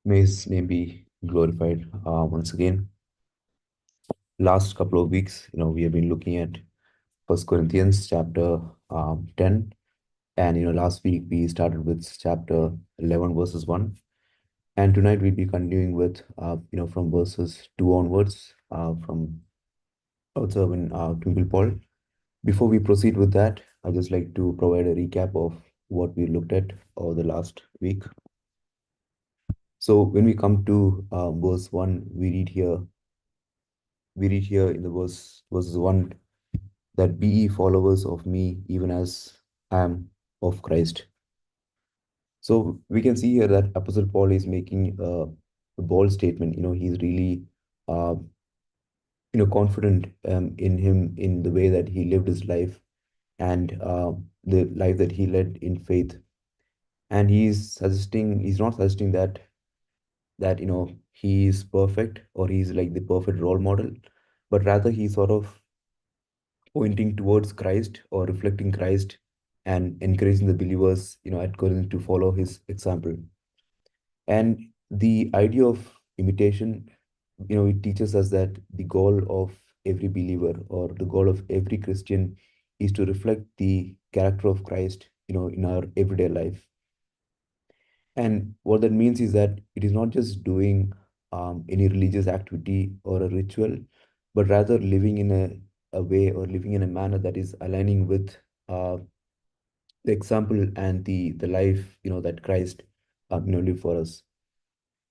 May his name be glorified once again. Last couple of weeks, we have been looking at First Corinthians chapter 10, and last week we started with chapter 11 verses 1, and tonight we'll be continuing with from verses 2 onwards from observing Twinkle Paul. Before we proceed with that, I'd just like to provide a recap of what we looked at over the last week. So when we come to verse 1, we read here in the verses 1 that be ye followers of me even as I am of Christ. So we can see here that Apostle Paul is making a bold statement. He's really uh, confident in him, in the way that he lived his life, and the life that he led in faith. And he's not suggesting that he is perfect, or he's like the perfect role model, but rather he's sort of pointing towards Christ or reflecting Christ and encouraging the believers, at Corinth to follow his example. And the idea of imitation, it teaches us that the goal of every believer, or the goal of every Christian, is to reflect the character of Christ, in our everyday life. And what that means is that it is not just doing any religious activity or a ritual, but rather living in a way, or living in a manner that is aligning with uh, the example and the life that Christ lived for us.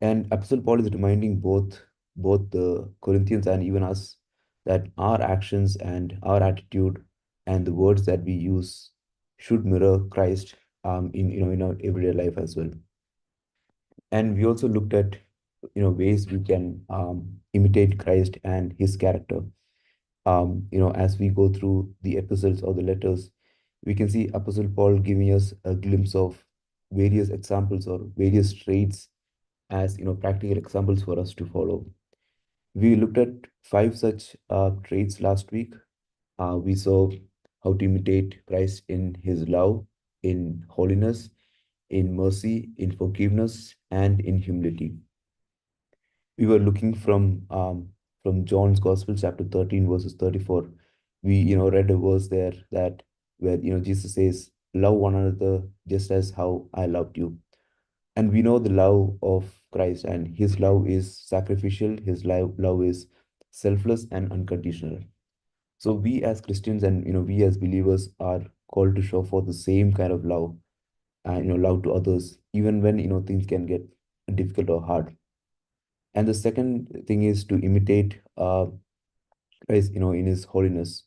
And Apostle Paul is reminding both the Corinthians and even us that our actions and our attitude and the words that we use should mirror Christ in our everyday life as well. And we also looked at ways we can imitate Christ and his character. As we go through the epistles or the letters, we can see Apostle Paul giving us a glimpse of various examples or various traits as practical examples for us to follow. We looked at five such traits last week. We saw how to imitate Christ in his love, in holiness, in mercy, in forgiveness, and in humility. We were looking from John's Gospel, chapter 13, verses 34. We read a verse there that where Jesus says, "Love one another just as how I loved you." And we know the love of Christ, and his love is sacrificial, his love is selfless and unconditional. So we as Christians, and we as believers are called to show forth the same kind of love, and love to others, even when things can get difficult or hard. And the second thing is to imitate Christ, in his holiness.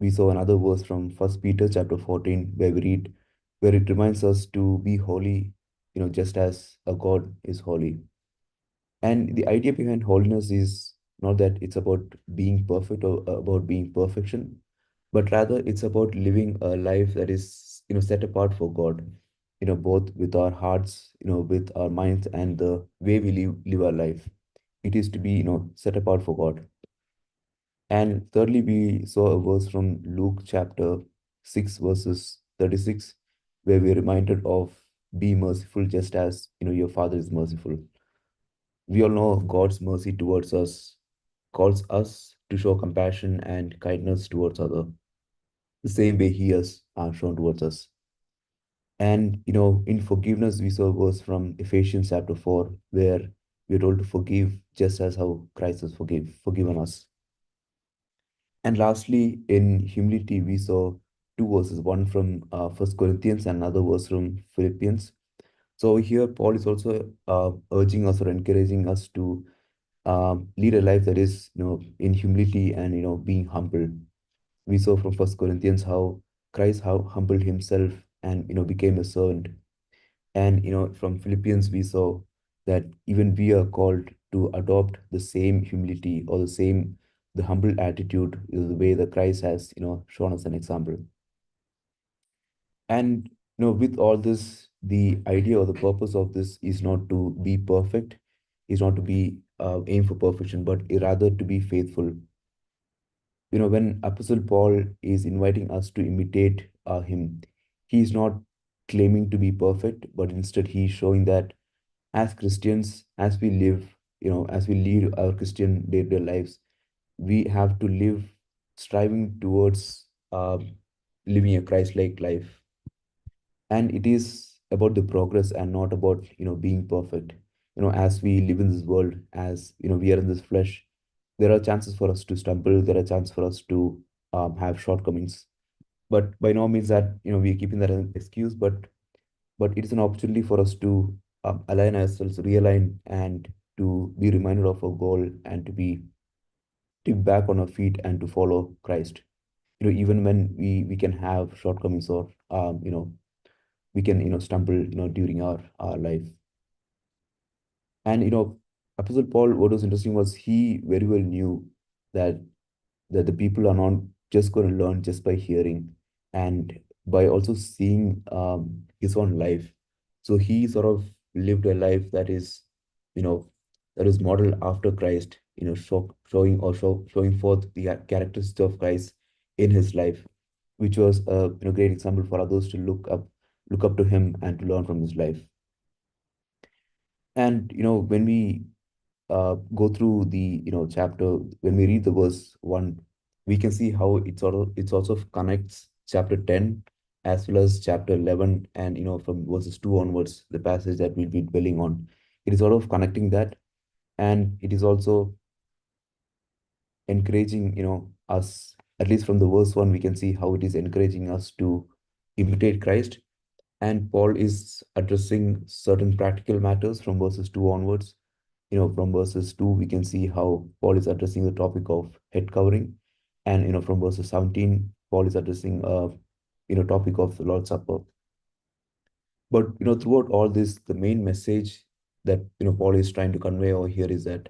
We saw another verse from First Peter chapter 14, where we read, where it reminds us to be holy, just as a God is holy. And the idea behind holiness is not that it's about being perfect or about being perfection, but rather it's about living a life that is, set apart for God, both with our hearts, with our minds, and the way we live our life. It is to be, set apart for God. And thirdly, we saw a verse from Luke chapter 6, verses 36, where we're reminded of be merciful just as your Father is merciful. We all know God's mercy towards us calls us to show compassion and kindness towards other, the same way He has shown towards us. And in forgiveness, we saw a verse from Ephesians chapter 4, where we're told to forgive just as how Christ has forgiven us. And lastly, in humility, we saw two verses, one from First Corinthians and another verse from Philippians. So here, Paul is also urging us or encouraging us to lead a life that is, in humility and being humble. We saw from First Corinthians how Christ how humbled himself and became a servant. And from Philippians, we saw that even we are called to adopt the same humility, or the humble attitude, the way that Christ has shown us an example. And with all this, the idea or the purpose of this is not to be perfect, is not to be aim for perfection, but rather to be faithful. When Apostle Paul is inviting us to imitate him, he is not claiming to be perfect, but instead he is showing that as Christians, as we live, as we lead our Christian day-to-day lives, we have to live striving towards living a Christ-like life. And it is about the progress and not about, being perfect. As we live in this world, as, we are in this flesh, there are chances for us to stumble, there are chances for us to have shortcomings. But by no means that, we're keeping that as an excuse, but it is an opportunity for us to align ourselves, realign, and to be reminded of our goal and to be tip back on our feet and to follow Christ. Even when we can have shortcomings or we can stumble during our life. And Apostle Paul, what was interesting was he very well knew that the people are not just going to learn just by hearing and by also seeing his own life. So he sort of lived a life that is, you know, that is modeled after Christ, showing forth the characteristics of Christ in his life, which was a great example for others to look up to him and to learn from his life. And when we go through the chapter, when we read the verse 1, we can see how it also connects chapter 10 as well as chapter 11, and from verses 2 onwards, the passage that we'll be dwelling on. It is sort of connecting that, and it is also encouraging us, at least from the verse 1 we can see how it is encouraging us to imitate Christ. And Paul is addressing certain practical matters from verses 2 onwards. From verses 2, we can see how Paul is addressing the topic of head covering. And, from verses 17, Paul is addressing, topic of the Lord's Supper. But, throughout all this, the main message that, Paul is trying to convey over here is that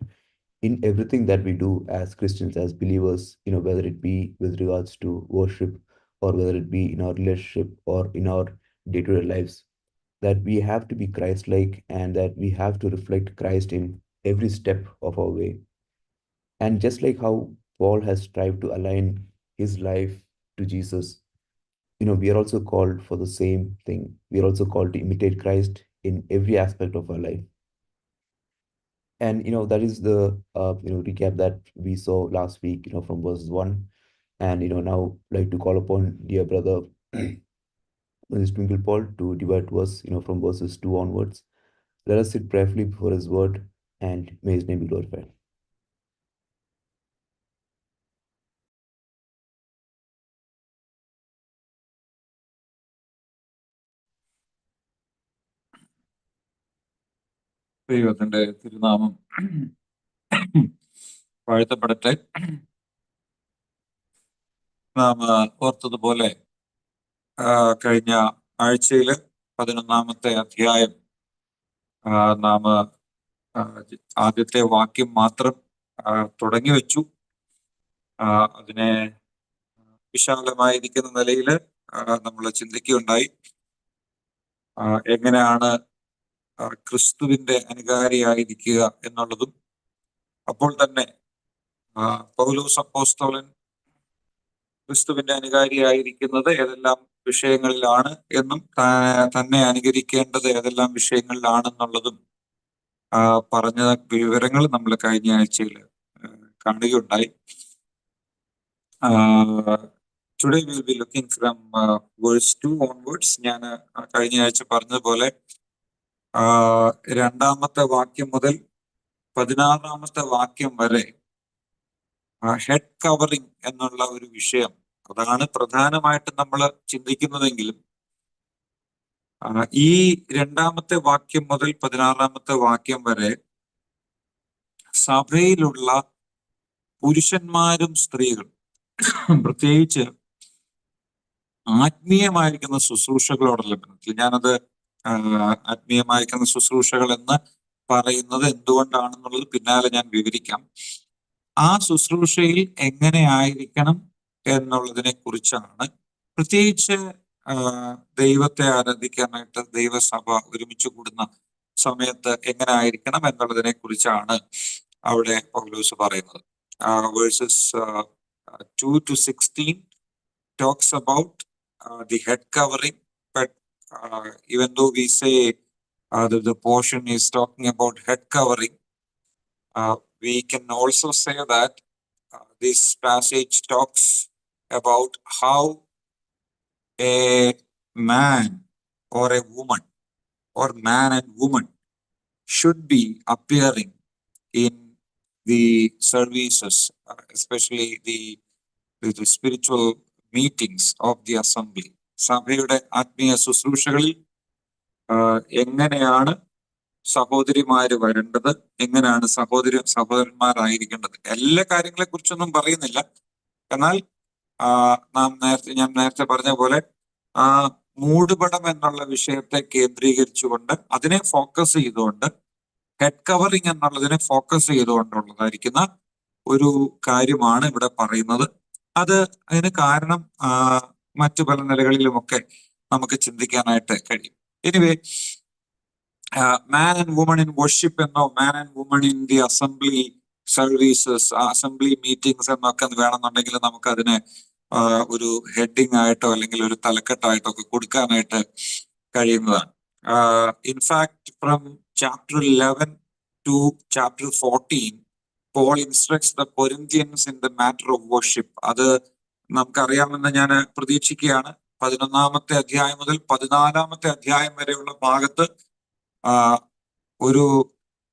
in everything that we do as Christians, as believers, whether it be with regards to worship or whether it be in our relationship or in our day-to-day lives, that we have to be Christ-like and that we have to reflect Christ in every step of our way. And just like how Paul has strived to align his life to Jesus, we are also called for the same thing. We are also called to imitate Christ in every aspect of our life. And that is the recap that we saw last week, from verses 1. And now like to call upon dear brother Mr. Twinkle Paul to divide to us, from verses 2 onwards. Let us sit prayerfully before his word, and may his name be glorified. ദൈവത്തിന്റെ തിരുനാമം വാഴ്ത്തപ്പെടട്ടെ. നാം ഓർത്തതുപോലെ കഴിഞ്ഞ ആഴ്ചയില് 11-ാമത്തെ അധ്യായം നാം ആദ്യത്തെ വാക്യം മാത്രം തുടങ്ങി വെച്ചു. അതിനെ വിശാലമായിരിക്കുന്ന നിലയിൽ നമ്മൾ ചിന്തിക്കുകയുണ്ടായി. എങ്ങനെയാണ് ക്രിസ്തുവിന്റെ അനുകാരിയായിരിക്കുക എന്നുള്ളതും, അപ്പോൾ തന്നെ പൗലോസ് അപ്പോസ്തലൻ ക്രിസ്തുവിന്റെ അനുകാരിയായിരിക്കുന്നത് ഏതെല്ലാം വിഷയങ്ങളിലാണ് എന്നും തന്നെ അനുകരിക്കേണ്ടത് ഏതെല്ലാം വിഷയങ്ങളിലാണെന്നുള്ളതും പറഞ്ഞ വിവരങ്ങൾ നമ്മൾ കഴിഞ്ഞ ആഴ്ചയിൽ കാണുകയുണ്ടായി. Today will be looking from verse 2 onwards. ഞാൻ കഴിഞ്ഞ ആഴ്ച പറഞ്ഞതുപോലെ 2-ാമത്തെ വാക്യം മുതൽ 16-ാമത്തെ വാക്യം വരെ ഹെഡ് കവറിങ് എന്നുള്ള ഒരു വിഷയം, അതാണ് പ്രധാനമായിട്ടും നമ്മൾ ചിന്തിക്കുന്നതെങ്കിലും ഈ 2-ാമത്തെ വാക്യം മുതൽ 16-ാമത്തെ വാക്യം വരെ സഭയിലുള്ള പുരുഷന്മാരും സ്ത്രീകളും, പ്രത്യേകിച്ച് ആത്മീയമായിരിക്കുന്ന ശുശ്രൂഷകളോടുള്ള ബന്ധത്തിൽ, ഞാനത് ആത്മീയമായിരിക്കുന്ന ശുശ്രൂഷകൾ എന്ന് പറയുന്നത് എന്തുകൊണ്ടാണെന്നുള്ളത് പിന്നാലെ ഞാൻ വിവരിക്കാം. ആ ശുശ്രൂഷയിൽ എങ്ങനെ ആയിരിക്കണം എന്നുള്ളതിനെ കുറിച്ചാണ്, പ്രത്യേകിച്ച് ദൈവത്തെ ആരാധിക്കാനായിട്ട് ദൈവസഭ ഒരുമിച്ച് കൂടുന്ന സമയത്ത് എങ്ങനെ ആയിരിക്കണം എന്നുള്ളതിനെ കുറിച്ചാണ് അവിടെ പൗലോസ് പറയുന്നത്. Versus 2 to 16 talks about the head covering, but even though we say the portion is talking about head covering. We can also say that this passage talks about how a man or a woman or man and woman should be appearing in the services, especially the spiritual meetings of the assembly. സഭയുടെ ആത്മീയ ശുശ്രൂഷകളിൽ എങ്ങനെയാണ് സഹോദരിമാര് വരേണ്ടത്, എങ്ങനെയാണ് സഹോദരന്മാരായിരിക്കേണ്ടത്, എല്ലാ കാര്യങ്ങളെ കുറിച്ചൊന്നും പറയുന്നില്ല. എന്നാൽ ഞാൻ നേരത്തെ പറഞ്ഞ പോലെ ആ മൂടുപടം എന്നുള്ള വിഷയത്തെ കേന്ദ്രീകരിച്ചുകൊണ്ട് അതിനെ ഫോക്കസ് ചെയ്തുകൊണ്ട് ഹെഡ് കവറിങ് എന്നുള്ളതിനെ ഫോക്കസ് ചെയ്തുകൊണ്ടുള്ളതായിരിക്കുന്ന ഒരു കാര്യമാണ് ഇവിടെ പറയുന്നത്. അതിന് കാരണം മറ്റു പല നിലകളിലുമൊക്കെ നമുക്ക് ചിന്തിക്കാനായിട്ട് കഴിയും. Anyway, man and woman in worship എന്നോ man and woman in the assembly services, assembly meetings എന്നൊക്കെ വേണമെന്നുണ്ടെങ്കിൽ നമുക്ക് അതിനെ ഒരു ഹെഡിങ് ആയിട്ടോ അല്ലെങ്കിൽ ഒരു തലക്കെട്ടായിട്ടോ ഒക്കെ കൊടുക്കാനായിട്ട് കഴിയുന്നതാണ്. In fact from chapter 11 to chapter 14 Paul instructs the Corinthians in the matter of worship. അത് നമുക്കറിയാമെന്ന് ഞാൻ പ്രതീക്ഷിക്കുകയാണ്. 11-ാമത്തെ അധ്യായം മുതൽ 14-ാമത്തെ അധ്യായം വരെയുള്ള ഭാഗത്ത് ഒരു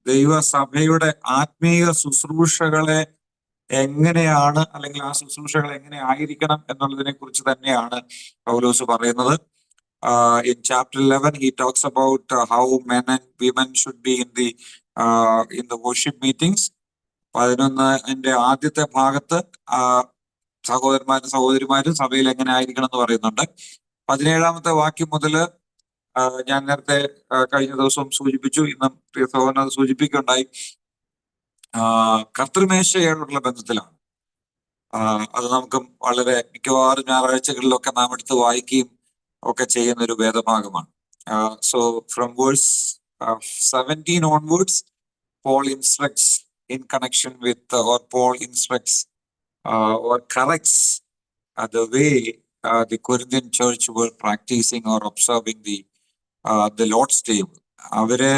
ദൈവസഭയുടെ ആത്മീയ ശുശ്രൂഷകളെ എങ്ങനെയാണ് അല്ലെങ്കിൽ ആ ശുശ്രൂഷകൾ എങ്ങനെ ആയിരിക്കണം എന്നുള്ളതിനെ കുറിച്ച് തന്നെയാണ് പൗലോസ് പറയുന്നത്. In chapter 11 he talks about how men and women should be in the worship meetings. 11-ന്റെ ആദ്യത്തെ ഭാഗത്ത് സഹോദരന്മാരും സഹോദരിമാരും സഭയിൽ എങ്ങനെ ആയിരിക്കണം എന്ന് പറയുന്നുണ്ട്. 17-ാമത്തെ വാക്യം മുതല് ഞാൻ നേരത്തെ കഴിഞ്ഞ ദിവസം സൂചിപ്പിച്ചു, ഇന്നും സഹോദരൻ അത് സൂചിപ്പിക്കുകയുണ്ടായി, കർത്തൃമേശയോടുള്ള ബന്ധത്തിലാണ്. അത് നമുക്ക് വളരെ മിക്കവാറും ഞായറാഴ്ചകളിലൊക്കെ നാം എടുത്ത് വായിക്കുകയും ഒക്കെ ചെയ്യുന്ന ഒരു വേദഭാഗമാണ്. So from verse 17 onwards Paul instructs in connection with or Paul instructs or corrects the way the Corinthian church were practicing or observing the Lord's table. അവരെ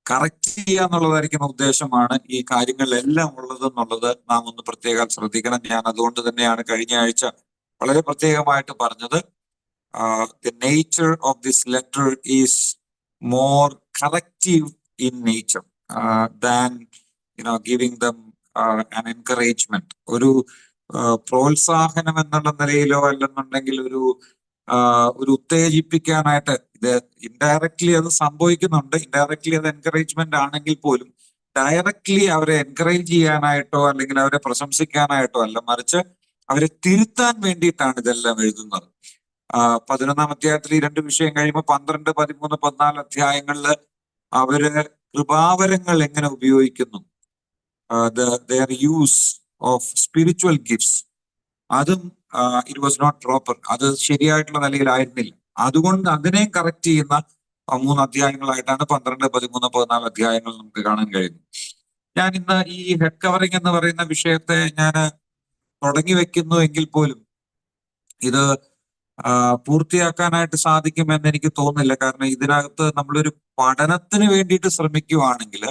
കറക്റ്റ് ചെയ്യുക എന്നുള്ളതായിരിക്കുന്ന ഉദ്ദേശമാണ് ഈ കാര്യങ്ങളിലെല്ലാം ഉള്ളത് എന്നുള്ളത് നാം ഒന്ന് പ്രത്യേകം ശ്രദ്ധിക്കണം. ഞാൻ അതുകൊണ്ട് തന്നെയാണ് കഴിഞ്ഞ ആഴ്ച വളരെ പ്രത്യേകമായിട്ട് പറഞ്ഞത്, the nature of this letter is more corrective in nature than giving them an encouragement. ഒരു പ്രോത്സാഹനം എന്നുള്ള നിലയിലോ അല്ലെന്നുണ്ടെങ്കിൽ ഒരു ഉത്തേജിപ്പിക്കാനായിട്ട്, ഇത് ഇൻഡയറക്ട്ലി അത് സംഭവിക്കുന്നുണ്ട്, ഇൻഡയറക്ട്ലി അത് എൻകറേജ്മെന്റ് ആണെങ്കിൽ പോലും ഡയറക്ട്ലി അവരെ എൻകറേജ് ചെയ്യാനായിട്ടോ അല്ലെങ്കിൽ അവരെ പ്രശംസിക്കാനായിട്ടോ അല്ല, മറിച്ച് അവരെ തിരുത്താൻ വേണ്ടിയിട്ടാണ് ഇതെല്ലാം എഴുതുന്നത്. 11-ാം അധ്യായത്തിൽ ഈ 2 വിഷയം കഴിയുമ്പോൾ 12, 13, 14 അധ്യായങ്ങളിൽ അവര് കൃപാവരങ്ങൾ എങ്ങനെ ഉപയോഗിക്കുന്നു, their use of spiritual gifts, അതും ഇറ്റ് വാസ് നോട്ട് പ്രോപ്പർ, അത് ശരിയായിട്ടുള്ള നിലയിലായിരുന്നില്ല. അതുകൊണ്ട് അതിനെ കറക്റ്റ് ചെയ്യുന്ന 3 അധ്യായങ്ങളായിട്ടാണ് 12, 13, 14 അധ്യായങ്ങൾ നമുക്ക് കാണാൻ കഴിയുന്നത്. ഞാൻ ഇന്ന് ഈ ഹെഡ് കവറിങ് എന്ന് പറയുന്ന വിഷയത്തെ ഞാൻ തുടങ്ങി വെക്കുന്നു എങ്കിൽ പോലും ഇത് പൂർത്തിയാക്കാനായിട്ട് സാധിക്കുമെന്ന് എനിക്ക് തോന്നുന്നില്ല. കാരണം ഇതിനകത്ത് നമ്മളൊരു പഠനത്തിന് വേണ്ടിയിട്ട് ശ്രമിക്കുകയാണെങ്കിൽ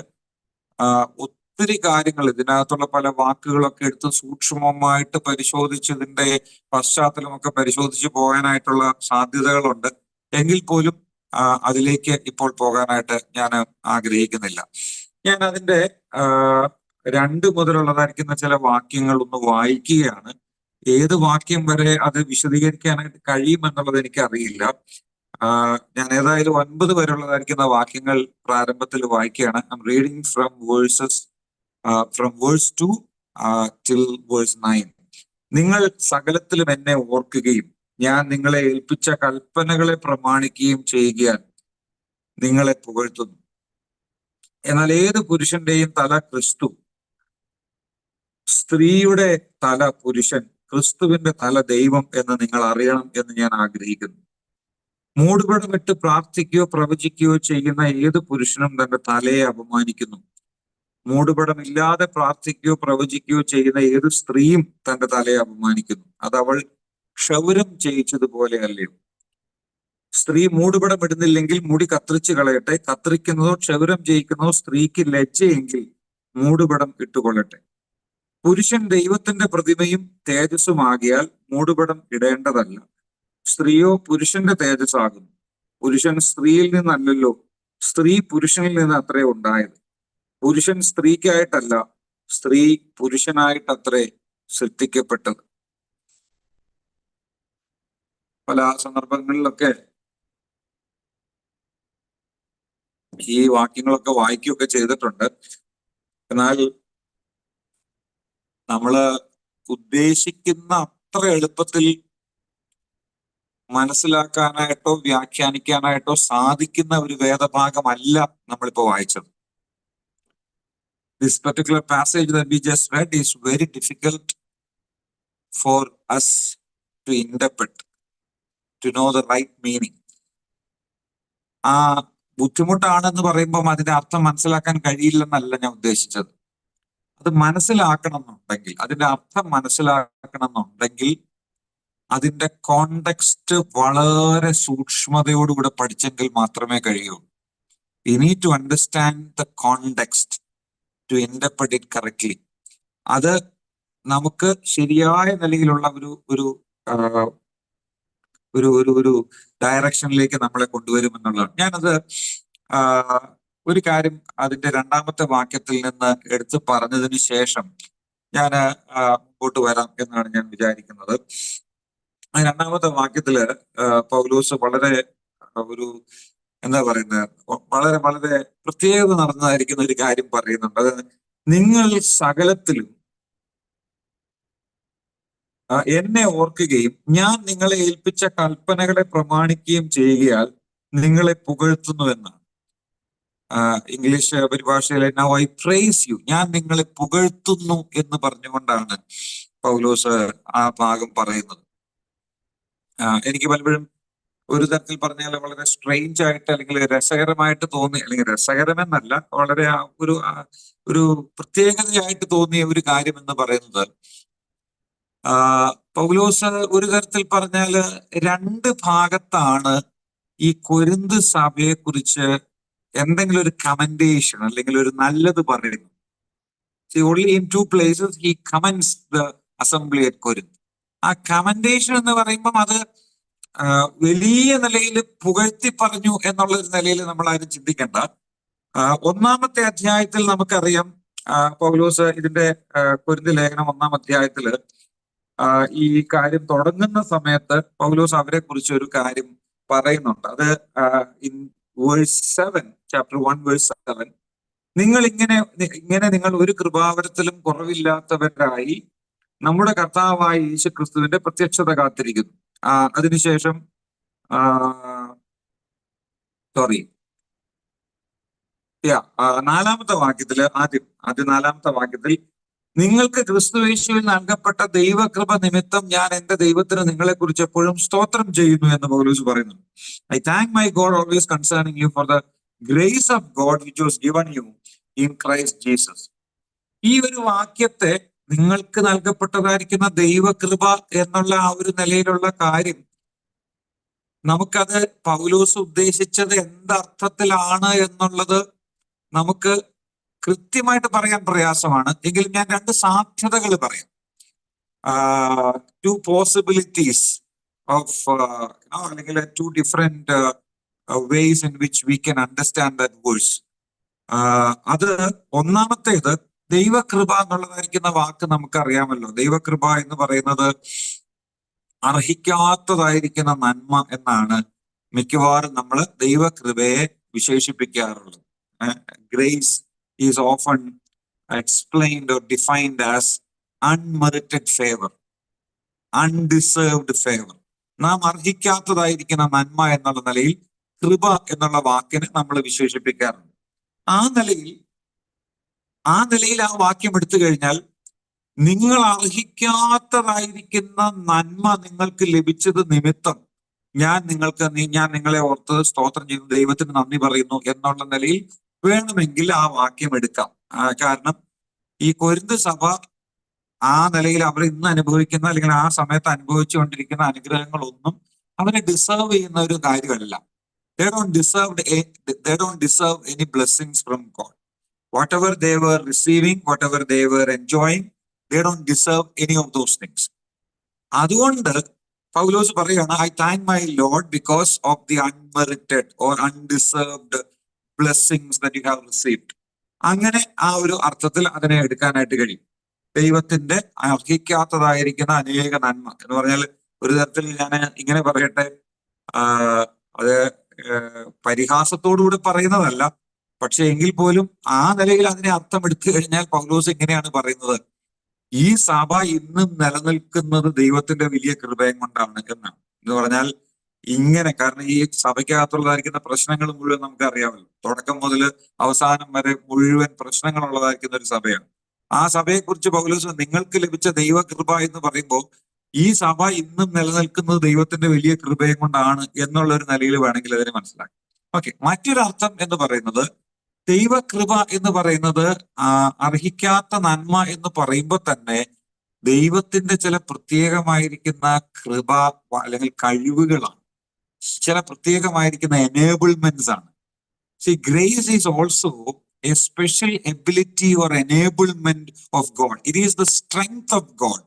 ഒത്തിരി കാര്യങ്ങൾ, ഇതിനകത്തുള്ള പല വാക്കുകളൊക്കെ എടുത്ത് സൂക്ഷ്മമായിട്ട് പരിശോധിച്ച് ഇതിന്റെ പശ്ചാത്തലമൊക്കെ പരിശോധിച്ച് പോകാനായിട്ടുള്ള സാധ്യതകളുണ്ട്. എങ്കിൽ പോലും അതിലേക്ക് ഇപ്പോൾ പോകാനായിട്ട് ഞാൻ ആഗ്രഹിക്കുന്നില്ല. ഞാൻ അതിന്റെ 2 മുതലുള്ളതായിരിക്കുന്ന ചില വാക്യങ്ങൾ ഒന്ന് വായിക്കുകയാണ്. ഏത് വാക്യം വരെ അത് വിശദീകരിക്കാനായിട്ട് കഴിയുമെന്നുള്ളത് എനിക്കറിയില്ല. ഞാൻ ഏതായാലും 9 വരെയുള്ളതായിരിക്കുന്ന വാക്യങ്ങൾ പ്രാരംഭത്തിൽ വായിക്കുകയാണ്. I'm reading from verse 2 till verse 9. നിങ്ങൾ സകലത്തിലും എന്നെ ഓർക്കുകയും ഞാൻ നിങ്ങളെ ഏൽപ്പിച്ച കൽപ്പനകളെ പ്രമാണിക്കുകയും ചെയ്യുകയാൽ നിങ്ങളെ പുകഴ്ത്തുന്നു. എന്നാൽ ഏത് പുരുഷന്റെയും തല ക്രിസ്തു, സ്ത്രീയുടെ തല പുരുഷൻ, ക്രിസ്തുവിന്റെ തല ദൈവം എന്ന് നിങ്ങൾ അറിയണം എന്ന് ഞാൻ ആഗ്രഹിക്കുന്നു. മൂടുപടമിട്ട് പ്രാർത്ഥിക്കുകയോ പ്രവചിക്കുകയോ ചെയ്യുന്ന ഏത് പുരുഷനും തന്റെ തലയെ അപമാനിക്കുന്നു. മൂടുപടമില്ലാതെ പ്രാർത്ഥിക്കുകയോ പ്രവചിക്കുകയോ ചെയ്യുന്ന ഏത് സ്ത്രീയും തന്റെ തലയെ അപമാനിക്കുന്നു. അത് അവൾ ക്ഷൗരം ചെയ്യിച്ചതുപോലെ അല്ലയോ? സ്ത്രീ മൂടുപടം ഇടുന്നില്ലെങ്കിൽ മുടി കത്രിച്ചു കളയട്ടെ. കത്രിക്കുന്നതോ ക്ഷൗരം ചെയ്യിക്കുന്നതോ സ്ത്രീക്ക് ലജ്ജയെങ്കിൽ മൂടുപടം ഇട്ടുകൊള്ളട്ടെ. പുരുഷൻ ദൈവത്തിന്റെ പ്രതിമയും തേജസ്സുമാകിയാൽ മൂടുപടം ഇടേണ്ടതല്ല. സ്ത്രീയോ പുരുഷന്റെ തേജസ്സാകുന്നു. പുരുഷൻ സ്ത്രീയിൽ നിന്നല്ലല്ലോ, സ്ത്രീ പുരുഷനിൽ നിന്ന് അത്രേ ഉണ്ടായത്. പുരുഷൻ സ്ത്രീക്കായിട്ടല്ല, സ്ത്രീ പുരുഷനായിട്ടത്രേ സൃഷ്ടിക്കപ്പെട്ടത്. പല സന്ദർഭങ്ങളിലൊക്കെ ഈ വാക്യങ്ങളൊക്കെ വായിക്കുകയൊക്കെ ചെയ്തിട്ടുണ്ട്. എന്നാൽ നമ്മള് ഉദ്ദേശിക്കുന്ന അത്ര എളുപ്പത്തിൽ മനസ്സിലാക്കാനായിട്ടോ വ്യാഖ്യാനിക്കാനായിട്ടോ സാധിക്കുന്ന ഒരു വേദഭാഗമല്ല നമ്മളിപ്പോ വായിച്ചത്. This particular passage that we just read is very difficult for us to interpret, to know the right meaning. ആ ബുദ്ധിമുട്ടാണെന്ന് പറയുമ്പം അതിന്റെ അർത്ഥം മനസ്സിലാക്കാൻ കഴിയില്ലെന്നല്ല ഞാൻ ഉദ്ദേശിച്ചത്. അത് മനസ്സിലാക്കണമെന്നുണ്ടെങ്കിൽ, അതിന്റെ അർത്ഥം മനസ്സിലാക്കണമെന്നുണ്ടെങ്കിൽ അതിന്റെ കോണ്ടെക്സ്റ്റ് വളരെ സൂക്ഷ്മതയോടുകൂടെ പഠിച്ചെങ്കിൽ മാത്രമേ കഴിയൂ. We need to understand the context to interpret it correctly. അത് നമുക്ക് ശരിയായ നിലയിലുള്ള ഒരു ഒരു ഒരു ഒരു ഒരു ഡയറക്ഷനിലേക്ക് നമ്മളെ കൊണ്ടുവരും എന്നുള്ളതാണ്. ഞാനത് ഒരു കാര്യം അതിന്റെ രണ്ടാമത്തെ വാക്യത്തിൽ നിന്ന് എടുത്തു പറഞ്ഞതിന് ശേഷം ഞാൻ മുമ്പോട്ട് വരാം എന്നാണ് ഞാൻ വിചാരിക്കുന്നത്. രണ്ടാമത്തെ വാക്യത്തില് പൗലോസ് വളരെ ഒരു എന്താ പറയുന്നത്, വളരെ വളരെ പ്രത്യേകത നടന്നതായിരിക്കുന്ന ഒരു കാര്യം പറയുന്നുണ്ട്. അത് നിങ്ങൾ സകലത്തിലും എന്നെ ഓർക്കുകയും ഞാൻ നിങ്ങളെ ഏൽപ്പിച്ച കൽപ്പനകളെ പ്രമാണിക്കുകയും ചെയ്യുകയാൽ നിങ്ങളെ പുകഴ്ത്തുന്നു എന്നാണ്. ഇംഗ്ലീഷ് പരിഭാഷയിലെ നൗ ഐ പ്രൈസ് യു, ഞാൻ നിങ്ങളെ പുകഴ്ത്തുന്നു എന്ന് പറഞ്ഞുകൊണ്ടാണ് പൗലോസ് ആ ഭാഗം പറയുന്നത്. എനിക്ക് പലപ്പോഴും ഒരു തരത്തിൽ പറഞ്ഞാൽ വളരെ സ്ട്രെയിഞ്ച് ആയിട്ട് അല്ലെങ്കിൽ രസകരമായിട്ട് തോന്നി, അല്ലെങ്കിൽ രസകരമെന്നല്ല, വളരെ ഒരു പ്രത്യേകതയായിട്ട് തോന്നിയ ഒരു കാര്യം എന്ന് പറയുന്നത്, പൗലോസ് ഒരു തരത്തിൽ പറഞ്ഞാല് രണ്ട് ഭാഗത്താണ് ഈ കൊരിന്ത് സഭയെ കുറിച്ച് എന്തെങ്കിലും ഒരു കമന്റേഷൻ അല്ലെങ്കിൽ ഒരു നല്ലത് പറയുന്നു. Only in two places he commends the assembly at Corinth. ആ കമന്റേഷൻ എന്ന് പറയുമ്പം അത് വലിയ നിലയിൽ പുകഴ്ത്തി പറഞ്ഞു എന്നുള്ള ഒരു നിലയിൽ നമ്മൾ ആരും ചിന്തിക്കേണ്ട. ഒന്നാമത്തെ അധ്യായത്തിൽ നമുക്കറിയാം, പൗലോസ് ഇതിന്റെ കൊരിന്ത് ലേഖനം 1-ാം അധ്യായത്തില് ഈ കാര്യം തുടങ്ങുന്ന സമയത്ത് പൗലോസ് അവരെ കുറിച്ച് ഒരു കാര്യം പറയുന്നുണ്ട്. അത് ഇൻ വേഴ്സ് 7, ചാപ്റ്റർ 1 വേഴ്സ് 7, നിങ്ങൾ ഇങ്ങനെ നിങ്ങൾ ഒരു കൃപാവരത്തിലും കുറവില്ലാത്തവരായി നമ്മുടെ കർത്താവായ യേശു ക്രിസ്തുവിന്റെ പ്രത്യക്ഷത കാത്തിരിക്കുന്നു. അതിനുശേഷം നാലാമത്തെ വാക്യത്തില് ആദ്യം 4-ാമത്തെ വാക്യത്തിൽ, നിങ്ങൾക്ക് ക്രിസ്തുയേശുവിൽ നൽകപ്പെട്ട ദൈവകൃപ നിമിത്തം ഞാൻ എന്റെ ദൈവത്തിന് നിങ്ങളെ കുറിച്ച് എപ്പോഴും സ്തോത്രം ചെയ്യുന്നു എന്ന് പൗലോസ് പറയുന്നു. I thank my God always concerning you for the grace of God which was given you in Christ Jesus. ഈ ഒരു വാക്യത്തെ നിങ്ങൾക്ക് നൽകപ്പെട്ടതായിരിക്കുന്ന ദൈവകൃപ എന്നുള്ള ആ ഒരു നിലയിലുള്ള കാര്യം, നമുക്കത് പൗലോസ് ഉദ്ദേശിച്ചത് എന്തർത്ഥത്തിലാണ് എന്നുള്ളത് നമുക്ക് കൃത്യമായിട്ട് പറയാൻ പ്രയാസമാണ്. എങ്കിലും ഞാൻ രണ്ട് സാധ്യതകൾ പറയാം. ടു പോസിബിലിറ്റീസ് ഓഫ് അല്ലെങ്കിൽ two different ways in which we can understand that verse. അത് ഒന്നാമത്തേത്, ദൈവകൃപ എന്നുള്ളതായിരിക്കുന്ന വാക്ക് നമുക്കറിയാമല്ലോ. ദൈവകൃപ എന്ന് പറയുന്നത് അർഹിക്കാത്തതായിരിക്കുന്ന നന്മ എന്നാണ് മിക്കവാറും നമ്മൾ ദൈവകൃപയെ വിശേഷിപ്പിക്കാറുള്ളത്. Grace is often explained or defined as unmerited favor, undeserved favor. നാം അർഹിക്കാത്തതായിരിക്കുന്ന നന്മ എന്നുള്ള നിലയിൽ കൃപ എന്നുള്ള വാക്കിനെ നമ്മൾ വിശേഷിപ്പിക്കാറുണ്ട്. ആ നിലയിൽ ആ വാക്യം എടുത്തു കഴിഞ്ഞാൽ, നിങ്ങൾ അർഹിക്കാത്തതായിരിക്കുന്ന നന്മ നിങ്ങൾക്ക് ലഭിച്ചത് നിമിത്തം ഞാൻ നിങ്ങളെ ഓർത്ത് സ്തോത്രം ചെയ്യുന്നു, ദൈവത്തിന് നന്ദി പറയുന്നു എന്നുള്ള നിലയിൽ വേണമെങ്കിൽ ആ വാക്യം എടുക്കാം. കാരണം ഈ കൊരിന്ത് സഭ ആ നിലയിൽ അവർ ഇന്ന് അനുഭവിക്കുന്ന അല്ലെങ്കിൽ ആ സമയത്ത് അനുഭവിച്ചുകൊണ്ടിരിക്കുന്ന അനുഗ്രഹങ്ങളൊന്നും അവരെ ഡിസേർവ് ചെയ്യുന്ന ഒരു കാര്യമല്ല. They don't deserve they don't deserve any blessings from God. Whatever they were receiving, whatever they were enjoying, they don't deserve any of those things. അതുകൊണ്ട് പൗലോസ് പറയുകയാണ്, I thank my Lord because of the unmerited or undeserved blessings that you have received. അങ്ങനെ ആ ഒരു അർത്ഥത്തിൽ അതിനെ എടുക്കാനായിട്ട് കഴിയും. ദൈവത്തിന്റെ അർഹിക്കാത്തതായിരിക്കുന്ന അനേക നന്മ എന്ന് പറഞ്ഞാൽ, ഒരു തരത്തിൽ ഞാൻ ഇങ്ങനെ പറയട്ടെ, അത് പരിഹാസത്തോടുകൂടി പറയുന്നതല്ല, പക്ഷെ എങ്കിൽ പോലും ആ നിലയിൽ അതിനെ അർത്ഥം എടുത്തു കഴിഞ്ഞാൽ പൗലോസ് ഇങ്ങനെയാണ് പറയുന്നത്, ഈ സഭ ഇന്നും നിലനിൽക്കുന്നത് ദൈവത്തിന്റെ വലിയ കൃപയും കൊണ്ടാണ് എന്നാണ്. എന്ന് പറഞ്ഞാൽ ഇങ്ങനെ, കാരണം ഈ സഭയ്ക്കകത്തുള്ളതായിരിക്കുന്ന പ്രശ്നങ്ങൾ മുഴുവൻ നമുക്ക് അറിയാമല്ലോ. തുടക്കം മുതൽ അവസാനം വരെ മുഴുവൻ പ്രശ്നങ്ങളുള്ളതായിരിക്കുന്ന ഒരു സഭയാണ്. ആ സഭയെക്കുറിച്ച് പൗലോസ് നിങ്ങൾക്ക് ലഭിച്ച ദൈവകൃപ എന്ന് പറയുമ്പോൾ ഈ സഭ ഇന്നും നിലനിൽക്കുന്നത് ദൈവത്തിന്റെ വലിയ കൃപയും കൊണ്ടാണ് എന്നുള്ള ഒരു നിലയിൽ വേണമെങ്കിൽ അതിനെ മനസ്സിലാക്കാം. ഓക്കെ, മറ്റൊരർത്ഥം എന്ന് പറയുന്നത്, ദൈവകൃപ എന്ന് പറയുന്നത് അർഹിക്കാത്ത നന്മ എന്ന് പറയുമ്പോൾ തന്നെ ദൈവത്തിന്റെ ചില പ്രത്യേകമായിരിക്കുന്ന കൃപ അല്ലെങ്കിൽ കഴിവുകളാണ്, ചില പ്രത്യേകമായിരിക്കുന്ന എനേബിൾമെന്റ്സ് ആണ്. See, grace is also a special ability or enablement of God. It is the strength of God.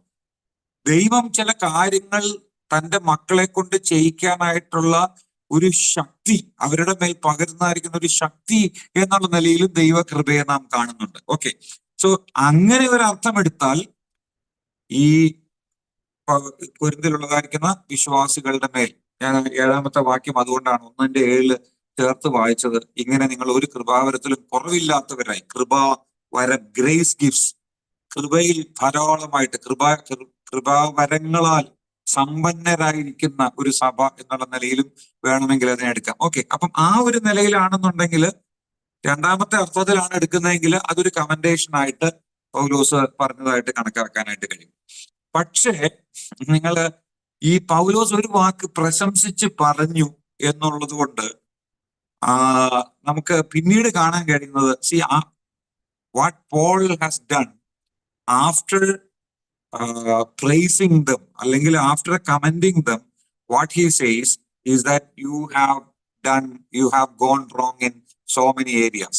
ദൈവം ചില കാര്യങ്ങൾ തന്റെ മക്കളെ കൊണ്ട് ചെയ്യിക്കാനായിട്ടുള്ള ഒരു ശക്തി, അവരുടെ മേൽ പകരുന്നതായിരിക്കുന്ന ഒരു ശക്തി എന്നുള്ള നിലയിലും ദൈവകൃപയെ നാം കാണുന്നുണ്ട്. ഓക്കെ, സോ അങ്ങനെ ഒരു അർത്ഥം എടുത്താൽ ഈ കൊരിന്തിലുള്ളതായിരിക്കുന്ന വിശ്വാസികളുടെ മേൽ, ഞാൻ 7-ാമത്തെ വാക്യം അതുകൊണ്ടാണ് 1:7 ചേർത്ത് വായിച്ചത്. ഇങ്ങനെ നിങ്ങൾ ഒരു കൃപാവരത്തിലും കുറവില്ലാത്തവരായി, കൃപാവരം, ഗ്രേസ് ഗിഫ്റ്റ്സ്, കൃപയിൽ ധാരാളമായിട്ട് കൃപാവരങ്ങളാൽ സമ്പന്നരായിരിക്കുന്ന ഒരു സഭ എന്നുള്ള നിലയിലും വേണമെങ്കിൽ അതിനെ എടുക്കാം. ഓക്കെ, അപ്പം ആ ഒരു നിലയിലാണെന്നുണ്ടെങ്കിൽ, രണ്ടാമത്തെ അർത്ഥത്തിലാണ് എടുക്കുന്നതെങ്കിൽ അതൊരു കമന്റേഷൻ ആയിട്ട് പൗലോസ് പറഞ്ഞതായിട്ട് കണക്കാക്കാനായിട്ട് കഴിയും. പക്ഷേ നിങ്ങൾ ഈ പൗലോസ് ഒരു വാക്ക് പ്രശംസിച്ച് പറഞ്ഞു എന്നുള്ളത് കൊണ്ട് നമുക്ക് പിന്നീട് കാണാൻ കഴിയുന്നത്, see what Paul has done after praising them, അല്ലെങ്കിൽ after commending them, what he says is that you have gone wrong in so many areas.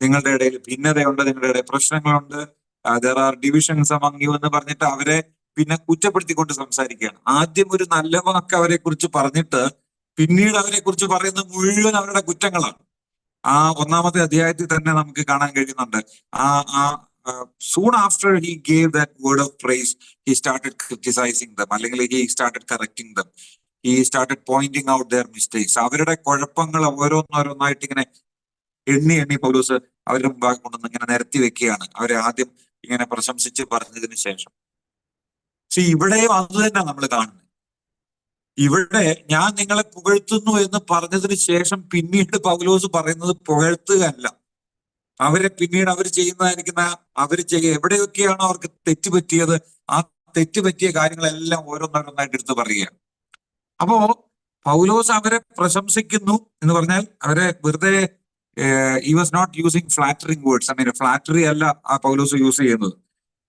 നിങ്ങളുടെ ഇടയിൽ ഭിന്നതയുണ്ട്, നിങ്ങളുടെ ഇടയിൽ പ്രശ്നങ്ങളുണ്ട്, there are divisions among you എന്ന് പറഞ്ഞിട്ട് അവരെ പിന്നെ കുറ്റപ്പെടുത്തിക്കൊണ്ട് സംസാരിക്കുകയാണ്. ആദ്യം ഒരു നല്ല വാക്ക് അവരെ കുറിച്ച് പറഞ്ഞിട്ട് പിന്നീട് അവരെ കുറിച്ച് പറയുന്നത് മുഴുവൻ അവരുടെ കുറ്റങ്ങളാണ്. ആ 1-ാമത്തെ അധ്യായത്തിൽ തന്നെ നമുക്ക് കാണാൻ കഴിയുന്നുണ്ട്. Soon after he gave that word of praise, he started criticizing them, അല്ലെങ്കിൽ he started correcting them, he started pointing out their mistakes. അവരുടെ കുഴപ്പങ്ങൾ ഓരോന്നോരോന്നായിട്ട് ഇങ്ങനെ എണ്ണി പൗലോസ് അവരുടെ മുമ്പാകെ കൊണ്ടുവന്ന് ഇങ്ങനെ നിരത്തി വെക്കുകയാണ്, അവരെ ആദ്യം ഇങ്ങനെ പ്രശംസിച്ച് പറഞ്ഞതിന് ശേഷം. ഇവിടെയും അത് തന്നെ നമ്മൾ കാണുന്നത്. ഇവിടെ ഞാൻ നിങ്ങളെ പുകഴ്ത്തുന്നു എന്ന് പറഞ്ഞതിന് ശേഷം പിന്നീട് പൗലോസ് പറയുന്നത് പുകഴ്ത്തുകയല്ല, അവരെ പിന്നീട് അവർ ചെയ്യുന്നതായിരിക്കുന്ന എവിടെയൊക്കെയാണോ അവർക്ക് തെറ്റുപറ്റിയത്, ആ തെറ്റുപറ്റിയ കാര്യങ്ങളെല്ലാം ഓരോന്നോരോന്നായിട്ട് എടുത്ത് പറയുകയാണ്. അപ്പോ പൗലോസ് അവരെ പ്രശംസിക്കുന്നു എന്ന് പറഞ്ഞാൽ അവരെ വെറുതെ, he was not using flattering words. Flattery അല്ല ആ പൗലോസ് യൂസ് ചെയ്യുന്നത്.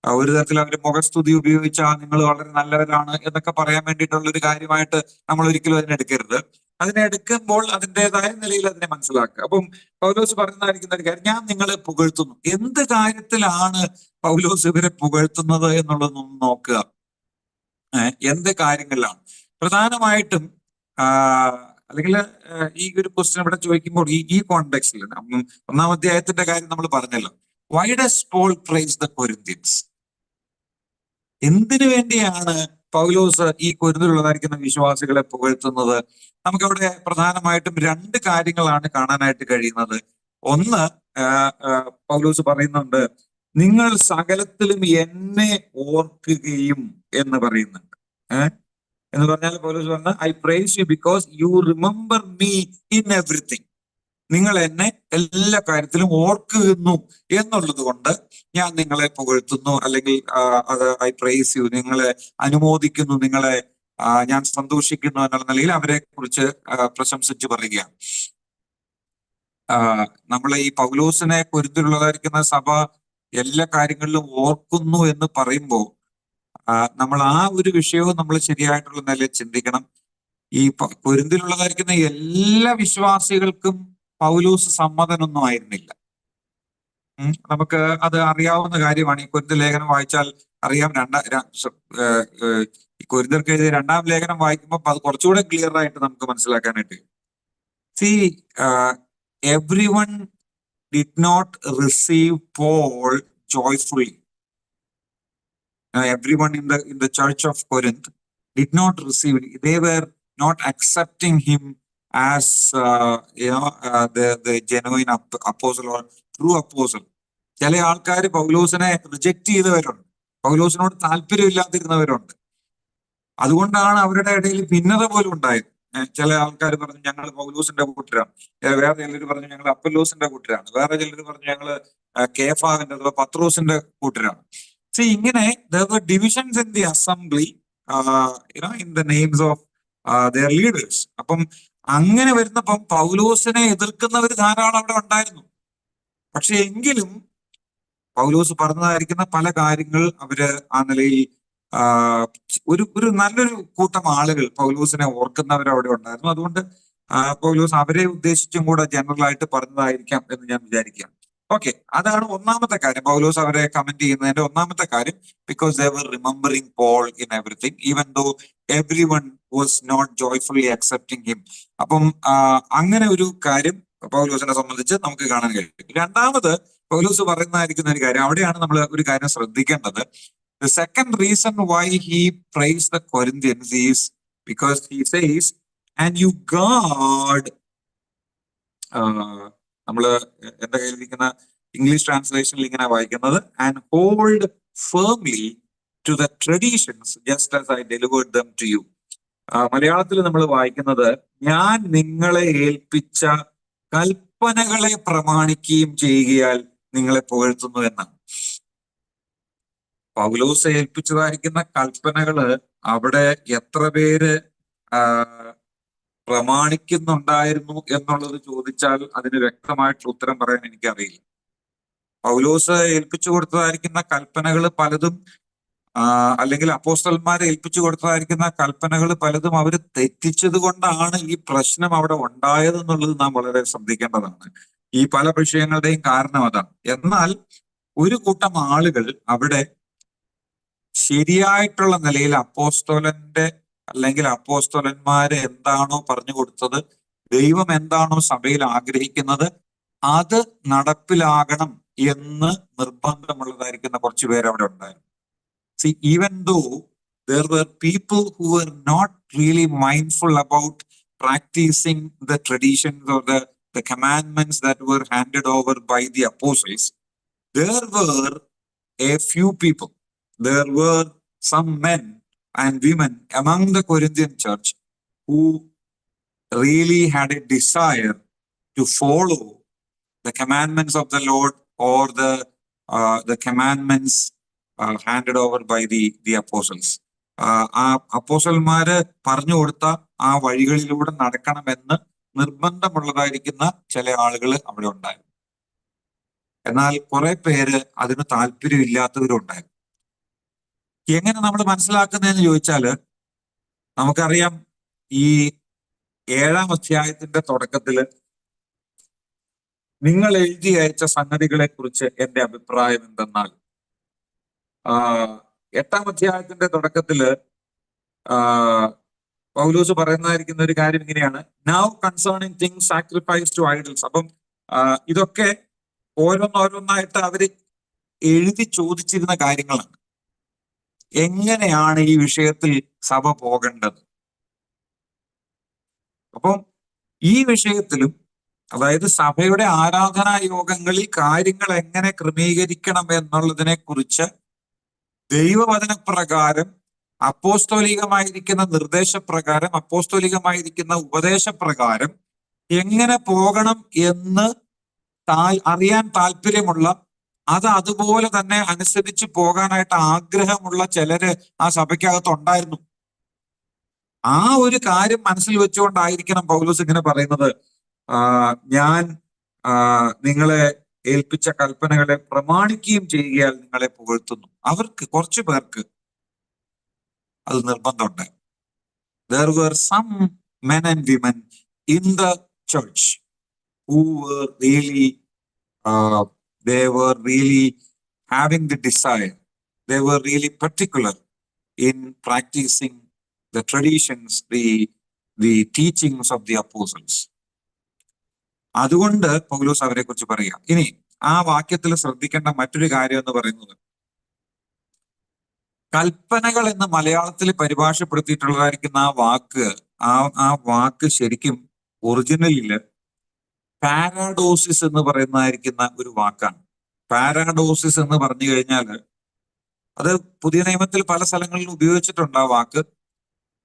ഒരു തരത്തിൽ അവര് മുഖസ്തുതി ഉപയോഗിച്ച നിങ്ങൾ വളരെ നല്ലവരാണ് എന്നൊക്കെ പറയാൻ വേണ്ടിയിട്ടുള്ള ഒരു കാര്യമായിട്ട് നമ്മൾ ഒരിക്കലും അതിനെടുക്കരുത്. അതിനെ എടുക്കുമ്പോൾ അതിൻ്റെതായ നിലയിൽ അതിനെ മനസ്സിലാക്കുക. അപ്പം പൗലോസ് പറയുന്നതായിരിക്കുന്ന ഒരു കാര്യം, ഞാൻ നിങ്ങളെ പുകഴ്ത്തുന്നു. എന്ത് കാര്യത്തിലാണ് പൗലോസ് ഇവരെ പുകഴ്ത്തുന്നത് എന്നുള്ളതൊന്നും നോക്കുക. എന്ത് കാര്യങ്ങളിലാണ് പ്രധാനമായിട്ടും, അല്ലെങ്കിൽ ഈ ഒരു ക്വസ്റ്റ്യൻ ഇവിടെ ചോദിക്കുമ്പോൾ ഈ കോണ്ടെക്സ്റ്റിൽ 1-ാം അധ്യായത്തിന്റെ കാര്യം നമ്മൾ പറഞ്ഞല്ലോ. Why does Paul praise the Corinthians? എന്തിനു വേണ്ടിയാണ് പൗലോസ് ഈ കൊരിന്തിലുള്ളതായിരിക്കുന്ന വിശ്വാസികളെ പുകഴ്ത്തുന്നത്? നമുക്കവിടെ പ്രധാനമായിട്ടും 2 കാര്യങ്ങളാണ് കാണാനായിട്ട് കഴിയുന്നത്. ഒന്ന്, പൗലോസ് പറയുന്നുണ്ട്, നിങ്ങൾ സകലത്തിലും എന്നെ ഓർക്കുകയും എന്ന് പറയുന്നുണ്ട്. എന്ന് പറഞ്ഞാൽ പൗലോസ് പറഞ്ഞ, I praise you because you remember me in everything. നിങ്ങൾ എന്നെ എല്ലാ കാര്യത്തിലും ഓർക്കുന്നു എന്നുള്ളത് കൊണ്ട് ഞാൻ നിങ്ങളെ പുകഴ്ത്തുന്നു, അല്ലെങ്കിൽ അത് ഐ പ്രൈസ് യു, നിങ്ങളെ അനുമോദിക്കുന്നു, നിങ്ങളെ ഞാൻ സന്തോഷിക്കുന്നു എന്നുള്ള നിലയിൽ അവരെ കുറിച്ച് പ്രശംസിച്ച് പറയുകയാണ്. നമ്മളെ ഈ പൗലോസിനെ കൊരിന്തിലുള്ളതായിരിക്കുന്ന സഭ എല്ലാ കാര്യങ്ങളിലും ഓർക്കുന്നു എന്ന് പറയുമ്പോൾ നമ്മൾ ആ ഒരു വിഷയവും നമ്മൾ ശരിയായിട്ടുള്ള നിലയിൽ ചിന്തിക്കണം. ഈ കൊരിന്തിലുള്ളതായിരിക്കുന്ന എല്ലാ വിശ്വാസികൾക്കും പൗലോസ് സമ്മതനൊന്നും ആയിരുന്നില്ല. നമുക്ക് അത് അറിയാവുന്ന കാര്യമാണ്. ഈ കൊരിന്ത് ലേഖനം വായിച്ചാൽ അറിയാം. ഈ കൊരിന്ത്യർക്ക് എഴുതിയ 2-ാം ലേഖനം വായിക്കുമ്പോൾ അത് കുറച്ചുകൂടെ ക്ലിയർ ആയിട്ട് നമുക്ക് മനസ്സിലാക്കാനായിട്ട്. C every one did not receive Paul joyfully. Everyone in the church of Corinth did not receive it. They were not accepting him as the genuine apostle or true apostle. ചില ആൾക്കാർ പൗലോസിനെ reject ചെയ്തവരുണ്ട്, പൗലോസിനോട് താല്പര്യമില്ലാതിരുന്നവരുണ്ട്. അതുകൊണ്ടാണ് അവരുടെ ഇടയിൽ ഭിന്നത പോലും ഉണ്ടായത്. ചില ആൾക്കാർ പറഞ്ഞു ഞങ്ങൾ പൗലോസിന്റെ കൂട്ടരാണ്, വേറെ ചിലർ പറഞ്ഞു ഞങ്ങൾ അപ്പല്ലോസിന്റെ കൂട്ടരാണ്, വേറെ ചിലർ പറഞ്ഞു ഞങ്ങൾ കേഫാവിന്റെ അഥവാ പത്രോസിന്റെ കൂട്ടരാണ്. ഇങ്ങനെ there were divisions in the assembly, in the names of their leaders. അപ്പം അങ്ങനെ വരുന്നപ്പം പൗലോസിനെ എതിർക്കുന്നവർ ധാരാളം അവിടെ ഉണ്ടായിരുന്നു. പക്ഷെ എങ്കിലും പൗലോസ് പറഞ്ഞതായിരിക്കുന്ന പല കാര്യങ്ങൾ അവര് ആ നിലയിൽ ഒരു നല്ലൊരു കൂട്ടം ആളുകൾ പൗലോസിനെ ഓർക്കുന്നവർ അവിടെ ഉണ്ടായിരുന്നു. അതുകൊണ്ട് പൗലോസ് അവരെ ഉദ്ദേശിച്ചും കൂടെ ജനറൽ ആയിട്ട് പറഞ്ഞതായിരിക്കാം എന്ന് ഞാൻ വിചാരിക്കുകയാണ്. ഓക്കെ, അതാണ് ഒന്നാമത്തെ കാര്യം. പൗലോസ് അവരെ കമന്റ് ചെയ്യുന്നതിന്റെ ഒന്നാമത്തെ കാര്യം, because they were remembering Paul in everything even though everyone was not joyfully accepting him. അപ്പം അങ്ങനെ ഒരു കാര്യം പൗലോസിനെ സംബന്ധിച്ച് നമുക്ക് കാണാൻ കഴിയും. രണ്ടാമത് പൗലോസ് പറയുന്നതായിരിക്കുന്ന ഒരു കാര്യം, അവിടെയാണ് നമ്മൾ ഒരു കാര്യം ശ്രദ്ധിക്കേണ്ടത്. The second reason why he praised the Corinthians is because he says, and you guard, നമ്മള് എന്റെ കയ്യിലിരിക്കുന്ന ഇംഗ്ലീഷ് ട്രാൻസ്ലേഷനിൽ ഇങ്ങനെ വായിക്കുന്നത്, and hold firmly to the traditions just as I delivered them to you. മലയാളത്തിൽ നമ്മൾ വായിക്കുന്നത്, ഞാൻ നിങ്ങളെ ഏൽപ്പിച്ച കൽപ്പനകളെ പ്രമാണിക്കുകയും ചെയ്യുകയാൽ നിങ്ങളെ പുകഴ്ത്തുന്നു എന്നാണ്. പൗലോസ് ഏൽപ്പിച്ചതായിരിക്കുന്ന കൽപ്പനകള് അവിടെ എത്ര പേര് പ്രമാണിക്കുന്നുണ്ടായിരുന്നു എന്നുള്ളത് ചോദിച്ചാൽ അതിന് വ്യക്തമായിട്ടുള്ള ഉത്തരം പറയാൻ എനിക്കറിയില്ല. പൗലോസ് ഏൽപ്പിച്ചു കൊടുത്തതായിരിക്കുന്ന കൽപ്പനകൾ പലതും അല്ലെങ്കിൽ അപ്പോസ്തലന്മാരെ ഏൽപ്പിച്ചു കൊടുത്തതായിരിക്കുന്ന കൽപ്പനകൾ പലതും അവർ തെറ്റിച്ചത് കൊണ്ടാണ് ഈ പ്രശ്നം അവിടെ ഉണ്ടായതെന്നുള്ളത് നാം വളരെ ശ്രദ്ധിക്കേണ്ടതാണ്. ഈ പല വിഷയങ്ങളുടെയും കാരണം അതാണ്. എന്നാൽ ഒരു കൂട്ടം ആളുകൾ അവിടെ ശരിയായിട്ടുള്ള നിലയിൽ അപ്പോസ്തലന്റെ അല്ലെങ്കിൽ അപ്പോസ്തലന്മാര് എന്താണോ പറഞ്ഞു കൊടുത്തത്, ദൈവം എന്താണോ സഭയിൽ ആഗ്രഹിക്കുന്നത് അത് നടപ്പിലാകണം എന്ന് നിർബന്ധമുള്ളതായിരിക്കുന്ന കുറച്ചു പേര് അവിടെ ഉണ്ടായിരുന്നു. See, even though there were people who were not really mindful about practicing the traditions or the commandments that were handed over by the apostles, there were a few people, there were some men and women among the Corinthian church who really had a desire to follow the commandments of the Lord or the commandments handed over by the apostles. ആ അപ്പോസ്റ്റലന്മാര് പറഞ്ഞു കൊടുത്ത ആ വഴികളിലൂടെ നടക്കണമെന്ന് നിർബന്ധമുള്ളതായിരിക്കുന്ന ചില ആളുകൾ അവിടെ ഉണ്ടായിരുന്നു. എന്നാൽ കുറെ പേര് അതിന് താല്പര്യമില്ലാത്തവരും ഉണ്ടായിരുന്നു. എങ്ങനെ നമ്മൾ മനസ്സിലാക്കുന്നതെന്ന് ചോദിച്ചാല്, നമുക്കറിയാം ഈ 7-ാം അധ്യായത്തിന്റെ തുടക്കത്തില് നിങ്ങൾ എഴുതി അയച്ച സംഗതികളെ കുറിച്ച് എന്റെ അഭിപ്രായം എന്തെന്നാൽ, 8-ാം അധ്യായത്തിന്റെ തുടക്കത്തില് പൗലോസ് പറയുന്നതായിരിക്കുന്ന ഒരു കാര്യം ഇങ്ങനെയാണ്, now concerning things sacrifice to idols. അപ്പം ഇതൊക്കെ ഓരോന്നോരോന്നായിട്ട് അവര് എഴുതി ചോദിച്ചിരുന്ന കാര്യങ്ങളാണ്. എങ്ങനെയാണ് ഈ വിഷയത്തിൽ സഭ പോകേണ്ടത്? അപ്പം ഈ വിഷയത്തിലും, അതായത് സഭയുടെ ആരാധനാ യോഗങ്ങളിൽ കാര്യങ്ങൾ എങ്ങനെ ക്രമീകരിക്കണം എന്നുള്ളതിനെ കുറിച്ച് ദൈവവചനപ്രകാരം, അപ്പോസ്തോലികമായിരിക്കുന്ന നിർദ്ദേശപ്രകാരം, അപ്പോസ്തോലികമായിരിക്കുന്ന ഉപദേശപ്രകാരം എങ്ങനെ പോകണം എന്ന് അറിയാൻ താല്പര്യമുള്ള, അത് അതുപോലെ തന്നെ അനുസരിച്ച് പോകാനായിട്ട് ആഗ്രഹമുള്ള ചിലര് ആ സഭയ്ക്കകത്ത് ഉണ്ടായിരുന്നു. ആ ഒരു കാര്യം മനസ്സിൽ വെച്ചുകൊണ്ടായിരിക്കണം പൗലോസ് ഇങ്ങനെ പറയുന്നത്, ഞാൻ നിങ്ങളെ ഏൽപ്പിച്ച കൽപ്പനകളെ പ്രമാണിക്കുകയും ചെയ്യുകയാൽ നിങ്ങളെ പുകഴ്ത്തുന്നു. അവർക്ക് കുറച്ചു പേർക്ക് അത് നിർബന്ധമുണ്ട്. there were some men and women in the church who were really, uh, they were really having the desire. They were really particular in practicing the traditions, the teachings of the apostles. അതുകൊണ്ട് പൗലോസ് അവരെ കുറിച്ച് പറയുക. ഇനി ആ വാക്യത്തിൽ ശ്രദ്ധിക്കേണ്ട മറ്റൊരു കാര്യം എന്ന് പറയുന്നത്, കൽപ്പനകൾ എന്ന് മലയാളത്തിൽ പരിഭാഷപ്പെടുത്തിയിട്ടുള്ളതായിരിക്കുന്ന ആ വാക്ക് ശരിക്കും ഒറിജിനലില് പാരാഡോസിസ് എന്ന് പറയുന്നതായിരിക്കുന്ന ഒരു വാക്കാണ്. പാരാഡോസിസ് എന്ന് പറഞ്ഞു കഴിഞ്ഞാൽ അത് പുതിയ നിയമത്തിൽ പല സ്ഥലങ്ങളിലും ഉപയോഗിച്ചിട്ടുണ്ട് ആ വാക്ക്.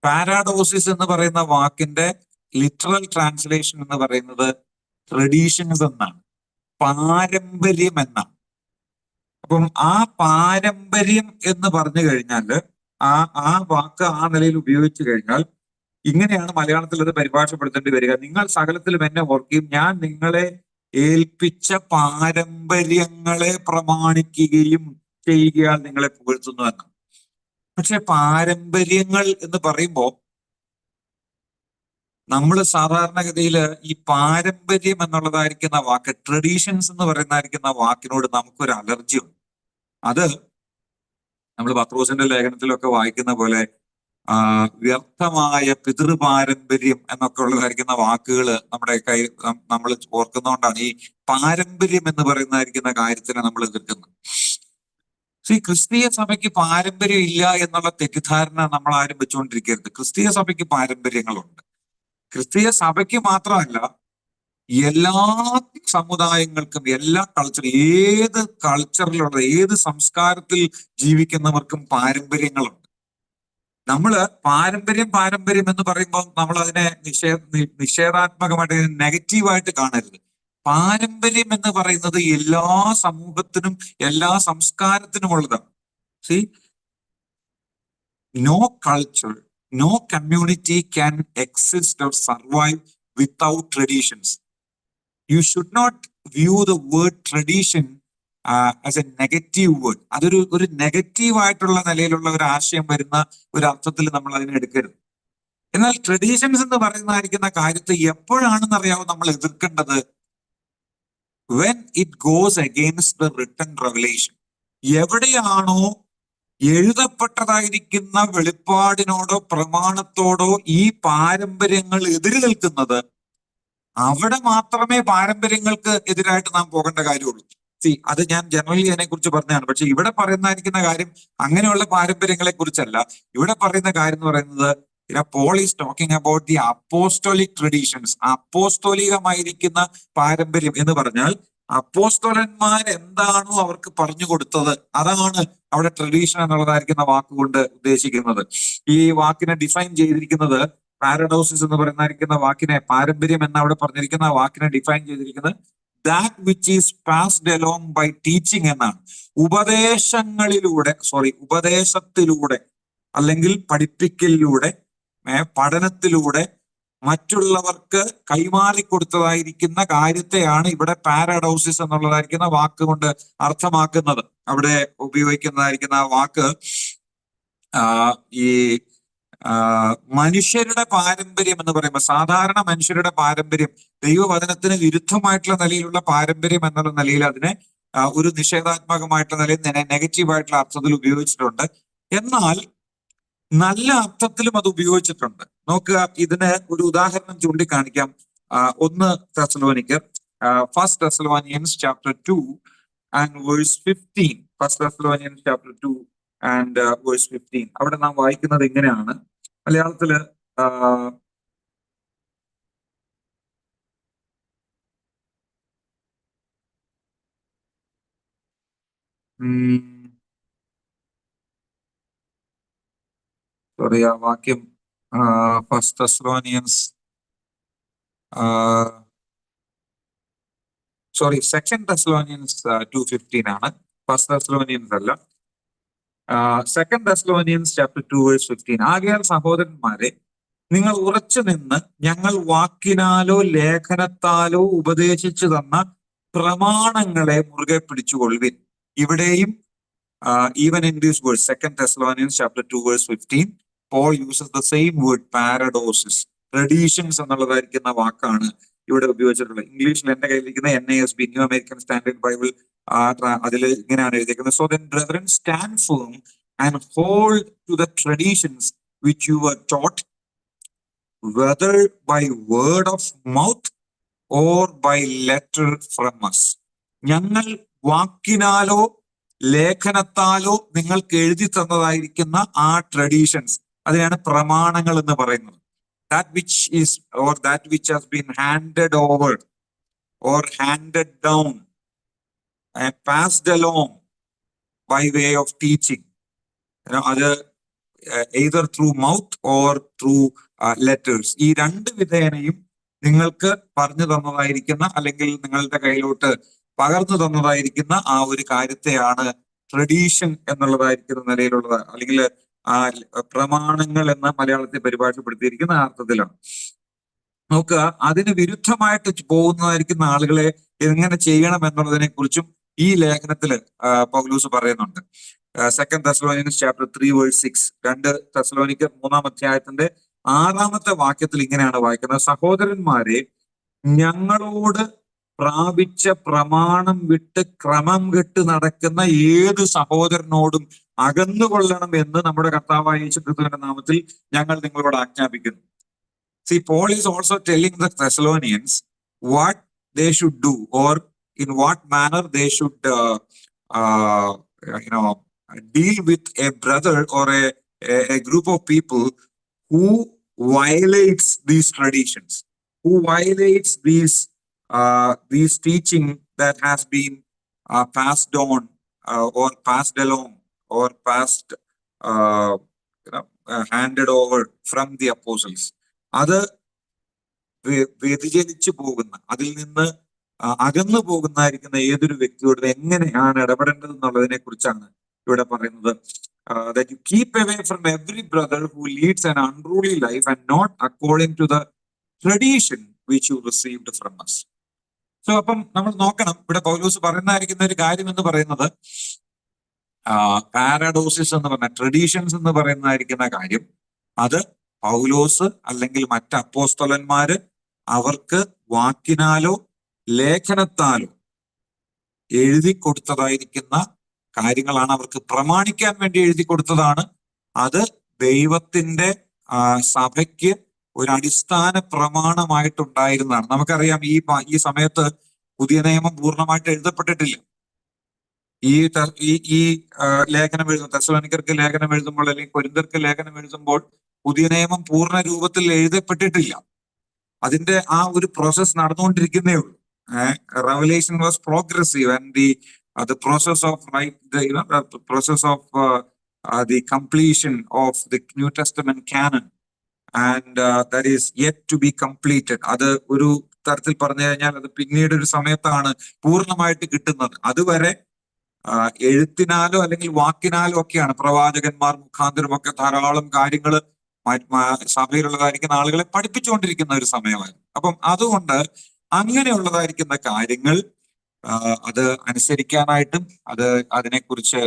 പാരാഡോസിസ് എന്ന് പറയുന്ന വാക്കിന്റെ ലിറ്ററൽ ട്രാൻസ്ലേഷൻ എന്ന് പറയുന്നത് ട്രഡീഷൻസ് എന്നാണ്, പാരമ്പര്യം എന്നാണ്. അപ്പം ആ പാരമ്പര്യം എന്ന് പറഞ്ഞു കഴിഞ്ഞാൽ ആ വാക്ക് ആ നിലയിൽ ഉപയോഗിച്ചു കഴിഞ്ഞാൽ ഇങ്ങനെയാണ് മലയാളത്തിൽ അത് പരിഭാഷപ്പെടുത്തേണ്ടി വരിക: നിങ്ങൾ സകലത്തിലും എന്നെ ഓർക്കുകയും ഞാൻ നിങ്ങളെ ഏൽപ്പിച്ച പാരമ്പര്യങ്ങളെ പ്രമാണിക്കുകയും ചെയ്യുകയാൽ നിങ്ങളെ പുകഴ്ത്തുന്നു എന്നാണ്. പക്ഷെ പാരമ്പര്യങ്ങൾ എന്ന് പറയുമ്പോൾ നമ്മൾ സാധാരണഗതിയിൽ ഈ പാരമ്പര്യം എന്നുള്ളതായിരിക്കുന്ന വാക്ക്, ട്രഡീഷൻസ് എന്ന് പറയുന്നതായിരിക്കുന്ന വാക്കിനോട് നമുക്കൊരു അലർജിയുണ്ട്. അത് നമ്മൾ പത്രോസിന്റെ ലേഖനത്തിലൊക്കെ വായിക്കുന്ന പോലെ വ്യർത്ഥമായ പിതൃപാരമ്പര്യം എന്നൊക്കെ ഉള്ളതായിരിക്കുന്ന വാക്കുകൾ നമ്മുടെ നമ്മൾ ഓർക്കുന്നതുകൊണ്ടാണ് ഈ പാരമ്പര്യം എന്ന് പറയുന്നതായിരിക്കുന്ന കാര്യത്തിനെ നമ്മൾ എതിർക്കുന്നത്. ഈ ക്രിസ്തീയ സഭയ്ക്ക് പാരമ്പര്യം ഇല്ല എന്നുള്ള തെറ്റിദ്ധാരണ നമ്മൾ ആരും വെച്ചുകൊണ്ടിരിക്കരുത്. ക്രിസ്തീയ സഭയ്ക്ക് പാരമ്പര്യങ്ങളുണ്ട്. ക്രിസ്തീയ സഭയ്ക്ക് മാത്രമല്ല, എല്ലാ സമുദായങ്ങൾക്കും, എല്ലാ ഏത് കൾച്ചറിലുള്ള, ഏത് സംസ്കാരത്തിൽ ജീവിക്കുന്നവർക്കും പാരമ്പര്യങ്ങളുണ്ട്. നമ്മള് പാരമ്പര്യം എന്ന് പറയുമ്പോൾ നമ്മൾ അതിനെ നിഷേധാത്മകമായിട്ട്, നെഗറ്റീവായിട്ട് കാണരുത്. പാരമ്പര്യം എന്ന് പറയുന്നത് എല്ലാ സമൂഹത്തിനും എല്ലാ സംസ്കാരത്തിനുമുള്ളതാണ്. See, no culture, no community can exist or survive without traditions. You should not view the word tradition as a negative word. അതൊരു നെഗറ്റീവായിട്ടുള്ള നിലയിലുള്ള ഒരു ആശയം വരുന്ന ഒരു അർത്ഥത്തിൽ നമ്മൾ അതിനെ എടുക്കരുത്. എന്നാൽ ട്രഡീഷൻസ് എന്ന് പറയുന്നതായിരിക്കുന്ന കാര്യത്തെ എപ്പോഴാണെന്നറിയാവോ നമ്മൾ എതിർക്കേണ്ടത്? when it goes against the written revelation. എവിടെയാണോ എഴുതപ്പെട്ടതായിരിക്കുന്ന വെളിപ്പാടിനോടോ പ്രമാണത്തോടോ ഈ പാരമ്പര്യങ്ങൾ എതിര് നിൽക്കുന്നത്, അവിടെ മാത്രമേ പാരമ്പര്യങ്ങൾക്ക് എതിരായിട്ട് നാം പോകേണ്ട കാര്യമുള്ളൂ. അത് ഞാൻ ജനറലി അതിനെ കുറിച്ച് പറഞ്ഞതാണ്. പക്ഷെ ഇവിടെ പറയുന്നതായിരിക്കുന്ന കാര്യം അങ്ങനെയുള്ള പാരമ്പര്യങ്ങളെ കുറിച്ചല്ല. ഇവിടെ പറയുന്ന കാര്യം എന്ന് പറയുന്നത്, Paul is talking about the apostolic traditions. അപ്പോസ്തോലികമായിരിക്കുന്ന പാരമ്പര്യം എന്ന് പറഞ്ഞാൽ അപ്പോസ്തലന്മാർ എന്താണോ അവർക്ക് പറഞ്ഞു കൊടുത്തത്, അതാണ് അവിടെ ട്രഡീഷൻ എന്നുള്ളതായിരിക്കുന്ന വാക്കുകൊണ്ട് ഉദ്ദേശിക്കുന്നത്. ഈ വാക്കിനെ ഡിഫൈൻ ചെയ്തിരിക്കുന്നത്, പാരഡോസിസ് എന്ന് പറയുന്നതായിരിക്കുന്ന വാക്കിനെ, പാരമ്പര്യം എന്ന് അവിടെ പറഞ്ഞിരിക്കുന്ന വാക്കിനെ ഡിഫൈൻ ചെയ്തിരിക്കുന്നത് that which is passed along by teaching എന്നാണ്. ഉപദേശത്തിലൂടെ അല്ലെങ്കിൽ പഠിപ്പിക്കലിലൂടെ, പഠനത്തിലൂടെ മറ്റുള്ളവർക്ക് കൈമാറി കൊടുത്തതായിരിക്കുന്ന കാര്യത്തെയാണ് ഇവിടെ പാരാഡോസിസ് എന്നുള്ളതായിരിക്കുന്ന വാക്ക് കൊണ്ട് അർത്ഥമാക്കുന്നത്. അവിടെ ഉപയോഗിക്കുന്നതായിരിക്കുന്ന ആ വാക്ക് ഈ മനുഷ്യരുടെ പാരമ്പര്യം എന്ന് പറയുമ്പോൾ, സാധാരണ മനുഷ്യരുടെ പാരമ്പര്യം, ദൈവവചനത്തിന് വിരുദ്ധമായിട്ടുള്ള നിലയിലുള്ള പാരമ്പര്യം എന്നുള്ള നിലയിൽ അതിനെ ഒരു നിഷേധാത്മകമായിട്ടുള്ള നിലയിൽ നെഗറ്റീവായിട്ടുള്ള അർത്ഥത്തിൽ ഉപയോഗിച്ചിട്ടുണ്ട്. എന്നാൽ നല്ല അർത്ഥത്തിലും അത് ഉപയോഗിച്ചിട്ടുണ്ട്. നോക്കുക, ഇതിന് ഒരു ഉദാഹരണം ചൂണ്ടിക്കാണിക്കാം. 1 തെസ്സലോനിക്കർ, 1 Thessalonians chapter 2 and verse 15. 1 Thessalonians chapter 2 and verse 15. അവിടെ നാം വായിക്കുന്നത് ഇങ്ങനെയാണ്. മലയാളത്തില് സോറി, ആ വാക്യം 1 Thessalonians 2 Thessalonians 2:15 ആണ്. 1 Thessalonians അല്ല, 2 Thessalonians chapter 2 verse 15. ആകയാൽ സഹോദരന്മാരെ, നിങ്ങൾ ഉറച്ചു നിന്ന് ഞങ്ങൾ വാക്കിനാലോ ലേഖനത്താലോ ഉപദേശിച്ചു തന്ന പ്രമാണങ്ങളെ മുറുകെ പിടിച്ചുകൊള്ളുവിൻ. ഇവിടെയും even in this verse 2 Thessalonians chapter 2 verse 15, Paul uses the same word പാരഡോസിസ്. ട്രഡീഷൻസ് എന്നുള്ളതായിരിക്കുന്ന വാക്കാണ് ഇവിടെ ഉപയോഗിച്ചിട്ടുള്ളത്. ഇംഗ്ലീഷിൽ എന്റെ കയ്യിലിരിക്കുന്ന NASB, New American Standard Bible, അതിൽ ഇങ്ങനെയാണ് എഴുതിയിരിക്കുന്നത്. So then brethren stand firm and hold to the traditions which you were taught, whether by word of mouth or by letter from us. ഞങ്ങൾ വാക്കിനാലോ ലേഖനത്താലോ നിങ്ങൾക്ക് എഴുതി തന്നതായിരിക്കുന്ന ആ ട്രഡീഷൻസ്, അതിനാണ് പ്രമാണങ്ങൾ എന്ന് പറയുന്നത്. That which is, or that which has been handed over or handed down and passed along by way of teaching. അത് either through mouth or through letters. ഈ രണ്ട് വിധേനയും നിങ്ങൾക്ക് പറഞ്ഞു തന്നതായിരിക്കുന്ന അല്ലെങ്കിൽ നിങ്ങളുടെ കയ്യിലോട്ട് പകർന്നു തന്നതായിരിക്കുന്ന ആ ഒരു കാര്യത്തെയാണ് ട്രഡീഷൻ എന്നുള്ളതായിരിക്കുന്ന നിലയിലുള്ളത്, അല്ലെങ്കിൽ ആ പ്രമാണങ്ങൾ എന്ന മലയാളത്തിൽ പരിഭാഷപ്പെടുത്തിയിരിക്കുന്ന അർത്ഥത്തിലാണ്. നോക്കുക, അതിന് വിരുദ്ധമായിട്ട് പോകുന്നതായിരിക്കുന്ന ആളുകളെ എങ്ങനെ ചെയ്യണം എന്നുള്ളതിനെ കുറിച്ചും ഈ ലേഖനത്തില് പൗലോസ് പറയുന്നുണ്ട്. 2 Thessalonians chapter 3 verse 6, 2 തെസ്സലോനിക്കർ 3-ാം അധ്യായത്തിന്റെ 6-ാമത്തെ വാക്യത്തിൽ ഇങ്ങനെയാണ് വായിക്കുന്നത്: സഹോദരന്മാരെ, ഞങ്ങളോട് പ്രാപിച്ച പ്രമാണം വിട്ട് ക്രമം കെട്ട് നടക്കുന്ന ഏത് സഹോദരനോടും അകന്നുകൊള്ളണം എന്ന് നമ്മുടെ കർത്താവായ യേശുക്രിസ്തുവിന്റെ നാമത്തിൽ ഞങ്ങൾ നിങ്ങളോട് ആജ്ഞാപിക്കുന്നു. See, Paul is also telling the Thessalonians what they should do, or in what manner they should deal with a brother or a group of people who violates these traditions, who violates these teaching that has been passed on or passed along or handed over from the apostles. അത് വ്യതിചലിച്ചു പോകുന്ന, അതിൽ നിന്ന് അകന്നു പോകുന്നതായിരിക്കുന്ന ഏതൊരു വ്യക്തിയോട് എങ്ങനെയാണ് ഇടപെടേണ്ടത് എന്നുള്ളതിനെ കുറിച്ചാണ് ഇവിടെ പറയുന്നത്. That you keep away from every brother who leads an unruly life and not according to the tradition which you received from us. So അപ്പം നമ്മൾ നോക്കണം, ഇവിടെ പൗലോസ് പറയുന്നതായിരിക്കുന്ന ഒരു കാര്യം എന്ന് പറയുന്നത് പാരഡോസിസ് എന്ന് പറഞ്ഞ ട്രഡീഷൻസ് എന്ന് പറയുന്നതായിരിക്കുന്ന കാര്യം, അത് പൗലോസ് അല്ലെങ്കിൽ മറ്റ് അപ്പോസ്തലന്മാര് അവർക്ക് വാക്കിനാലോ ലേഖനത്താലോ എഴുതി കൊടുത്തതായിരിക്കുന്ന കാര്യങ്ങളാണ്, അവർക്ക് പ്രമാണിക്കാൻ വേണ്ടി എഴുതി കൊടുത്തതാണ്. അത് ദൈവത്തിന്റെ സഭയ്ക്ക് ഒരു അടിസ്ഥാന പ്രമാണമായിട്ടുണ്ടായിരുന്നതാണ്. നമുക്കറിയാം, ഈ സമയത്ത് പുതിയ നിയമം പൂർണ്ണമായിട്ട് എഴുതപ്പെട്ടിട്ടില്ല. ഈ ലേഖനം എഴുതും, തെസ്സലോനിക്കർക്ക് ലേഖനം എഴുതുമ്പോൾ അല്ലെങ്കിൽ കൊരിന്ത്യർക്ക് ലേഖനം എഴുതുമ്പോൾ പുതിയ നിയമം പൂർണ്ണ രൂപത്തിൽ എഴുതപ്പെട്ടിട്ടില്ല. അതിന്റെ ആ ഒരു പ്രോസസ് നടന്നുകൊണ്ടിരിക്കുന്നേ ഉള്ളൂ. Revelation was progressive, and the process of the completion of the New Testament canon, and that is yet to be completed. അത് ഒരു തരത്തിൽ പറഞ്ഞു കഴിഞ്ഞാൽ അത് പിന്നീട് ഒരു സമയത്താണ് പൂർണ്ണമായിട്ട് കിട്ടുന്നത്. അതുവരെ എഴുത്തിനാലോ അല്ലെങ്കിൽ വാക്കിനാലോ ഒക്കെയാണ്, പ്രവാചകന്മാർ മുഖാന്തരമൊക്കെ ധാരാളം കാര്യങ്ങൾ സഭയിലുള്ളതായിരിക്കുന്ന ആളുകളെ പഠിപ്പിച്ചുകൊണ്ടിരിക്കുന്ന ഒരു സമയമായിരുന്നു. അപ്പം അതുകൊണ്ട് അങ്ങനെയുള്ളതായിരിക്കുന്ന കാര്യങ്ങൾ അത് അനുസരിക്കാനായിട്ടും അതിനെക്കുറിച്ച്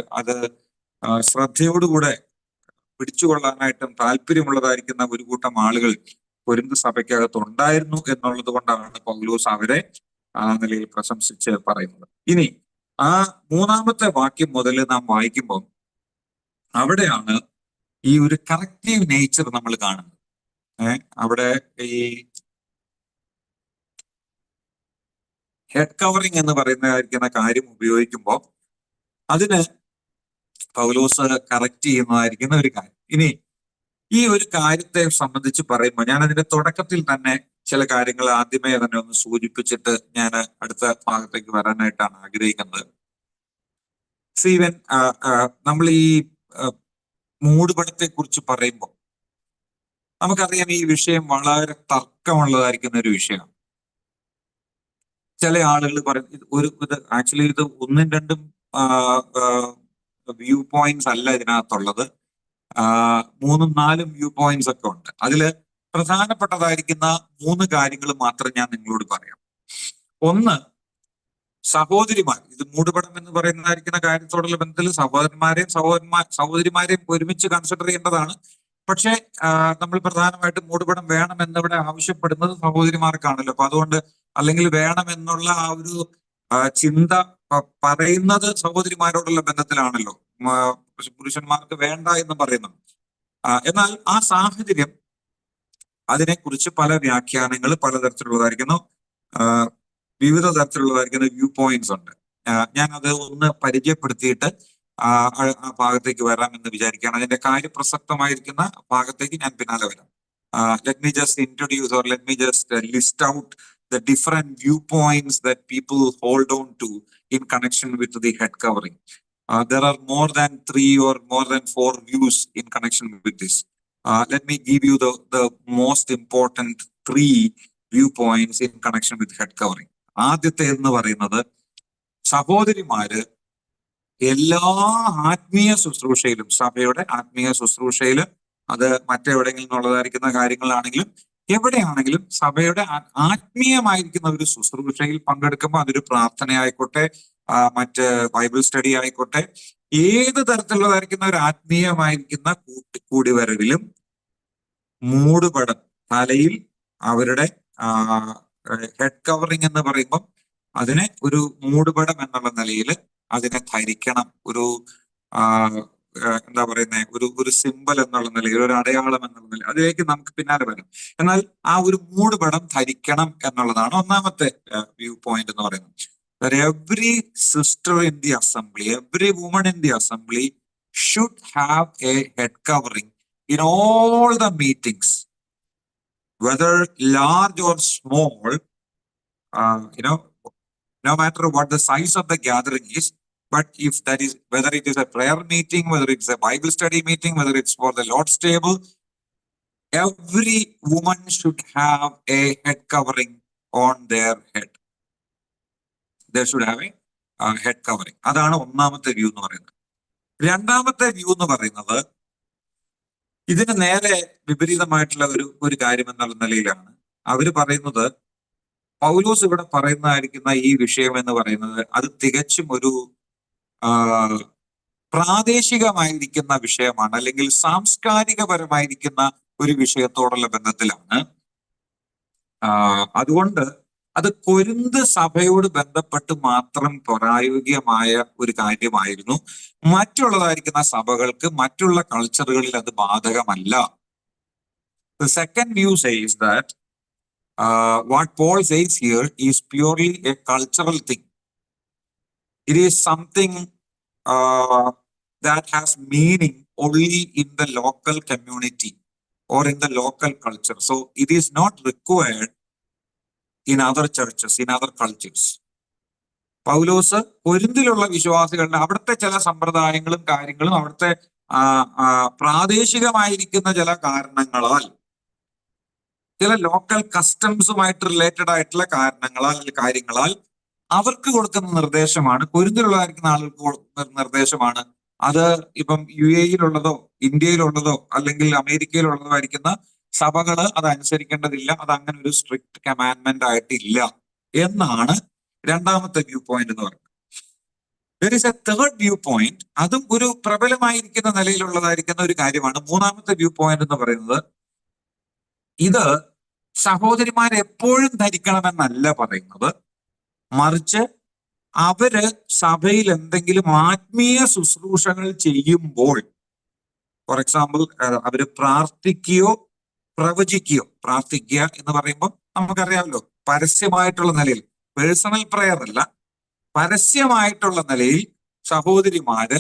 ശ്രദ്ധയോടുകൂടെ പിടിച്ചുകൊള്ളാനായിട്ടും താല്പര്യമുള്ളതായിരിക്കുന്ന ഒരു കൂട്ടം ആളുകൾ കൊരിന്ത് സഭയ്ക്കകത്ത് ഉണ്ടായിരുന്നു എന്നുള്ളത് കൊണ്ടാണ് പൗലോസ് അവരെ ആ നിലയിൽ പ്രശംസിച്ച് പറയുന്നത്. ഇനി ആ 3-ാമത്തെ വാക്യം മുതൽ നാം വായിക്കുമ്പോൾ അവിടെയാണ് ഈ ഒരു കറക്റ്റീവ് നേച്ചർ നമ്മൾ കാണുന്നത്. അവിടെ ഈ ഹെഡ് കവറിങ് എന്ന് പറയുന്നതായിരിക്കുന്ന കാര്യം ഉപയോഗിക്കുമ്പോൾ അതിന് പൗലോസ് കറക്റ്റ് ചെയ്യുന്നതായിരിക്കുന്ന ഒരു കാര്യം. ഇനി ഈ ഒരു കാര്യത്തെ സംബന്ധിച്ച് പറയുമ്പോൾ ഞാൻ അതിന്റെ തുടക്കത്തിൽ തന്നെ ചില കാര്യങ്ങൾ ആദ്യമേ തന്നെ ഒന്ന് സൂചിപ്പിച്ചിട്ട് ഞാൻ അടുത്ത ഭാഗത്തേക്ക് വരാനായിട്ടാണ് ആഗ്രഹിക്കുന്നത്. സീവൻ നമ്മൾ ഈ മൂടുപടത്തെ കുറിച്ച് പറയുമ്പോൾ നമുക്കറിയാം ഈ വിഷയം വളരെ തർക്കമുള്ളതായിരിക്കുന്ന ഒരു വിഷയമാണ്. ചില ആളുകൾ പറയും ഇത് ആക്ച്വലി ഇത് 1-2 വ്യൂ പോയിന്റ്സ് അല്ല ഇതിനകത്തുള്ളത്, 3-4 വ്യൂ പോയിന്റ്സ് ഒക്കെ ഉണ്ട്. അതില് പ്രധാനപ്പെട്ടതായിരിക്കുന്ന 3 കാര്യങ്ങൾ മാത്രം ഞാൻ നിങ്ങളോട് പറയാം. ഒന്ന്, സഹോദരിമാർ. ഇത് മൂടുപടം എന്ന് പറയുന്നതായിരിക്കുന്ന കാര്യത്തോടുള്ള ബന്ധത്തിൽ സഹോദരിമാരെയും ഒരുമിച്ച് കൺസിഡർ ചെയ്യേണ്ടതാണ്. പക്ഷേ നമ്മൾ പ്രധാനമായിട്ടും മൂടുപടം വേണമെന്നിവിടെ ആവശ്യപ്പെടുന്നത് സഹോദരിമാർക്കാണല്ലോ. അപ്പൊ അതുകൊണ്ട് അല്ലെങ്കിൽ വേണമെന്നുള്ള ആ ഒരു ചിന്ത പറയുന്നത് സഹോദരിമാരോടുള്ള ബന്ധത്തിലാണല്ലോ. പുരുഷന്മാർക്ക് വേണ്ട എന്ന് പറയുന്നു. എന്നാൽ ആ സാഹചര്യം, അതിനെക്കുറിച്ച് പല വ്യാഖ്യാനങ്ങൾ പലതരത്തിലുള്ളതായിരിക്കുന്നു, വിവിധ തരത്തിലുള്ളതായിരിക്കുന്ന വ്യൂ പോയിന്റ്സ് ഉണ്ട്. ഞാൻ അത് ഒന്ന് പരിചയപ്പെടുത്തിയിട്ട് ആ ഭാഗത്തേക്ക് വരാമെന്ന് വിചാരിക്കുകയാണ്. അതിന്റെ കാര്യപ്രസക്തമായിരിക്കുന്ന ഭാഗത്തേക്ക് ഞാൻ പിന്നാലെ വരാം. Let me just introduce or let me just list out the different viewpoints that people hold on to in connection with the head covering. There are more than 3 or more than 4 views in connection with this. Let me give you the most important 3 viewpoints in connection with head covering. ആദ്യത്തെ എന്ന് പറയുന്നത്, സഹോദരിമാര് എല്ലാ ആത്മീയ ശുശ്രൂഷയിലും, സഭയുടെ ആത്മീയ ശുശ്രൂഷയിൽ, അത് മറ്റെവിടെയെങ്കിലും ഉള്ളതായിരിക്കുന്ന കാര്യങ്ങളാണെങ്കിലും എവിടെയാണെങ്കിലും സഭയുടെ ആത്മീയമായിരിക്കുന്ന ഒരു ശുശ്രൂഷയിൽ പങ്കെടുക്കുമ്പോൾ, അതൊരു പ്രാർത്ഥനയായിക്കോട്ടെ, മറ്റ് ബൈബിൾ സ്റ്റഡി ആയിക്കോട്ടെ, ഏത് തരത്തിലുള്ളതായിരിക്കുന്ന ഒരു ആത്മീയമായിരിക്കുന്ന കൂടിവരവിലും മൂടുപടം തലയിൽ, അവരുടെ ഹെഡ് കവറിങ് എന്ന് പറയുമ്പോൾ അതിനെ ഒരു മൂടുപടം എന്നുള്ള നിലയിൽ അതിനെ ധരിക്കണം. ഒരു എന്താ പറയുന്നത്, ഒരു സിമ്പൽ എന്നുള്ള നിലയിൽ, ഒരു അടയാളം എന്നുള്ള നിലയിൽ, അതിലേക്ക് നമുക്ക് പിന്നാലെ വരാം. എന്നാൽ ആ ഒരു മൂടുപടം ധരിക്കണം എന്നുള്ളതാണ് ഒന്നാമത്തെ വ്യൂ പോയിന്റ് എന്ന് പറയുന്നത്. Every sister in the assembly, every woman in the assembly should have A head covering in all the meetings, whether large or small, no matter what the size of the gathering is. But if that is, whether it is a prayer meeting, whether it's a Bible study meeting, whether it's for the Lord's table, every woman should have a head covering on their head. They should have a head covering. അതാണ് ഒന്നാമത്തെ view എന്ന് പറയുന്നത്. രണ്ടാമത്തെ view എന്ന് പറയുന്നത് ഇതിന് നേരെ വിപരീതമായിട്ടുള്ള ഒരു കാര്യം എന്നുള്ള നിലയിലാണ്. അവര് പറയുന്നത്, പൗലോസ് ഇവിടെ പറയുന്നതായിരിക്കുന്ന ഈ വിഷയം എന്ന് പറയുന്നത് അത് തികച്ചും ഒരു പ്രാദേശികമായിരിക്കുന്ന വിഷയമാണ്, അല്ലെങ്കിൽ സാംസ്കാരികപരമായിരിക്കുന്ന ഒരു വിഷയത്തോടുള്ള ബന്ധത്തിലാണ്. അതുകൊണ്ട് അത് കൊരിന്ത് സഭയോട് ബന്ധപ്പെട്ട് മാത്രം പ്രായോഗികമായ ഒരു കാര്യമായിരുന്നു. മറ്റുള്ളതായിരിക്കുന്ന സഭകൾക്ക്, മറ്റുള്ള കൾച്ചറുകളിൽ അത് ബാധകമല്ല. The second view says that what Paul says here is purely a cultural thing. It is something that has meaning only in the local community or in the local culture. So it is not required in other churches, in other cultures. പൗലോസ് കൊരിന്തിലുള്ള വിശ്വാസികളുടെ അവിടുത്തെ ചില സമ്പ്രദായങ്ങളും കാര്യങ്ങളും, അവിടുത്തെ പ്രാദേശികമായിരിക്കുന്ന ചില കാരണങ്ങളാൽ, ചില local കസ്റ്റംസുമായിട്ട് related ആയിട്ടുള്ള കാര്യങ്ങളാൽ അവർക്ക് കൊടുക്കുന്ന നിർദ്ദേശമാണ്, കൊരിന്തിലുള്ളതായിരിക്കുന്ന ആളുകൾക്ക് കൊടുക്കുന്ന നിർദ്ദേശമാണ്. അത് ഇപ്പം UAE-യിലുള്ളതോ ഇന്ത്യയിലുള്ളതോ അല്ലെങ്കിൽ അമേരിക്കയിലുള്ളതോ ആയിരിക്കുന്ന സഭകള് അത് അനുസരിക്കേണ്ടതില്ല, അത് അങ്ങനെ ഒരു സ്ട്രിക്റ്റ് കമാൻഡ്മെന്റ് ആയിട്ടില്ല എന്നാണ് രണ്ടാമത്തെ വ്യൂ പോയിന്റ് എന്ന് പറയുന്നത്. There is A third view point, അതും ഒരു പ്രബലമായിരിക്കുന്ന നിലയിലുള്ളതായിരിക്കുന്ന ഒരു കാര്യമാണ്. മൂന്നാമത്തെ വ്യൂ പോയിന്റ് എന്ന് പറയുന്നത്, ഇത് സഹോദരിമാർ എപ്പോഴും ധരിക്കണമെന്നല്ല പറയുന്നത്, മറിച്ച് അവര് സഭയിൽ എന്തെങ്കിലും ആത്മീയ ശുശ്രൂഷകൾ ചെയ്യുമ്പോൾ, ഫോർ എക്സാമ്പിൾ അവര് പ്രാർത്ഥിക്കുകയോ പ്രവചിക്കുകയോ, പ്രാർത്ഥിക്കുക എന്ന് പറയുമ്പോൾ നമുക്കറിയാമല്ലോ, പരസ്യമായിട്ടുള്ള നിലയിൽ, പേഴ്സണൽ പ്രെയർ അല്ല, പരസ്യമായിട്ടുള്ള നിലയിൽ സഹോദരിമാര്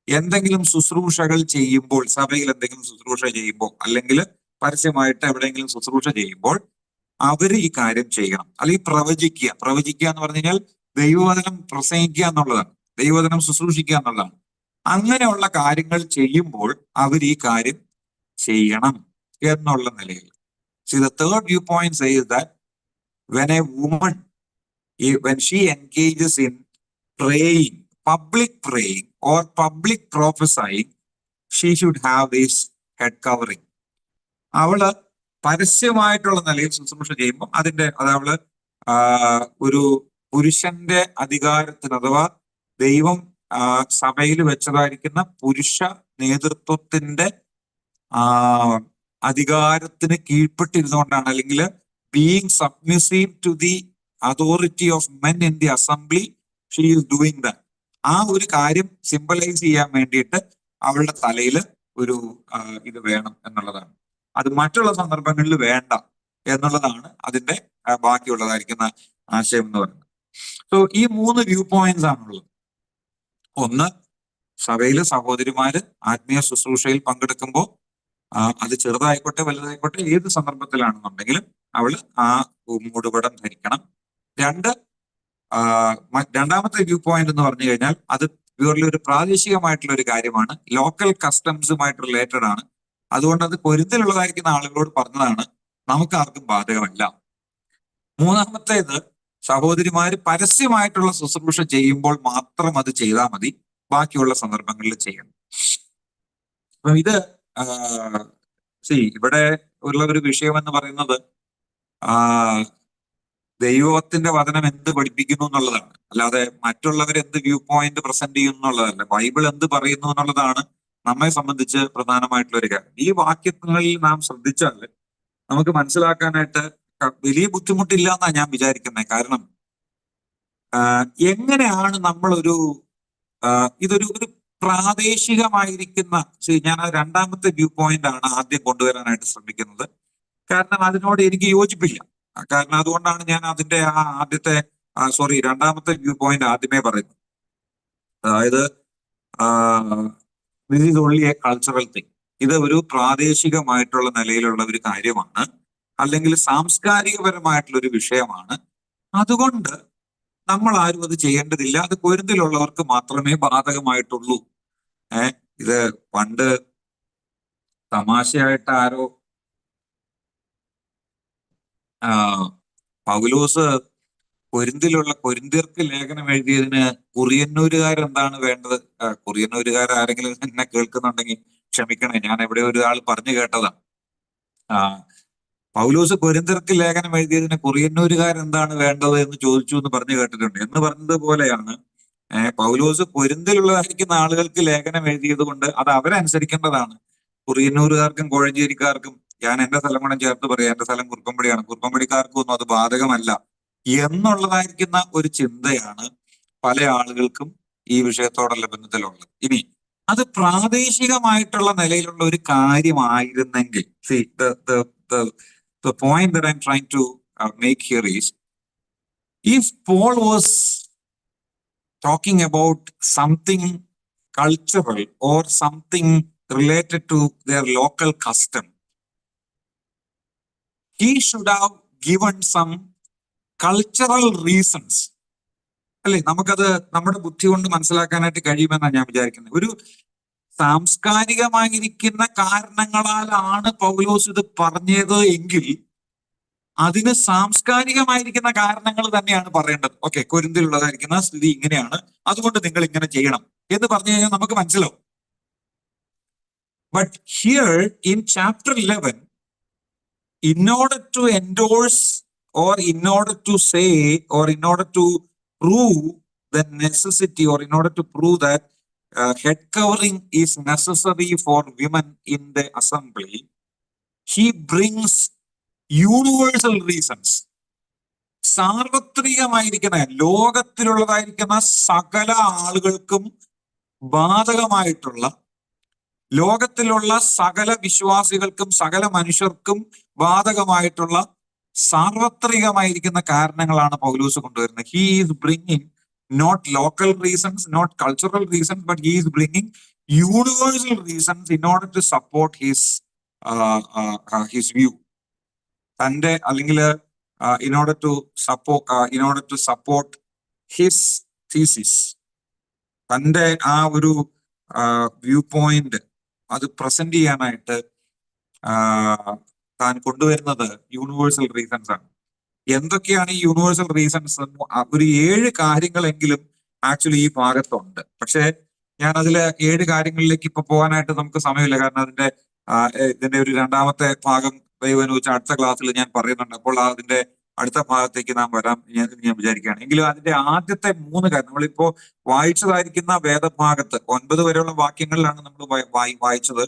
എന്തെങ്കിലും ശുശ്രൂഷകൾ ചെയ്യുമ്പോൾ, സഭയിൽ എന്തെങ്കിലും ശുശ്രൂഷ ചെയ്യുമ്പോൾ, അല്ലെങ്കിൽ പരസ്യമായിട്ട് എവിടെയെങ്കിലും ശുശ്രൂഷ ചെയ്യുമ്പോൾ അവര് ഈ കാര്യം ചെയ്യണം. അല്ലെങ്കിൽ പ്രവചിക്കുക എന്ന് പറഞ്ഞു കഴിഞ്ഞാൽ ദൈവവചനം പ്രസംഗിക്കുക എന്നുള്ളതാണ്, ദൈവവചനം ശുശ്രൂഷിക്കുക എന്നുള്ളതാണ്. അങ്ങനെയുള്ള കാര്യങ്ങൾ ചെയ്യുമ്പോൾ അവർ ഈ കാര്യം ചെയ്യണം എന്നുള്ള നിലയിൽ. See, the third viewpoint says that when a woman, when she engages in praying, public praying or public prophesying, she should have this head covering. അവള് പരസ്യമായിട്ടുള്ള നിലയിൽ ശുശ്രൂഷ ചെയ്യുമ്പോൾ അവള് ഒരു പുരുഷന്റെ അധികാരത്തിന്, അഥവാ ദൈവം സഭയിൽ വെച്ചതായിരിക്കുന്ന പുരുഷ നേതൃത്വത്തിന്റെ ആ അധികാരത്തിന് കീഴ്പ്പെട്ടിരുന്നുകൊണ്ടാണ്, അല്ലെങ്കിൽ being submissive to the authority of men in the assembly she is doing that. ആ ഒരു കാര്യം സിംബലൈസ് ചെയ്യാൻ വേണ്ടിയിട്ട് അവളുടെ തലയിൽ ഒരു ഇത് വേണം എന്നുള്ളതാണ്. അത് മറ്റുള്ള സന്ദർഭങ്ങളിൽ വേണ്ട എന്നുള്ളതാണ് അതിന്റെ ബാക്കിയുള്ളതായിരിക്കുന്ന ആശയം എന്ന് പറയുന്നത്. സോ ഈ 3 വ്യൂ പോയിന്റ്സ് ആണുള്ളത്. ഒന്ന്, സഭയില് സഹോദരിമാര് ആത്മീയ ശുശ്രൂഷയിൽ പങ്കെടുക്കുമ്പോൾ അത് ചെറുതായിക്കോട്ടെ വലുതായിക്കോട്ടെ ഏത് സന്ദർഭത്തിലാണെന്നുണ്ടെങ്കിലും അവള് ആ മൂടുപടം ധരിക്കണം. രണ്ടാമത്തെ വ്യൂ പോയിന്റ് എന്ന് പറഞ്ഞു കഴിഞ്ഞാൽ അത് പ്യൂർലി ഒരു പ്രാദേശികമായിട്ടുള്ള ഒരു കാര്യമാണ്, ലോക്കൽ കസ്റ്റംസുമായിട്ട് റിലേറ്റഡ് ആണ്. അതുകൊണ്ട് അത് പൊരുത്തലുള്ളതായിരിക്കുന്ന ആളുകളോട് പറഞ്ഞതാണ്, നമുക്ക് ആർക്കും ബാധകമല്ല. മൂന്നാമത്തേത്, സഹോദരിമാര് പരസ്യമായിട്ടുള്ള ശുശ്രൂഷ ചെയ്യുമ്പോൾ മാത്രം അത് ചെയ്താൽ മതി, ബാക്കിയുള്ള സന്ദർഭങ്ങളിൽ ചെയ്യണം. അപ്പം ഇത് ഇവിടെ ഉള്ള ഒരു വിഷയം എന്ന് പറയുന്നത് ദൈവത്തിന്റെ വചനം എന്ത് പഠിപ്പിക്കുന്നു എന്നുള്ളതാണ്, അല്ലാതെ മറ്റുള്ളവർ എന്ത് വ്യൂ പോയിന്റ് പ്രസന്റ് ചെയ്യുന്നു എന്നുള്ളതല്ല. ബൈബിൾ എന്ത് പറയുന്നു എന്നുള്ളതാണ് നമ്മെ സംബന്ധിച്ച് പ്രധാനമായിട്ടുള്ള ഒരു കാര്യം. ഈ വാക്യങ്ങളിൽ നാം ശ്രദ്ധിച്ചാൽ നമുക്ക് മനസ്സിലാക്കാനായിട്ട് വലിയ ബുദ്ധിമുട്ടില്ല എന്നാണ് ഞാൻ വിചാരിക്കുന്നത്. കാരണം എങ്ങനെയാണ് നമ്മളൊരു ഇതൊരു പ്രാദേശികമായിരിക്കുന്ന, ഞാൻ ആ രണ്ടാമത്തെ വ്യൂ പോയിന്റ് ആണ് ആദ്യം കൊണ്ടുവരാനായിട്ട് ശ്രമിക്കുന്നത്. കാരണം അതിനോട് എനിക്ക് യോജിപ്പില്ല. കാരണം അതുകൊണ്ടാണ് ഞാൻ അതിന്റെ രണ്ടാമത്തെ വ്യൂ പോയിന്റ് ആദ്യമേ പറയുന്നത്. അതായത് this is only A cultural thing. ഇത് ഒരു പ്രാദേശികമായിട്ടുള്ള നിലയിലുള്ള ഒരു കാര്യമാണ്, അല്ലെങ്കിൽ സാംസ്കാരികപരമായിട്ടുള്ള ഒരു വിഷയമാണ്. അതുകൊണ്ട് നമ്മൾ ആരും അത് ചെയ്യേണ്ടതില്ല, അത് പൊരുത്തിലുള്ളവർക്ക് മാത്രമേ ബാധകമായിട്ടുള്ളൂ. ഇത് പണ്ട് തമാശയായിട്ട് ആരോ പൗലോസ് കൊരിന്ത്യർക്ക് ലേഖനം എഴുതിയതിന് കുറിയന്നൂരുകാരെന്താണ് വേണ്ടത്? കുറിയന്നൂരുകാരെങ്കിലും എന്നെ കേൾക്കുന്നുണ്ടെങ്കിൽ ക്ഷമിക്കണേ, ഞാൻ എവിടെ ഒരാൾ പറഞ്ഞു കേട്ടതാ. പൗലോസ് കൊരിന്ത്യർക്ക് ലേഖനം എഴുതിയതിന് കുറിയന്നൂരുകാരെന്താണ് വേണ്ടത് എന്ന് ചോദിച്ചു എന്ന് പറഞ്ഞു കേട്ടിട്ടുണ്ട്. എന്ന് പറഞ്ഞത് പോലെയാണ് പൗലോസ് കൊരിന്തിലുള്ളതായിരിക്കുന്ന ആളുകൾക്ക് ലേഖനം എഴുതിയത് കൊണ്ട് അത് അവരനുസരിക്കേണ്ടതാണ്. കുറിയന്നൂരുകാർക്കും കോഴഞ്ചേരിക്കാർക്കും, ഞാൻ എന്റെ സ്ഥലം കൂടെ ചേർത്ത് പറയാം, എന്റെ സ്ഥലം കുറുപ്പമ്പടിയാണ്, കുറുപ്പമ്പടിക്കാർക്കും ഒന്നും അത് ബാധകമല്ല എന്നുള്ളതായിരിക്കുന്ന ഒരു ചിന്തയാണ് പല ആളുകൾക്കും ഈ വിഷയത്തോടുള്ള ബന്ധത്തിലുള്ളത്. ഇനി അത് പ്രാദേശികമായിട്ടുള്ള നിലയിലുള്ള ഒരു കാര്യമായിരുന്നെങ്കിൽ, the point that I'm trying to make here is, if Paul was talking about something cultural or something related to their local custom, he should have given some cultural reasons. അല്ലെ, നമുക്കത് നമ്മുടെ ബുദ്ധി കൊണ്ട് മനസ്സിലാക്കാനായിട്ട് കഴിയുമെന്നാണ് ഞാൻ വിചാരിക്കുന്നത്. ഒരു സാംസ്കാരികമായിരിക്കുന്ന കാരണങ്ങളാലാണ് പൗലോസ് ഇത് പറഞ്ഞത് എങ്കിൽ അതിന് സാംസ്കാരികമായിരിക്കുന്ന കാരണങ്ങൾ തന്നെയാണ് പറയേണ്ടത്. ഓക്കെ, കൊരിന്തിലുള്ളതായിരിക്കുന്ന സ്ഥിതി ഇങ്ങനെയാണ്, അതുകൊണ്ട് നിങ്ങൾ ഇങ്ങനെ ചെയ്യണം എന്ന് പറഞ്ഞു കഴിഞ്ഞാൽ നമുക്ക് മനസ്സിലാവും. But here in chapter 11, in order to endorse or in order to say or in order to prove the necessity or in order to prove that head covering is necessary for women in the assembly, he brings universal reasons. സാർവത്രികമായിരിക്കുന്ന, ലോകത്തിലുള്ളതായിരിക്കുന്ന സകല ആളുകൾക്കും ബാധകമായിട്ടുള്ള, ലോകത്തിലുള്ള സകല വിശ്വാസികൾക്കും സകല മനുഷ്യർക്കും ബാധകമായിട്ടുള്ള സാർവത്രികമായിരിക്കുന്ന കാരണങ്ങളാണ് പൗലോസ് കൊണ്ടുവരുന്നത്. He is bringing not local reasons, not cultural reasons, but he is bringing universal reasons in order to support his view. തന്റെ, അല്ലെങ്കിൽ in order to support his thesis, തന്റെ ആ ഒരു വ്യൂ പോയിന്റ് അത് പ്രസന്റ് ചെയ്യാനായിട്ട് താൻ കൊണ്ടുവരുന്നത് യൂണിവേഴ്സൽ റീസൺസ് ആണ്. എന്തൊക്കെയാണ് ഈ യൂണിവേഴ്സൽ റീസൺസ്? ഒരു 7 കാര്യങ്ങളെങ്കിലും ആക്ച്വലി ഈ ഭാഗത്തുണ്ട്. പക്ഷെ ഞാൻ അതില് 7 കാര്യങ്ങളിലേക്ക് ഇപ്പൊ പോകാനായിട്ട് നമുക്ക് സമയമില്ല. കാരണം ഇതിന്റെ ഒരു രണ്ടാമത്തെ ഭാഗം ദൈവം വെച്ച് അടുത്ത ക്ലാസ്സിൽ ഞാൻ പറയുന്നുണ്ട്. അപ്പോൾ അതിന്റെ അടുത്ത ഭാഗത്തേക്ക് നാം വരാം ഞാൻ വിചാരിക്കുകയാണ്. എങ്കിലും അതിന്റെ ആദ്യത്തെ 3 കാര്യം നമ്മളിപ്പോ വായിച്ചതായിരിക്കുന്ന വേദഭാഗത്ത് 9 വരെയുള്ള വാക്യങ്ങളിലാണ് നമ്മൾ വായിച്ചത്.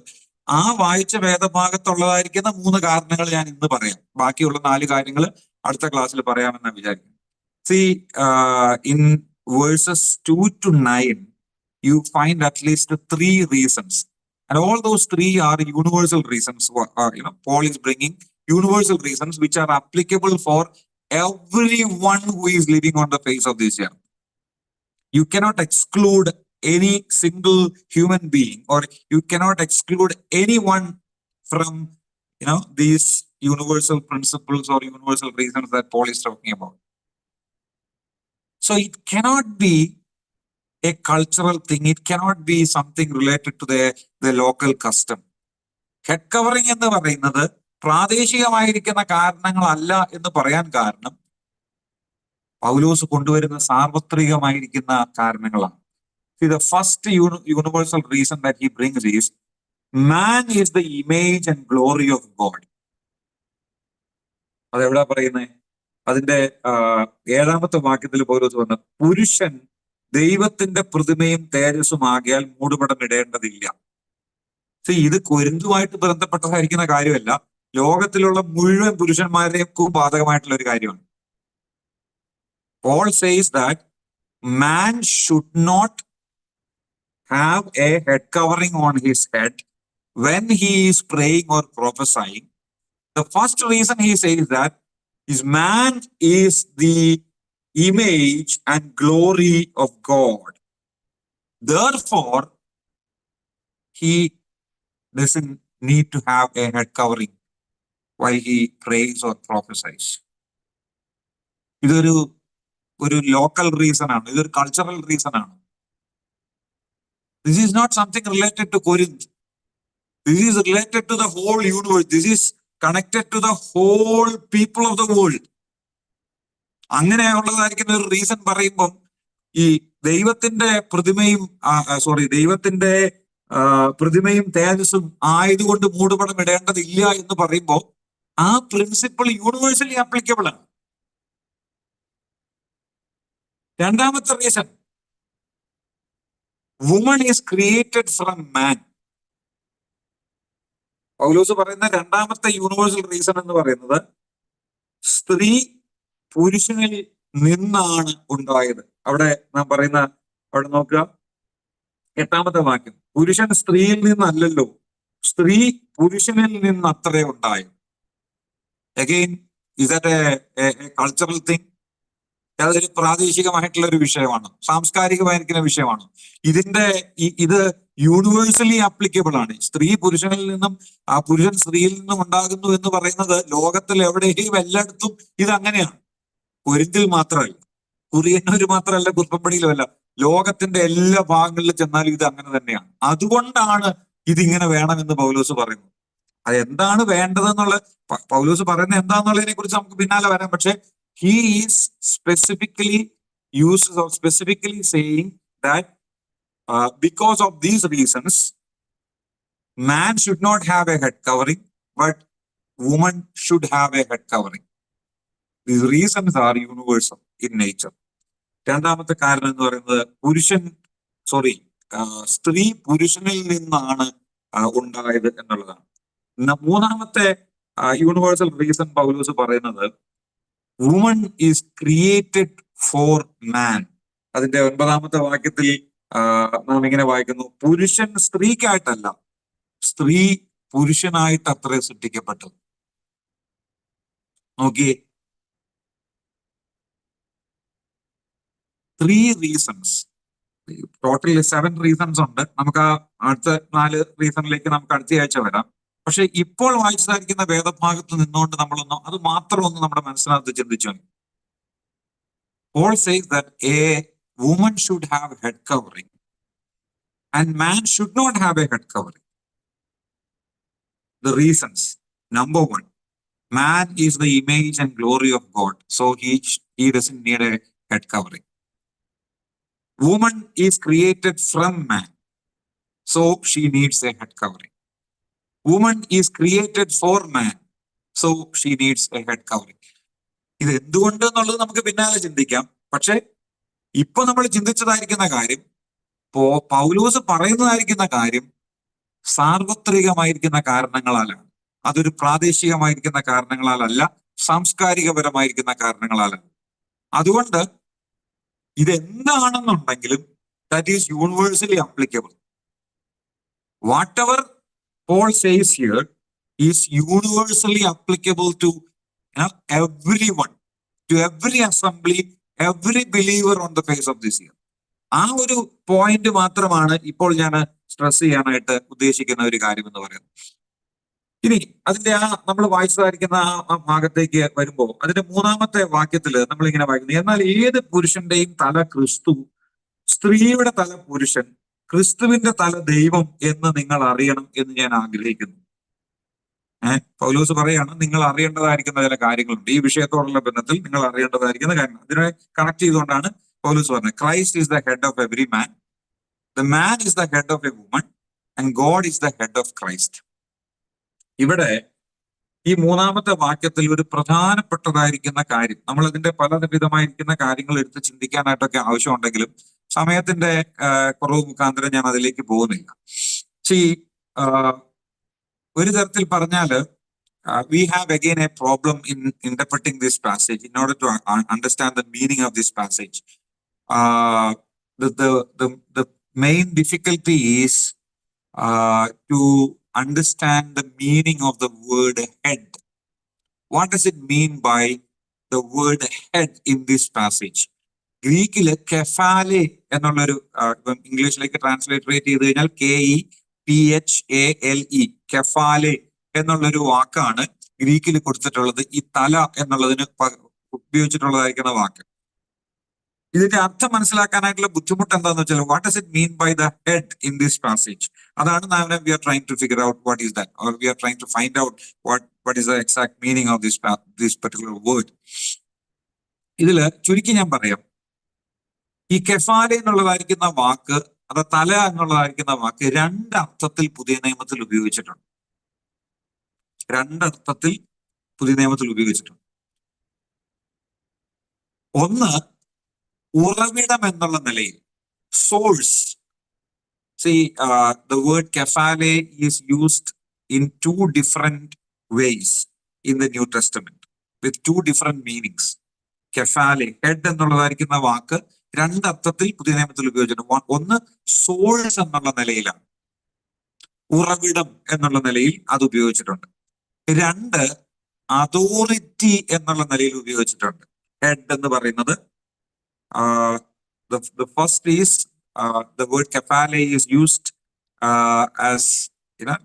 ആ വായിച്ച വേദഭാഗത്തുള്ളതായിരിക്കുന്ന 3 കാരണങ്ങൾ ഞാൻ ഇന്ന് പറയാം. ബാക്കിയുള്ള 4 കാര്യങ്ങൾ അടുത്ത ക്ലാസ്സിൽ പറയാമെന്നാണ് വിചാരിക്കുന്നത്. See, in verses 2 to 9, you find at least 3 reasons. And all those 3 are universal reasons. Paul is bringing universal reasons which are applicable for everyone who is living on the face of this earth. You cannot exclude any single human being, or you cannot exclude anyone from, these universal principles or universal reasons that Paul is talking about. So it cannot be a cultural thing. It cannot be something related to the local custom. Head covering എന്ന് പറയുന്നത് പ്രാദേശികമായിരിക്കുന്ന കാരണങ്ങളല്ല എന്ന് പറയാൻ കാരണം പൗലോസ് കൊണ്ടുവരുന്ന സാർവത്രികമായിരിക്കുന്ന കാരണങ്ങളാണ്. See, the first universal reason that he brings is man is the image and glory of God. അതെവിടാ പറയുന്നത്? അതിന്റെ 7ാമത്തെ വാക്യത്തിൽ പൗലോസ് പറഞ്ഞ പുരുഷൻ ദൈവത്തിന്റെ പ്രതിമയും തേജസ്സും ആകിയാൽ മൂടുപടം ഇടേണ്ടതില്ല. ഇത് കൊരിന്തുമായിട്ട് ബന്ധപ്പെട്ടതായിരിക്കുന്ന കാര്യമല്ല, ലോകത്തിലുള്ള മുഴുവൻ പുരുഷന്മാരെയും ബാധകമായിട്ടുള്ള ഒരു കാര്യമാണ്. Paul says that man should not have a head covering on his head when he is praying or prophesying. The first reason he says that is man is the image and glory of God. Therefore, he doesn't need to have a head covering while he prays or prophesies. ഇതൊരു local reason ആണ്, ഇതൊരു cultural reason ആണ്. This is not something related to Corinth. This is related to the whole universe. This is connected to the whole people of the world. അങ്ങനെയുള്ളതായിരിക്കുന്ന ഒരു reason പറയുമ്പം ഈ ദൈവത്തിന്റെ പ്രതിമയും തേജസ്സും ആയതുകൊണ്ട് മൂടുപടം ഇടേണ്ടതില്ല എന്ന് പറയുമ്പോൾ ആ പ്രിൻസിപ്പിൾ യൂണിവേഴ്സലി ആപ്ലിക്കബിൾ ആണ്. 2ാമത്തെ reason, woman is created from man. Paulose പറയുന്ന 2ാമത്തെ യൂണിവേഴ്സൽ റീസൺ എന്ന് പറയുന്നത് സ്ത്രീ പുരുഷനിൽ നിന്നാണ് ഉണ്ടായത്. അവിടെ നാം പറയുന്ന, അവിടെ നോക്കുക 8ാമത്തെ വാക്യം, പുരുഷൻ സ്ത്രീയിൽ നിന്നല്ലല്ലോ, സ്ത്രീ പുരുഷനിൽ നിന്ന് അത്രേ ഉണ്ടായത്. Again, is that A cultural thing? അതൊരു പ്രാദേശികമായിട്ടുള്ള ഒരു വിഷയമാണ്, സാംസ്കാരികമായിരിക്കുന്ന വിഷയമാണ്. ഇത് യൂണിവേഴ്സലി ആപ്ലിക്കബിൾ ആണ്. സ്ത്രീ പുരുഷനിൽ നിന്നും ആ പുരുഷൻ സ്ത്രീയിൽ നിന്നും ഉണ്ടാകുന്നു എന്ന് പറയുന്നത് ലോകത്തിൽ എവിടെയും എല്ലായിടത്തും ഇത് അങ്ങനെയാണ്. കൊരിന്തിൽ മാത്രമല്ല, കുറിയന്നൂർ മാത്രമല്ല, കുറുപ്പമ്പടിയിലുമല്ല, ലോകത്തിന്റെ എല്ലാ ഭാഗങ്ങളിലും ചെന്നാലും ഇത് അങ്ങനെ തന്നെയാണ്. അതുകൊണ്ടാണ് ഇതിങ്ങനെ വേണമെന്ന് പൗലോസ് പറയുന്നത്. അത് എന്താണ് വേണ്ടതെന്നുള്ള പൗലോസ് പറയുന്നത് എന്താന്നുള്ളതിനെ കുറിച്ച് നമുക്ക് പിന്നാലെ വരാം. പക്ഷെ he is specifically saying that because of these reasons man should not have a head covering, but woman should have a head covering. These reasons are universal in nature. 2ാമത്തെ കാരണം എന്ന് പറയുന്നത് സ്ത്രീ പുരുഷനിൽ നിന്നാണ് ഉണ്ടായത് എന്നുള്ളതാണ്. 3ാമത്തെ യൂണിവേഴ്സൽ റീസൺ പൗലോസ് പറയുന്നത് woman is created for മാൻ. അതിന്റെ 9ാമത്തെ വാക്യത്തിൽ നാം ഇങ്ങനെ വായിക്കുന്നു, പുരുഷൻ സ്ത്രീക്കായിട്ടല്ല, സ്ത്രീ പുരുഷനായിട്ട് അത്രേ സൃഷ്ടിക്കപ്പെട്ടത്. നോക്കിയേ, 3 റീസൺസ്, ടോട്ടൽ 7 റീസൺസ് ഉണ്ട്. നമുക്ക് ആ അടുത്ത 4 റീസണിലേക്ക് നമുക്ക് അടുത്ത ആഴ്ച വരാം. പക്ഷെ ഇപ്പോൾ വായിച്ചതായിരിക്കുന്ന വേദഭാഗത്ത് നിന്നുകൊണ്ട് അത് മാത്രം ഒന്ന് നമ്മുടെ മനസ്സിനകത്ത് ചിന്തിച്ചു. Paul says that a woman should have head covering and man should not have a head covering. The reasons: number 1, man is the image and glory of God, so he doesn't need a head covering. Woman is created from man, so she needs a head covering. Woman is created for man, so she needs a head covering. ഇത് എന്തുകൊണ്ട് എന്നുള്ളത് നമുക്ക് പിന്നാലെ ചിന്തിക്കാം. പക്ഷെ ഇപ്പൊ നമ്മൾ ചിന്തിച്ചതായിരിക്കുന്ന കാര്യം, പൗലോസ് പറയുന്നതായിരിക്കുന്ന കാര്യം, സാർവത്രികമായിരിക്കുന്ന കാരണങ്ങളാലാണ്. അതൊരു പ്രാദേശികമായിരിക്കുന്ന കാരണങ്ങളാലല്ല, സാംസ്കാരികപരമായിരിക്കുന്ന കാരണങ്ങളാലാണ്. അതുകൊണ്ട് ഇതെന്താണെന്നുണ്ടെങ്കിലും that is universally applicable. Whatever Paul says here is universally applicable to everyone, to every assembly, every believer on the face of this earth. ആ ഒരു പോയിന്റ് മാത്രമാണ് ഇപ്പോൾ ഞാൻ സ്ട്രെസ് ചെയ്യാനായിട്ട് ഉദ്ദേശിക്കുന്ന ഒരു കാര്യം എന്ന് പറയുന്നത്. ഇനി അതിന്റെ നമ്മൾ വായിച്ചതായിരിക്കുന്ന ആ ഭാഗത്തേക്ക് വരുമ്പോൾ അതിന്റെ 3-ാമത്തെ വാക്യത്തിൽ നമ്മൾ ഇങ്ങനെ വായിക്കുന്നത്, എന്നാൽ ഏത് പുരുഷന്റെയും തല ക്രിസ്തു, സ്ത്രീയുടെ തല പുരുഷൻ, ക്രിസ്തുവിന്റെ തല ദൈവം എന്ന് നിങ്ങൾ അറിയണം എന്ന് ഞാൻ ആഗ്രഹിക്കുന്നു. പൗലോസ് പറയാണ്, നിങ്ങൾ അറിയേണ്ടതായിരിക്കുന്ന ചില കാര്യങ്ങളുണ്ട് ഈ വിഷയത്തോടുള്ള ബന്ധത്തിൽ, നിങ്ങൾ അറിയേണ്ടതായിരിക്കുന്ന കാര്യങ്ങൾ. അതിനെ കണക്ട് ചെയ്തുകൊണ്ടാണ് പൗലോസ് പറഞ്ഞത്, Christ is the head of every man, the man is the head of A woman and God is the head of Christ. ഇവിടെ ഈ 3-ാമത്തെ വാക്യത്തിൽ ഒരു പ്രധാനപ്പെട്ടതായിരിക്കുന്ന കാര്യം, നമ്മൾ അതിന്റെ പല വിധമായിരിക്കുന്ന കാര്യങ്ങൾ എടുത്ത് ചിന്തിക്കാനായിട്ടൊക്കെ ആവശ്യമുണ്ടെങ്കിലും സമയത്തിന്റെ കുറവ് മുഖാന്തരം ഞാൻ അതിലേക്ക് പോകുന്നില്ല. ഒരു തരത്തിൽ പറഞ്ഞാല് we have again a problem in interpreting this passage in order to understand the meaning of this passage. The main difficulty is to understand the meaning of the word head. What does it mean by the word head in this passage? ഗ്രീക്കില് കെഫാലെ എന്നുള്ളൊരു, ഇംഗ്ലീഷിലേക്ക് translate ചെയ്ത് കഴിഞ്ഞാൽ KEPHALE, കെഫാലെ എന്നുള്ളൊരു വാക്കാണ് ഗ്രീക്കിൽ കൊടുത്തിട്ടുള്ളത്. ഈ തല എന്നുള്ളതിന് ഉപയോഗിച്ചിട്ടുള്ളതായിരിക്കുന്ന വാക്ക്. ഇതിന്റെ അർത്ഥം മനസ്സിലാക്കാനായിട്ടുള്ള ബുദ്ധിമുട്ട് എന്താന്ന് വെച്ചാൽ, what does it mean by the head in this passage? അതാണ് we are trying to figure out what is that, or we are trying to find out what is the exact meaning of this particular word. ഇതില് ചുരുക്കി ഞാൻ പറയാം, ഈ കെഫാലെ എന്നുള്ളതായിരിക്കുന്ന വാക്ക്, അത് തല എന്നുള്ളതായിരിക്കുന്ന വാക്ക് 2 അർത്ഥത്തിൽ പുതിയ നിയമത്തിൽ ഉപയോഗിച്ചിട്ടുണ്ട്. 2 അർത്ഥത്തിൽ പുതിയ നിയമത്തിൽ ഉപയോഗിച്ചിട്ടുണ്ട്. ഒന്ന്, ഉറവിടം എന്നുള്ള നിലയിൽ, source. The word kefale is used in 2 different ways in the New Testament with 2 different meanings. കെഫാലെ, head എന്നുള്ളതായിരിക്കുന്ന വാക്ക് 2 അർത്ഥത്തിൽ പുതിയ നിയമത്തിൽ ഉപയോഗിച്ചിട്ടുണ്ട്. ഒന്ന്, സോഴ്സ് എന്നുള്ള നിലയിലാണ്, ഉറവിടം എന്നുള്ള നിലയിൽ അത് ഉപയോഗിച്ചിട്ടുണ്ട്. 2, അതോറിറ്റി എന്നുള്ള നിലയിൽ ഉപയോഗിച്ചിട്ടുണ്ട്. ഹെഡ് എന്ന് പറയുന്നത്, the first is the word kefale is used as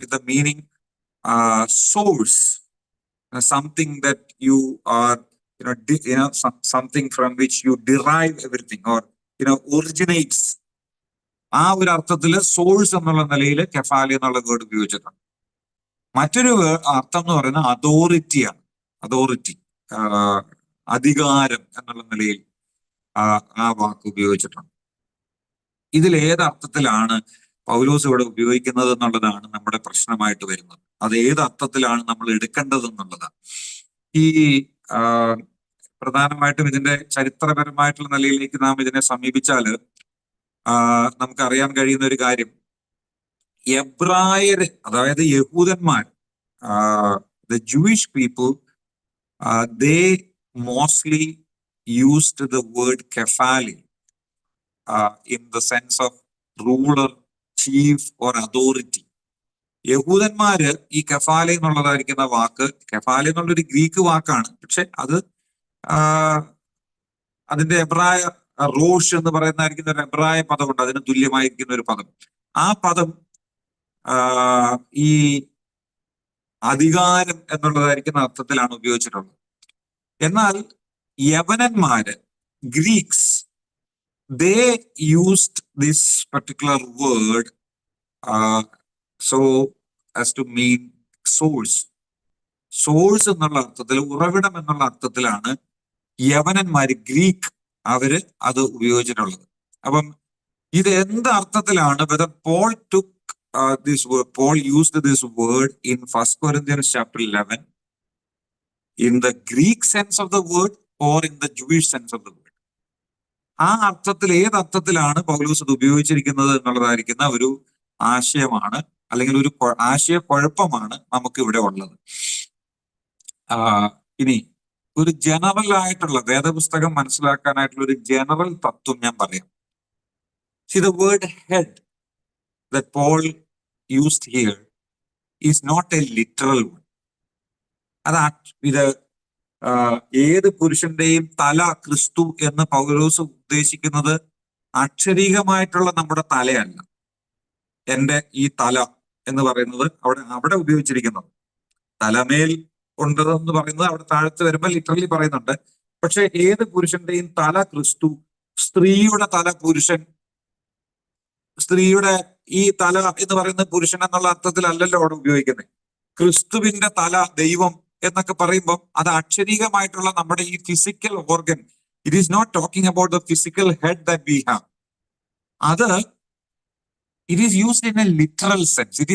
with the meaning source, something that you are something from which you derive everything, or originates. ആ ഒരു അർത്ഥത്തില് സോഴ്സ് എന്നുള്ള നിലയിൽ കെഫാലെ എന്നുള്ള വേർഡ് ഉപയോഗിച്ചിട്ടുണ്ട്. മറ്റൊരു അർത്ഥം എന്ന് പറയുന്നത് അതോറിറ്റിയാണ്. അതോറിറ്റി, അധികാരം എന്നുള്ള നിലയിൽ ആ വാക്ക് ഉപയോഗിച്ചിട്ടുണ്ട്. ഇതിൽ ഏത് അർത്ഥത്തിലാണ് പൗലോസ് ഇവിടെ ഉപയോഗിക്കുന്നത് എന്നുള്ളതാണ് നമ്മുടെ പ്രശ്നമായിട്ട് വരുന്നത്. അത് ഏത് അർത്ഥത്തിലാണ് നമ്മൾ എടുക്കേണ്ടത് എന്നുള്ളതാണ്. ഈ പ്രധാനമായിട്ടും ഇതിന്റെ ചരിത്രപരമായിട്ടുള്ള നിലയിലേക്ക് നാം ഇതിനെ സമീപിച്ചാല് നമുക്കറിയാൻ കഴിയുന്ന ഒരു കാര്യം, എബ്രായര്, അതായത് യഹൂദന്മാർ, the Jewish people, they mostly used the word kefale in the sense of ruler, chief or authority. യഹൂദന്മാര് ഈ കെഫാലെ എന്നുള്ളതായിരിക്കുന്ന വാക്ക്, കെഫാലെ എന്നുള്ളൊരു ഗ്രീക്ക് വാക്കാണ്, പക്ഷെ അത് അതിന്റെ എബ്രായ റോഷ് എന്ന് പറയുന്നതായിരിക്കുന്ന ഒരു എബ്രായ പദമുണ്ട്, അതിന് തുല്യമായിരിക്കുന്ന ഒരു പദം. ആ പദം ഈ അധികാരം എന്നുള്ളതായിരിക്കുന്ന അർത്ഥത്തിലാണ് ഉപയോഗിച്ചിട്ടുള്ളത്. എന്നാൽ യവനന്മാര്, Greeks, they used this particular word so as to mean source. Source എന്നുള്ള അർത്ഥത്തിൽ, ഉറവിടം എന്നുള്ള അർത്ഥത്തിലാണ് യവനന്മാര്, ഗ്രീക്ക്, അവര് അത് ഉപയോഗിച്ചിട്ടുള്ളത്. അപ്പം ഇത് എന്ത് അർത്ഥത്തിലാണ്, whether Paul took this word, Paul used this word in 1 Corinthians chapter 11 in the Greek sense of the word or in the Jewish sense of the word, ആ അർത്ഥത്തിൽ ഏത് അർത്ഥത്തിലാണ് പൗലോസ് ഇത് ഉപയോഗിച്ചിരിക്കുന്നത് എന്നുള്ളതായിരിക്കുന്ന ഒരു ആശയമാണ് അല്ലെങ്കിൽ ഒരു ആശയക്കുഴപ്പമാണ് നമുക്ക് ഇവിടെ ഉള്ളത്. ഇനി ഒരു ജനറൽ ആയിട്ടുള്ള വേദപുസ്തകം മനസ്സിലാക്കാനായിട്ടുള്ള ഒരു ജനറൽ തത്വം ഞാൻ പറയാം. See, the word head that Paul used here is not a literal one. ഇത് ഏത് പുരുഷന്റെയും തല ക്രിസ്തു എന്ന് പൗലോസ് ഉദ്ദേശിക്കുന്നത് അക്ഷരീകമായിട്ടുള്ള നമ്മുടെ തലയല്ല. എന്റെ ഈ തല എന്ന് പറയുന്നത് അവിടെ ഉപയോഗിച്ചിരിക്കുന്നത് തലമേൽ ഉണ്ടെന്ന് പറയുന്നത് അവിടെ താഴത്ത് വരുമ്പോൾ ലിറ്ററലി പറയുന്നുണ്ട്. പക്ഷെ ഏത് പുരുഷന്റെയും തല ക്രിസ്തു, സ്ത്രീയുടെ തല പുരുഷൻ, സ്ത്രീയുടെ ഈ തല എന്ന് പറയുന്നത് പുരുഷൻ എന്നുള്ള അർത്ഥത്തിലല്ലല്ലോ അവിടെ ഉപയോഗിക്കുന്നത്. ക്രിസ്തുവിന്റെ തല ദൈവം എന്നൊക്കെ പറയുമ്പോൾ അത് അക്ഷരീകമായിട്ടുള്ള നമ്മുടെ ഈ physical organ. It is not talking about the physical head that we have. അത് it is used in a literal sense. It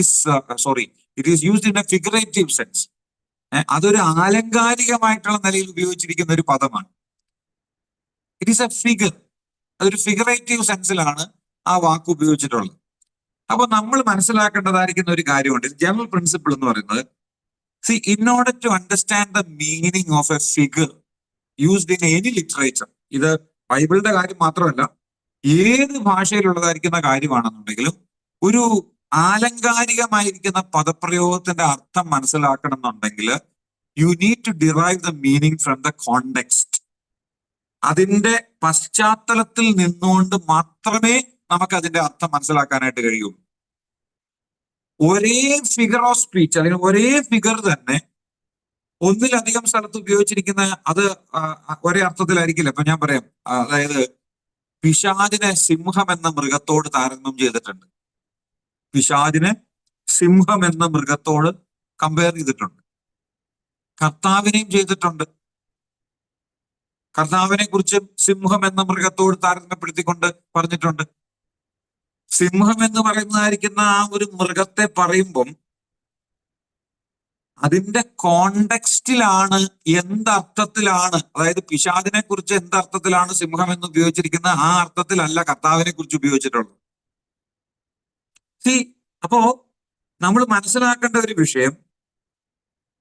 is used in a figurative sense. അതൊരു ആലങ്കാരികമായിട്ടുള്ള നിലയിൽ ഉപയോഗിച്ചിരിക്കുന്ന ഒരു പദമാണ്. It is a figure. അതൊരു figurative സെൻസിലാണ് ആ വാക്ക് ഉപയോഗിച്ചിട്ടുള്ളത്. അപ്പൊ നമ്മൾ മനസ്സിലാക്കേണ്ടതായിരിക്കുന്ന ഒരു കാര്യമുണ്ട്. ജനറൽ പ്രിൻസിപ്പിൾ എന്ന് പറയുന്നത്, see, in order to understand the meaning of a figure used in any literature, ഇത് ബൈബിളിന്റെ കാര്യം മാത്രമല്ല, ഏത് ഭാഷയിലുള്ളതായിരിക്കുന്ന കാര്യമാണെന്നുണ്ടെങ്കിലും ഒരു ആലങ്കാരികമായിരിക്കുന്ന പദപ്രയോഗത്തിന്റെ അർത്ഥം മനസ്സിലാക്കണം എന്നുണ്ടെങ്കിൽ you need to derive the meaning from the context. അതിന്റെ പശ്ചാത്തലത്തിൽ നിന്നുകൊണ്ട് മാത്രമേ നമുക്ക് അതിന്റെ അർത്ഥം മനസ്സിലാക്കാനായിട്ട് കഴിയൂ. ഒരേ ഫിഗർ ഓഫ് സ്പീച്ച്, അല്ലെങ്കിൽ ഒരേ ഫിഗർ തന്നെ ഒന്നിലധികം സ്ഥലത്ത് ഉപയോഗിച്ചിരിക്കുന്ന അത് ഒരേ അർത്ഥത്തിലായിരിക്കില്ല. ഇപ്പൊ ഞാൻ പറയാം, അതായത് പിശാചിനെ സിംഹം എന്ന മൃഗത്തോട് താരതമ്യം ചെയ്തിട്ടുണ്ട്. പിശാചിനെ സിംഹം എന്ന മൃഗത്തോട് കമ്പയർ ചെയ്തിട്ടുണ്ട്. കർത്താവിനെയും ചെയ്തിട്ടുണ്ട്. കർത്താവിനെ കുറിച്ച് സിംഹം എന്ന മൃഗത്തോട് താരതമ്യപ്പെടുത്തിക്കൊണ്ട് പറഞ്ഞിട്ടുണ്ട്. സിംഹം എന്ന് പറയുന്നതായിരിക്കുന്ന ആ ഒരു മൃഗത്തെ പറയുമ്പം അതിന്റെ കോണ്ടെക്സ്റ്റിലാണ്, എന്തർത്ഥത്തിലാണ്, അതായത് പിശാചിനെ കുറിച്ച് എന്തർത്ഥത്തിലാണ് സിംഹം എന്ന് ഉപയോഗിച്ചിരിക്കുന്നത്, ആ അർത്ഥത്തിലല്ല കർത്താവിനെ കുറിച്ച് ഉപയോഗിച്ചിട്ടുള്ളത്. അപ്പോ നമ്മൾ മനസ്സിലാക്കേണ്ട ഒരു വിഷയം,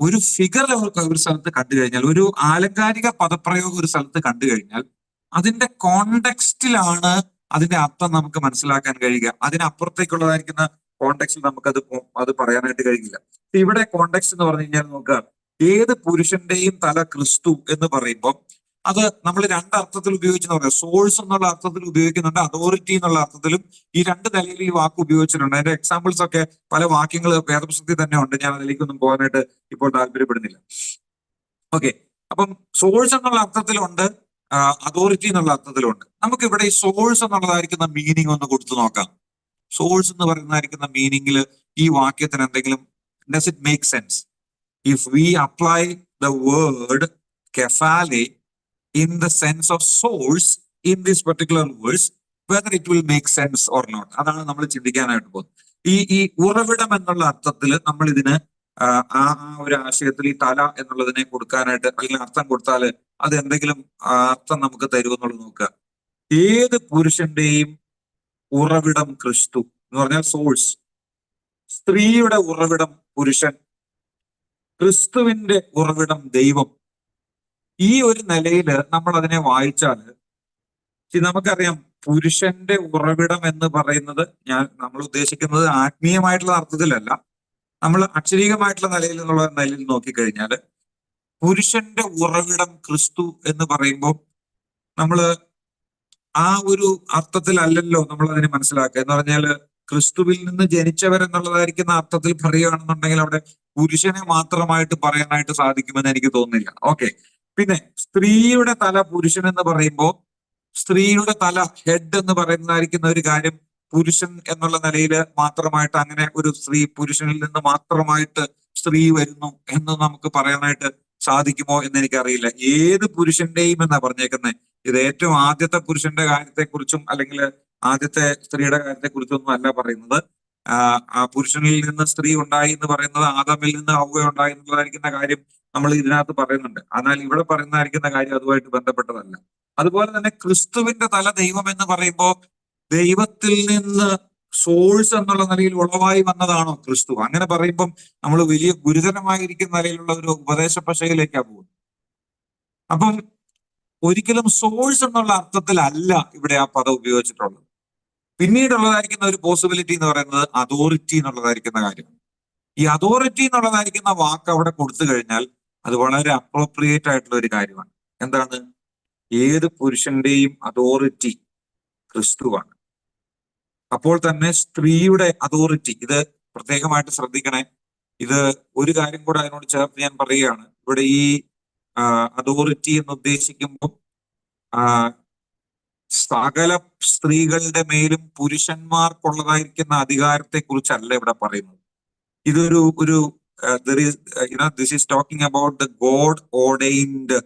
ഒരു ഫിഗർ ഒരു സ്ഥലത്ത് കണ്ടു കഴിഞ്ഞാൽ, ഒരു ആലങ്കാരിക പദപ്രയോഗം ഒരു സ്ഥലത്ത് കണ്ടു കഴിഞ്ഞാൽ അതിന്റെ കോണ്ടെക്സ്റ്റിലാണ് അതിന്റെ അർത്ഥം നമുക്ക് മനസ്സിലാക്കാൻ കഴിയുക. അതിനപ്പുറത്തേക്കുള്ളതായിരിക്കുന്ന കോണ്ടെക്സ്റ്റിൽ അത് പറയാനായിട്ട് കഴിയില്ല. ഇവിടെ കോണ്ടെക്സ്റ്റ് എന്ന് പറഞ്ഞു കഴിഞ്ഞാൽ നോക്കുക, ഏത് പുരുഷന്റെയും തല ക്രിസ്തു എന്ന് പറയുമ്പോൾ അത് നമ്മൾ രണ്ടർത്ഥത്തിൽ ഉപയോഗിച്ചെന്ന് പറയാം. സോഴ്സ് എന്നുള്ള അർത്ഥത്തിൽ ഉപയോഗിക്കുന്നുണ്ട്, അതോറിറ്റി എന്നുള്ള അർത്ഥത്തിലും ഈ രണ്ട് നിലയിൽ ഈ വാക്ക് ഉപയോഗിച്ചിട്ടുണ്ട്. അതിന്റെ എക്സാമ്പിൾസ് ഒക്കെ പല വാക്യങ്ങൾ വേദപുസ്തകത്തിൽ തന്നെ ഉണ്ട്. ഞാൻ അതിലേക്കൊന്നും പോകാനായിട്ട് ഇപ്പോൾ താല്പര്യപ്പെടുന്നില്ല. ഓക്കെ, അപ്പം സോഴ്സ് എന്നുള്ള അർത്ഥത്തിലുണ്ട്, അതോറിറ്റി എന്നുള്ള അർത്ഥത്തിലുണ്ട്. നമുക്ക് ഇവിടെ ഈ സോഴ്സ് എന്നുള്ളതായിരിക്കുന്ന മീനിങ് ഒന്ന് കൊടുത്തു നോക്കാം. സോഴ്സ് എന്ന് പറയുന്നതായിരിക്കുന്ന മീനിങ്ങിൽ ഈ വാക്യത്തിന് എന്തെങ്കിലും does it make sense? If we apply the word കെഫാലെ in the sense of source in this particular verse, whether it will make sense or not, അതാണ് നമ്മൾ ചിന്തിക്കാനായിട്ട് പോകുന്നത്. ഈ ഉറവിടം എന്നുള്ള അർത്ഥത്തിൽ നമ്മൾ ഇതിന് ആ ഒരു ആശയത്തിൽ ഈ തല എന്നുള്ളതിനെ കൊടുക്കാനായിട്ട് അല്ലെങ്കിൽ അർത്ഥം കൊടുത്താൽ അത് എന്തെങ്കിലും അർത്ഥം നമുക്ക് തരുമെന്നുള്ളത് നോക്കുക. ഏത് പുരുഷന്റെയും ഉറവിടം ക്രിസ്തു എന്ന് പറഞ്ഞാൽ സോഴ്സ്, സ്ത്രീയുടെ ഉറവിടം പുരുഷൻ, ക്രിസ്തുവിന്റെ ഉറവിടം ദൈവം. ഈ ഒരു നിലയിൽ നമ്മൾ അതിനെ വായിച്ചാൽ നമുക്കറിയാം, പുരുഷന്റെ ഉറവിടം എന്ന് പറയുന്നത് നമ്മൾ ഉദ്ദേശിക്കുന്നത് ആത്മീയമായിട്ടുള്ള അർത്ഥത്തിലല്ല, നമ്മൾ അക്ഷരീകമായിട്ടുള്ള നിലയിൽ നോക്കിക്കഴിഞ്ഞാൽ പുരുഷന്റെ ഉറവിടം ക്രിസ്തു എന്ന് പറയുമ്പോൾ നമ്മൾ ആ ഒരു അർത്ഥത്തിലല്ലല്ലോ നമ്മൾ അതിനെ മനസ്സിലാക്കുക. എന്ന് പറഞ്ഞാൽ ക്രിസ്തുവിൽ നിന്ന് ജനിച്ചവരെന്നുള്ളതായിരിക്കുന്ന അർത്ഥത്തിൽ പറയുകയാണെന്നുണ്ടെങ്കിൽ അവിടെ പുരുഷനെ മാത്രമായിട്ട് പറയാനായിട്ട് സാധിക്കുമെന്ന് എനിക്ക് തോന്നുന്നില്ല. ഓക്കെ, പിന്നെ സ്ത്രീയുടെ തല പുരുഷൻ എന്ന് പറയുമ്പോൾ സ്ത്രീയുടെ തല ഹെഡ് എന്ന് പറയുന്നതായിരിക്കുന്ന ഒരു കാര്യം പുരുഷൻ എന്നുള്ള നിലയിൽ മാത്രമായിട്ട്, അങ്ങനെ ഒരു സ്ത്രീ പുരുഷനിൽ നിന്ന് മാത്രമായിട്ട് സ്ത്രീ വരുന്നു എന്ന് നമുക്ക് പറയാനായിട്ട് സാധിക്കുമോ എന്ന് എനിക്കറിയില്ല. ഏത് പുരുഷന്റെയും എന്നാ പറഞ്ഞേക്കുന്നത്. ഇത് ഏറ്റവും ആദ്യത്തെ പുരുഷന്റെ കാര്യത്തെക്കുറിച്ചും അല്ലെങ്കിൽ ആദ്യത്തെ സ്ത്രീയുടെ കാര്യത്തെക്കുറിച്ചും ഒന്നും അല്ല പറയുന്നത്. ആ പുരുഷനിൽ നിന്ന് സ്ത്രീ ഉണ്ടായി എന്ന് പറയുന്നത് ആദമിൽ നിന്ന് ഹവ്വ ഉണ്ടായി എന്നുള്ളതായിരിക്കുന്ന കാര്യം നമ്മൾ ഇതിനകത്ത് പറയുന്നുണ്ട്. എന്നാൽ ഇവിടെ പറയുന്നതായിരിക്കുന്ന കാര്യം അതുമായിട്ട് ബന്ധപ്പെട്ടതല്ല. അതുപോലെ തന്നെ ക്രിസ്തുവിന്റെ തല ദൈവം എന്ന് പറയുമ്പോൾ ദൈവത്തിൽ നിന്ന് സോഴ്സ് എന്നുള്ള നിലയിൽ ഉളവായി വന്നതാണോ ക്രിസ്തു? അങ്ങനെ പറയുമ്പം നമ്മൾ വലിയ ഗുരുതരമായിരിക്കുന്ന നിലയിലുള്ള ഒരു ഉപദേശ പശയിലേക്കാണ് പോകുന്നത്. അപ്പം ഒരിക്കലും സോഴ്സ് എന്നുള്ള അർത്ഥത്തിലല്ല ഇവിടെ ആ പദം ഉപയോഗിച്ചിട്ടുള്ളത്. പിന്നീടുള്ളതായിരിക്കുന്ന ഒരു പോസിബിലിറ്റി എന്ന് പറയുന്നത് അതോറിറ്റി എന്നുള്ളതായിരിക്കുന്ന കാര്യം. ഈ അതോറിറ്റി എന്നുള്ളതായിരിക്കുന്ന വാക്ക് അവിടെ കൊടുത്തു കഴിഞ്ഞാൽ അത് വളരെ അപ്രോപ്രിയേറ്റ് ആയിട്ടുള്ള ഒരു കാര്യമാണ്. എന്താണ്? ഏത് പുരുഷന്റെയും അതോറിറ്റി ക്രിസ്തുവാണ്. അപ്പോൾ തന്നെ സ്ത്രീയുടെ അതോറിറ്റി, ഇത് പ്രത്യേകമായിട്ട് ശ്രദ്ധിക്കണേ. ഇത് ഒരു കാര്യം കൂടെ അതിനോട് ചേർത്ത് ഞാൻ പറയുകയാണ്. ഇവിടെ ഈ അതോറിറ്റി എന്ന് ഉദ്ദേശിക്കുമ്പോൾ സകല സ്ത്രീകളുടെ മേലും പുരുഷന്മാർക്കുള്ളതായിരിക്കുന്ന അധികാരത്തെ കുറിച്ചല്ല ഇവിടെ പറയുന്നത്. ഇതൊരു this is talking about the God ordained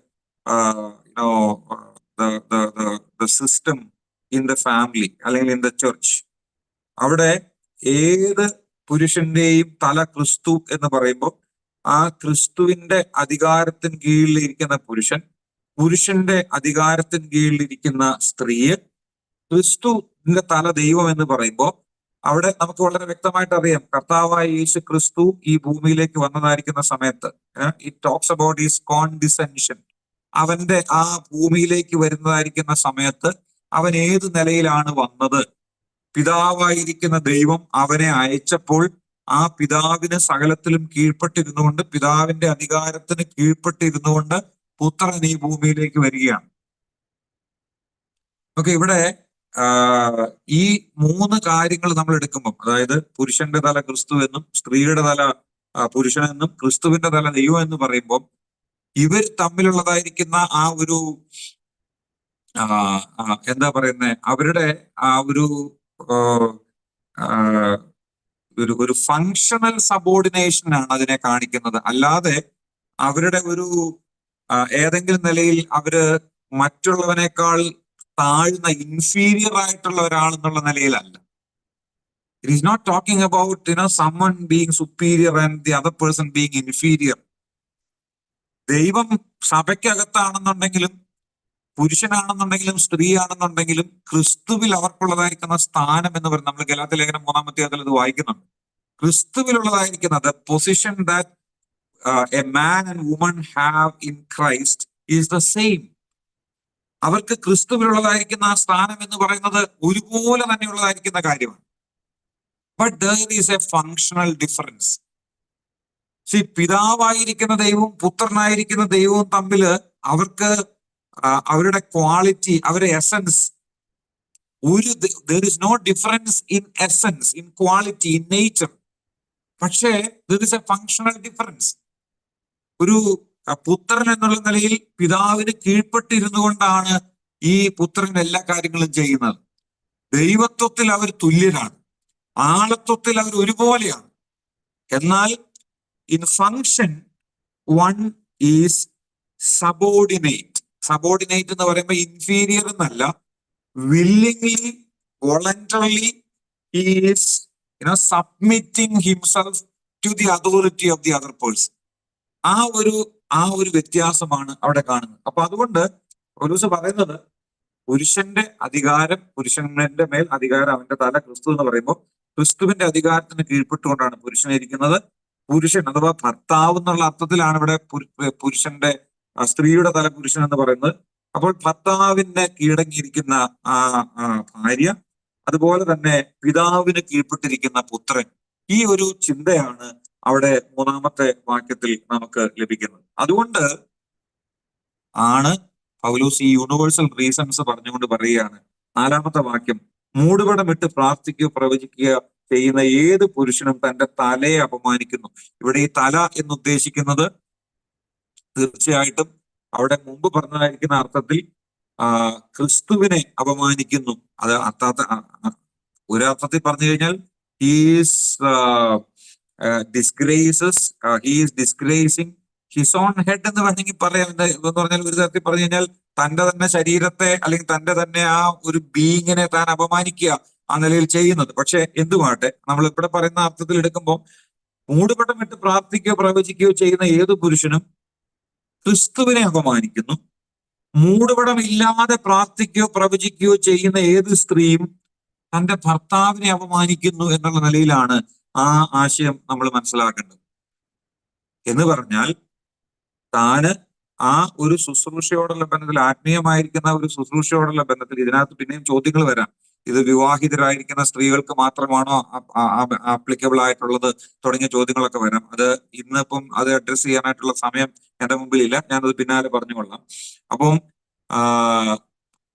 system in the family അല്ലെങ്കിൽ ഇൻ ദ ചർച്ച്. അവിടെ ഏത് പുരുഷന്റെയും തല ക്രിസ്തു എന്ന് പറയുമ്പോൾ ആ ക്രിസ്തുവിന്റെ അധികാരത്തിന് കീഴിലിരിക്കുന്ന പുരുഷൻ, പുരുഷന്റെ അധികാരത്തിന് കീഴിലിരിക്കുന്ന സ്ത്രീയെ, ക്രിസ്തുവിന്റെ തല ദൈവം എന്ന് പറയുമ്പോൾ അവിടെ നമുക്ക് വളരെ വ്യക്തമായിട്ട് അറിയാം, കർത്താവായ യേശു ക്രിസ്തു ഈ ഭൂമിയിലേക്ക് വന്നതായിരിക്കുന്ന സമയത്ത് ഇറ്റ് ടോക്സ് അബൌട്ട് ഹിസ് കോൺഡിസെൻഷൻ. അവന്റെ ആ ഭൂമിയിലേക്ക് വരുന്നതായിരിക്കുന്ന സമയത്ത് അവൻ ഏത് നിലയിലാണ് വന്നത്? പിതാവായിരിക്കുന്ന ദൈവം അവനെ അയച്ചപ്പോൾ ആ പിതാവിന് സകലത്തിലും കീഴ്പ്പെട്ടിരുന്നുകൊണ്ട്, പിതാവിന്റെ അധികാരത്തിന് കീഴ്പ്പെട്ടിരുന്നുകൊണ്ട് പുത്രൻ ഈ ഭൂമിയിലേക്ക് വരികയാണ്. ഓക്കെ, ഇവിടെ ഈ മൂന്ന് കാര്യങ്ങൾ നമ്മൾ എടുക്കുമ്പോൾ, അതായത് പുരുഷന്റെ തല ക്രിസ്തു എന്നും സ്ത്രീയുടെ തല പുരുഷനെന്നും ക്രിസ്തുവിന്റെ തല ദൈവം എന്ന് പറയുമ്പോൾ ഇവർ തമ്മിലുള്ളതായിരിക്കുന്ന ആ ഒരു എന്താ പറയുന്നത്, അവരുടെ ആ ഒരു ഫങ്ഷണൽ സബോർഡിനേഷൻ ആണ് അതിനെ കാണിക്കുന്നത്. അല്ലാതെ അവരുടെ ഒരു ഏതെങ്കിലും നിലയിൽ അവര് മറ്റുള്ളവനേക്കാൾ താഴ്ന്ന ഇൻഫീരിയർ ആയിട്ടുള്ള ഒരാൾ എന്നുള്ള നിലയിലല്ല. It is not talking about someone being superior and the other person being inferior. ദൈവം സഭയ്ക്കകത്താണെന്നുണ്ടെങ്കിലും പുരുഷനാണെന്നുണ്ടെങ്കിലും സ്ത്രീ ആണെന്നുണ്ടെങ്കിലും ക്രിസ്തുവിൽ അവർക്കുള്ളതായിരിക്കുന്ന സ്ഥാനം എന്ന് പറയുന്നത്, നമ്മൾ ഗലാത്യ ലേഖനം 3-ാം അധ്യായത്തിൽ ഇത് വായിക്കുന്നുണ്ട്. ക്രിസ്തുവിലുള്ളതായിരിക്കുന്നത് position that a man and woman have in Christ is the same. അവർക്ക് ക്രിസ്തുവിലുള്ളതായിരിക്കുന്ന ആ സ്ഥാനം എന്ന് പറയുന്നത് ഒരുപോലെ തന്നെയുള്ളതായിരിക്കുന്ന കാര്യമാണ്. But there is a functional difference. പിതാവായിരിക്കുന്ന ദൈവവും പുത്രനായിരിക്കുന്ന ദൈവവും തമ്മില് അവർക്ക് അവരുടെ ക്വാളിറ്റി, അവരുടെ essence, there is no difference in essence, in quality, in nature. പക്ഷേ there is a functional difference. ഒരു പുത്രൻ എന്നുള്ള നിലയിൽ പിതാവിന് കീഴ്പ്പെട്ടിരുന്നു കൊണ്ടാണ് ഈ പുത്രൻ എല്ലാ കാര്യങ്ങളും ചെയ്യുന്നത്. ദൈവത്വത്തിൽ അവർ തുല്യരാണ്, ആളത്വത്തിൽ അവർ ഒരുപോലെയാണ്. എന്നാൽ in function one is subordinate. Subordinate എന്ന് പറയുമ്പോൾ ഇൻഫീരിയർ എന്നല്ല, willingly voluntarily he is submitting himself to the authority of the other person. ആ ഒരു വ്യത്യാസമാണ് അവിടെ കാണുന്നത്. അപ്പൊ അതുകൊണ്ട് പൗലോസ് പറയുന്നത് പുരുഷന്റെ അധികാരം, പുരുഷന്റെ മേൽ അധികാരം, അവന്റെ തല ക്രിസ്തു എന്ന് പറയുമ്പോൾ ക്രിസ്തുവിന്റെ അധികാരത്തിന് കീഴ്പ്പെട്ടുകൊണ്ടാണ് പുരുഷൻ ഇരിക്കുന്നത്. പുരുഷൻ അഥവാ ഭർത്താവ് എന്നുള്ള അർത്ഥത്തിലാണ് ഇവിടെ പുരുഷന്റെ സ്ത്രീയുടെ തല പുരുഷൻ എന്ന് പറയുന്നത്. അപ്പോൾ ഭർത്താവിന് കീഴടങ്ങിയിരിക്കുന്ന ഭാര്യ, അതുപോലെ തന്നെ പിതാവിന് കീഴ്പ്പെട്ടിരിക്കുന്ന പുത്രൻ. ഈ ഒരു ചിന്തയാണ് അവിടെ 3-ാമത്തെ വാക്യത്തിൽ നമുക്ക് ലഭിക്കുന്നത്. അതുകൊണ്ട് ആണ് പൗലോസ് ഈ യൂണിവേഴ്സൽ റീസൺസ് പറഞ്ഞുകൊണ്ട് പറയുകയാണ്. 4-ാമത്തെ വാക്യം, മൂടുപടമിട്ട് പ്രാർത്ഥിക്കുകയോ പ്രവചിക്കുകയോ ചെയ്യുന്ന ഏത് പുരുഷനും തന്റെ തലയെ അപമാനിക്കുന്നു. ഇവിടെ ഈ തല എന്നുദ്ദേശിക്കുന്നത് തീർച്ചയായിട്ടും അവിടെ മുമ്പ് പറഞ്ഞതായിരിക്കുന്ന അർത്ഥത്തിൽ ക്രിസ്തുവിനെ അപമാനിക്കുന്നു. അത് ഒരർത്ഥത്തിൽ പറഞ്ഞു കഴിഞ്ഞാൽ he's disgraces, he's disgracing his own head എന്ന് വേണമെങ്കിൽ പറയാം. എന്ന് പറഞ്ഞാൽ ഒരു തരത്തിൽ പറഞ്ഞു കഴിഞ്ഞാൽ തന്റെ തന്നെ ശരീരത്തെ അല്ലെങ്കിൽ തന്റെ തന്നെ ആ ഒരു ബീയിങ്ങിനെ താൻ അപമാനിക്കുക ആ നിലയിൽ ചെയ്യുന്നത്. പക്ഷെ എന്തുമാട്ടെ, നമ്മൾ ഇവിടെ പറയുന്ന അർത്ഥത്തിൽ എടുക്കുമ്പോൾ മൂടുപടമിട്ട് പ്രാർത്ഥിക്കുകയോ പ്രവചിക്കുകയോ ചെയ്യുന്ന ഏത് പുരുഷനും ക്രിസ്തുവിനെ അപമാനിക്കുന്നു. മൂടുപടമില്ലാതെ പ്രാർത്ഥിക്കുകയോ പ്രവചിക്കുകയോ ചെയ്യുന്ന ഏത് സ്ത്രീയും തന്റെ ഭർത്താവിനെ അപമാനിക്കുന്നു എന്നുള്ള നിലയിലാണ് ആ ആശയം നമ്മൾ മനസ്സിലാക്കേണ്ടത്. എന്ന് പറഞ്ഞാൽ താന് ആ ഒരു ശുശ്രൂഷയോടുള്ള ബന്ധത്തിൽ, ആത്മീയമായിരിക്കുന്ന ഒരു ശുശ്രൂഷയോടുള്ള ബന്ധത്തിൽ, ഇതിനകത്ത് പിന്നെയും ചോദ്യങ്ങൾ വരാം. ഇത് വിവാഹിതരായിരിക്കുന്ന സ്ത്രീകൾക്ക് മാത്രമാണോ ആപ്ലിക്കബിൾ ആയിട്ടുള്ളത് തുടങ്ങിയ ചോദ്യങ്ങളൊക്കെ വരാം. അത് ഇന്നിപ്പം അത് അഡ്രസ് ചെയ്യാനായിട്ടുള്ള സമയം എന്റെ മുമ്പിലില്ല, ഞാനത് പിന്നാലെ പറഞ്ഞുകൊള്ളാം. അപ്പം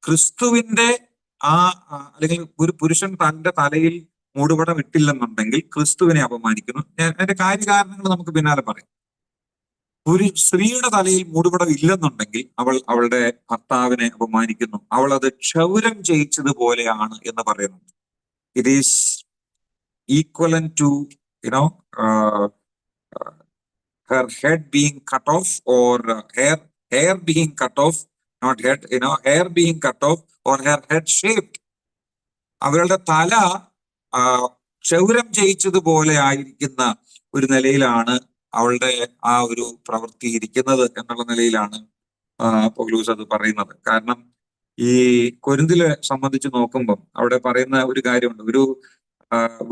ക്രിസ്തുവിന്റെ അല്ലെങ്കിൽ ഒരു പുരുഷൻ തന്റെ തലയിൽ മൂടുപടം ഇട്ടില്ലെന്നുണ്ടെങ്കിൽ ക്രിസ്തുവിനെ അപമാനിക്കുന്നു. അതിന്റെ കാര്യകാരണങ്ങൾ നമുക്ക് പിന്നാലെ പറയാം. ഒരു സ്ത്രീയുടെ തലയിൽ മൂടുപടം ഇല്ലെന്നുണ്ടെങ്കിൽ അവൾ അവളുടെ ഭർത്താവിനെ അപമാനിക്കുന്നു. അവൾ അത് ക്ഷൗരം ചെയ്യിച്ചതുപോലെയാണ് എന്ന് പറയുന്നുണ്ട്. It is equivalent to you know her head being cut off, or hair being cut off, not head, hair being cut off, or her head shaved. അവരുടെ തല ക്ഷൗരം ചെയ്യിച്ചതുപോലെ ആയിരിക്കുന്ന ഒരു നിലയിലാണ് അവളുടെ ആ ഒരു പ്രവൃത്തി ഇരിക്കുന്നത് എന്നുള്ള നിലയിലാണ് പൗലോസ് അത് പറയുന്നത്. കാരണം ഈ കൊരിന്തിലെ സംബന്ധിച്ച് നോക്കുമ്പം അവിടെ പറയുന്ന ഒരു കാര്യമുണ്ട്. ഒരു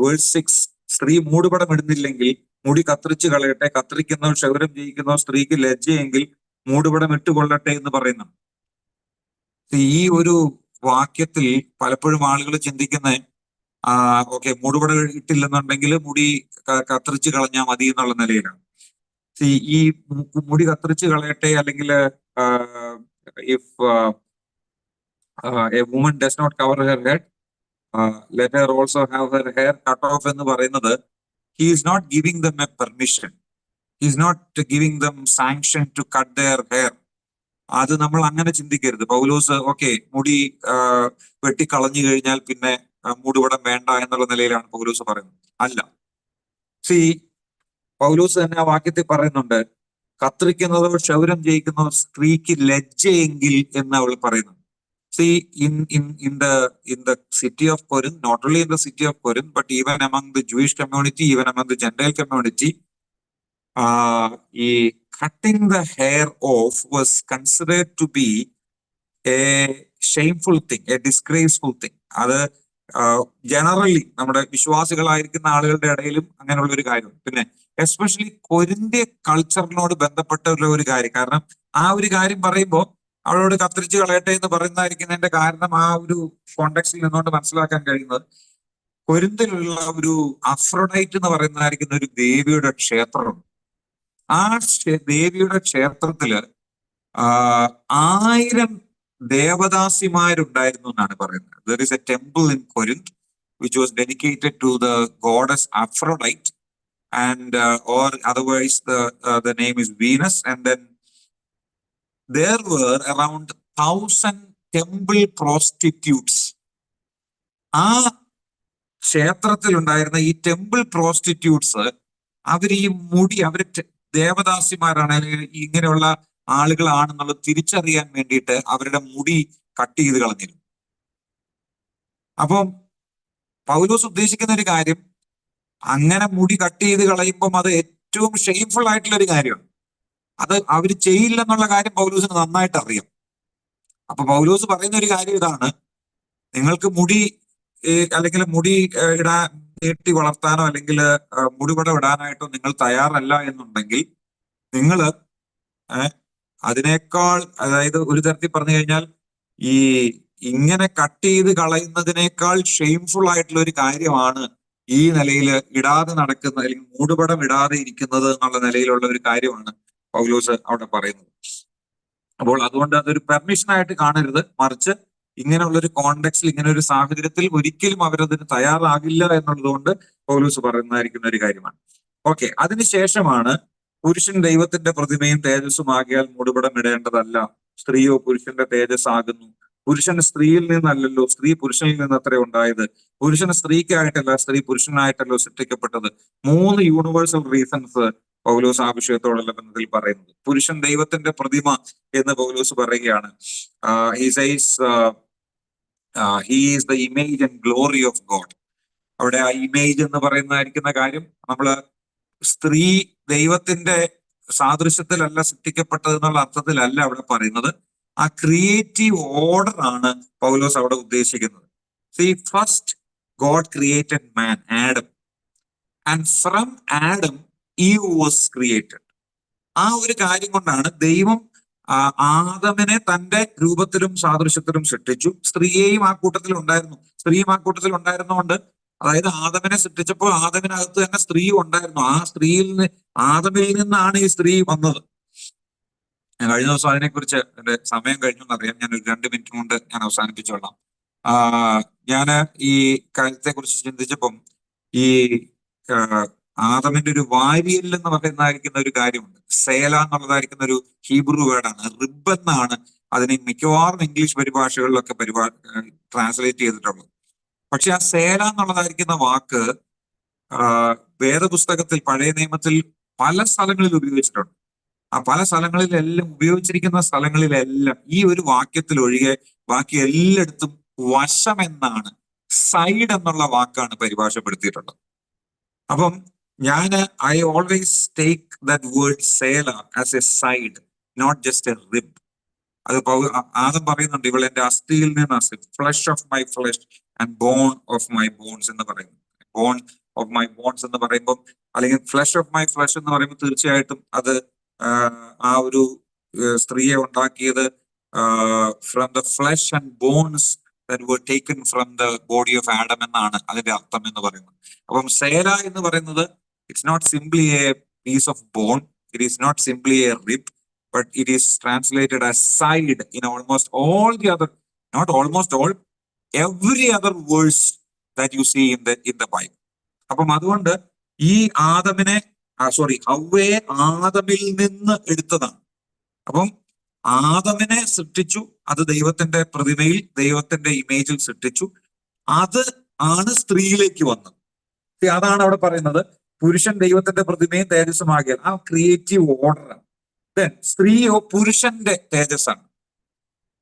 വേഴ്സ് 6, സ്ത്രീ മൂടുപടം ഇടുന്നില്ലെങ്കിൽ മുടി കത്രിച്ച് കളയട്ടെ, കത്രിക്കുന്നോ ക്ഷൗരം ചെയ്യിക്കുന്നോ സ്ത്രീക്ക് ലജ്ജയെങ്കിൽ മൂടുപടം ഇട്ടുകൊള്ളട്ടെ എന്ന് പറയുന്നു. ഈ ഒരു വാക്യത്തിൽ പലപ്പോഴും ആളുകൾ ചിന്തിക്കുന്ന ഓക്കെ, മൂടുപടം ഇട്ടില്ലെന്നുണ്ടെങ്കിൽ മുടി കത്രിച്ച് കളഞ്ഞാൽ മതി എന്നുള്ള നിലയിലാണ്. ഈ മുടി കത്രിച്ച് കളയട്ടെ, അല്ലെങ്കിൽ if a woman does not cover her head, let her also have her hair cut off എന്ന് പറയുന്നത്, he is not giving them a permission, he is not giving them sanction to cut their hair. അത് നമ്മൾ അങ്ങനെ ചിന്തിക്കരുത്. പൗലോസ് okay, മുടി വെട്ടിക്കളഞ്ഞു കഴിഞ്ഞാൽ പിന്നെ മൂടുപടം വേണ്ട എന്നുള്ള നിലയിലാണ് പൗലോസ് പറയുന്നത്. അല്ല, പൗലോസ് തന്നെ ആ വാക്യത്തിൽ പറയുന്നുണ്ട്, കത്രിക്കുന്നതോ ക്ഷൗരം ചെയ്യിക്കുന്നതോ സ്ത്രീക്ക് ലജ്ജയെങ്കിൽ എന്ന് അവൾ പറയുന്നു. in the city of Corinth, not only in the city of Corinth, but even among the Jewish community, even among the Gentile community, cutting the hair off was considered to be a shameful thing, a disgraceful thing. അത് generally നമ്മുടെ വിശ്വാസികളായിരിക്കുന്ന ആളുകളുടെ ഇടയിലും അങ്ങനെയുള്ള ഒരു കാര്യം. പിന്നെ especially കൊരിന്ത്യ കൾച്ചറിനോട് ബന്ധപ്പെട്ടുള്ള ഒരു കാര്യം. കാരണം ആ ഒരു കാര്യം പറയുമ്പോൾ അവളോട് കത്തിരിച്ച് കളയട്ടെ എന്ന് പറയുന്നതായിരിക്കുന്നതിന്റെ കാരണം ആ ഒരു കോണ്ടെക്സ്റ്റിൽ നിന്നുകൊണ്ട് മനസ്സിലാക്കാൻ കഴിയുന്നത്, കൊരിന്തിലുള്ള ഒരു അഫ്രോഡൈറ്റ് എന്ന് പറയുന്നതായിരിക്കുന്ന ഒരു ദേവിയുടെ ക്ഷേത്രം. ആ ദേവിയുടെ ക്ഷേത്രത്തില് 1000 ദേവദാസിമാരുണ്ടായിരുന്നു എന്നാണ് പറയുന്നത്. There is a temple in Corinth which was dedicated to the goddess Aphrodite, and or otherwise the name is Venus. And then there were around 1000 temple prostitutes. ആ ക്ഷേത്രത്തിൽ ഉണ്ടായിരുന്ന ഈ ടെമ്പിൾ പ്രോസ്റ്റിറ്റ്യൂട്ട്സ്, അവർ ഈ മുടി, അവർ ദേവദാസിമാരാണ്, ഇങ്ങനെയുള്ള ആളുകളാണെന്നുള്ളത് തിരിച്ചറിയാൻ വേണ്ടിയിട്ട് അവരുടെ മുടി കട്ട് ചെയ്ത് കളഞ്ഞിരുന്നു. അപ്പം പൗലോസ് ഉദ്ദേശിക്കുന്ന ഒരു കാര്യം, അങ്ങനെ മുടി കട്ട് ചെയ്ത് കളയുമ്പം അത് ഏറ്റവും ഷെയിംഫുൾ ആയിട്ടുള്ള ഒരു കാര്യമാണ്. അത് അവർ ചെയ്യില്ലെന്നുള്ള കാര്യം പൗലോസിന് നന്നായിട്ട് അറിയാം. അപ്പൊ പൗലോസ് പറയുന്ന ഒരു കാര്യം ഇതാണ്, നിങ്ങൾക്ക് മുടി അല്ലെങ്കിൽ മുടി നീട്ടി വളർത്താനോ അല്ലെങ്കിൽ മുടിപടം ഇടാനായിട്ടോ നിങ്ങൾ തയ്യാറല്ല എന്നുണ്ടെങ്കിൽ നിങ്ങൾ അതിനേക്കാൾ, അതായത് ഒരു തരത്തിൽ പറഞ്ഞു കഴിഞ്ഞാൽ ഈ ഇങ്ങനെ കട്ട് ചെയ്ത് കളയുന്നതിനേക്കാൾ ഷെയിംഫുൾ ആയിട്ടുള്ള ഒരു കാര്യമാണ് ഈ നിലയിൽ ഇടാതെ നടക്കുന്ന, അല്ലെങ്കിൽ മൂടുപടം ഇടാതെ ഇരിക്കുന്നത് എന്നുള്ള നിലയിലുള്ള ഒരു കാര്യമാണ് പൗലോസ് അവിടെ പറയുന്നത്. അപ്പോൾ അതുകൊണ്ട് അതൊരു പെർമിഷനായിട്ട് കാണരുത്, മറിച്ച് ഇങ്ങനെയുള്ള ഒരു കോണ്ടെക്സ്റ്റിൽ, ഇങ്ങനെ ഒരു സാഹചര്യത്തിൽ ഒരിക്കലും അവരതിന് തയ്യാറാകില്ല എന്നുള്ളത് കൊണ്ട് പൗലോസ് പറയുന്നതായിരിക്കുന്ന ഒരു കാര്യമാണ്. ഓക്കെ, അതിനുശേഷമാണ് പുരുഷൻ ദൈവത്തിന്റെ പ്രതിമയും തേജസ്സുമാകിയാൽ മൂടുപടം ഇടേണ്ടതല്ല, സ്ത്രീയോ പുരുഷന്റെ തേജസ് ആകുന്നു. പുരുഷൻ സ്ത്രീയിൽ നിന്നല്ലല്ലോ, സ്ത്രീ പുരുഷനിൽ നിന്ന് അത്ര ഉണ്ടായത്. പുരുഷൻ സ്ത്രീക്കായിട്ടല്ല, സ്ത്രീ പുരുഷനായിട്ടല്ലോ സൃഷ്ടിക്കപ്പെട്ടത്. 3 യൂണിവേഴ്സൽ റീസൺസ് പൗലോസ് ആ വിഷയത്തോടുള്ള ബന്ധത്തിൽ പറയുന്നത്. പുരുഷൻ ദൈവത്തിന്റെ പ്രതിമ എന്ന് പൗലോസ് പറയുകയാണ്. He is the image and glory of God. അവിടെ ആ ഇമേജ് എന്ന് പറയുന്നതായിരിക്കുന്ന കാര്യം, നമ്മള് സ്ത്രീ ദൈവത്തിന്റെ സാദൃശ്യത്തിലല്ല സൃഷ്ടിക്കപ്പെട്ടത് എന്നുള്ള അർത്ഥത്തിലല്ല അവിടെ പറയുന്നത്. ആ ക്രിയേറ്റീവ് ഓർഡർ ആണ് പൗലോസ് അവിടെ ഉദ്ദേശിക്കുന്നത്. First God created man, Adam. And from Adam, Eve was created. ആ ഒരു കാര്യം കൊണ്ടാണ് ദൈവം ആദമിനെ തന്റെ രൂപത്തിലും സാദൃശ്യത്തിലും സൃഷ്ടിച്ചു. സ്ത്രീയെയും ആ കൂട്ടത്തിൽ ഉണ്ടായിരുന്നു. സ്ത്രീയും ആ കൂട്ടത്തിൽ ഉണ്ടായിരുന്നുകൊണ്ട്, അതായത് ആദമിനെ സൃഷ്ടിച്ചപ്പോൾ ആദമിനകത്ത് തന്നെ സ്ത്രീയും ഉണ്ടായിരുന്നു. ആ ആദമിൽ നിന്നാണ് ഈ സ്ത്രീ വന്നത്. ഞാൻ കഴിഞ്ഞ ദിവസം അതിനെക്കുറിച്ച്, എന്റെ സമയം കഴിഞ്ഞു എന്നറിയാം, ഞാൻ ഒരു 2 മിനിറ്റ് കൊണ്ട് ഞാൻ അവസാനിപ്പിച്ചോളാം. ഞാൻ ഈ കാര്യത്തെക്കുറിച്ച് ചിന്തിച്ചപ്പം ഈ ആദമിന്റെ ഒരു വാരിയൽ എന്ന് പറയുന്നതായിരിക്കുന്ന ഒരു കാര്യമുണ്ട്. സേല എന്നുള്ളതായിരിക്കുന്ന ഒരു ഹീബ്രു വേർഡാണ്. റിബ് എന്നാണ് അതിനെ മിക്കവാറും ഇംഗ്ലീഷ് പരിഭാഷകളിലൊക്കെ ട്രാൻസ്ലേറ്റ് ചെയ്തിട്ടുള്ളത്. പക്ഷെ ആ സേല എന്നുള്ളതായിരിക്കുന്ന വാക്ക് വേദപുസ്തകത്തിൽ, പഴയ നിയമത്തിൽ പല സ്ഥലങ്ങളിൽ ഉപയോഗിച്ചിട്ടുണ്ട്. ആ പല സ്ഥലങ്ങളിലെല്ലാം ഉപയോഗിച്ചിരിക്കുന്ന സ്ഥലങ്ങളിലെല്ലാം ഈ ഒരു വാക്യത്തിൽ ഒഴികെ ബാക്കി എല്ലായിടത്തും വശം എന്നാണ്, സൈഡ് എന്നുള്ള വാക്കാണ് പരിഭാഷപ്പെടുത്തിയിട്ടുള്ളത്. അപ്പം I always take that word സേല as a side, not just a rib. അത് ആദം പറയുന്നുണ്ട്, ഇവൾ എന്റെ അസ്ഥിയിൽ നിന്ന്, flesh of my flesh and bone of my bones എന്ന് പറയുന്നു. ബോൺ ഓഫ് മൈ ബോൺസ് എന്ന് പറയുമ്പോൾ, അല്ലെങ്കിൽ ഫ്ലഷ് ഓഫ് മൈ ഫ്ലഷ് എന്ന് പറയുമ്പോൾ തീർച്ചയായിട്ടും അത് ആ ഒരു സ്ത്രീയെ ഉണ്ടാക്കിയത് from the flesh and bones that were taken from the body of Adam എന്നാണ് അതിന്റെ അർത്ഥം എന്ന് പറയുന്നത്. അപ്പം സേല എന്ന് പറയുന്നത്, it's not simply a piece of bone, it is not simply a rib, but it is translated as side in almost all the other, not almost all, every other verse that you see in the Bible. അപ്പം അതുകൊണ്ട് ഈ ആദമിനെ, ഹവ്വയെ ആദമിൽ നിന്ന് എടുത്തതാണ്. അപ്പം ആദമിനെ സൃഷ്ടിച്ചു, അത് ദൈവത്തിന്റെ പ്രതിമയിൽ, ദൈവത്തിന്റെ ഇമേജിൽ സൃഷ്ടിച്ചു. അത് ആണ് സ്ത്രീയിലേക്ക് വന്നത്. അതാണ് അവിടെ പറയുന്നത്, പുരുഷൻ ദൈവത്തിന്റെ പ്രതിമയും തേജസ്സുമാകിയാൽ. ആ ക്രിയേറ്റീവ് ഓർഡറാണ്. സ്ത്രീയോ പുരുഷന്റെ തേജസ്സാണ്.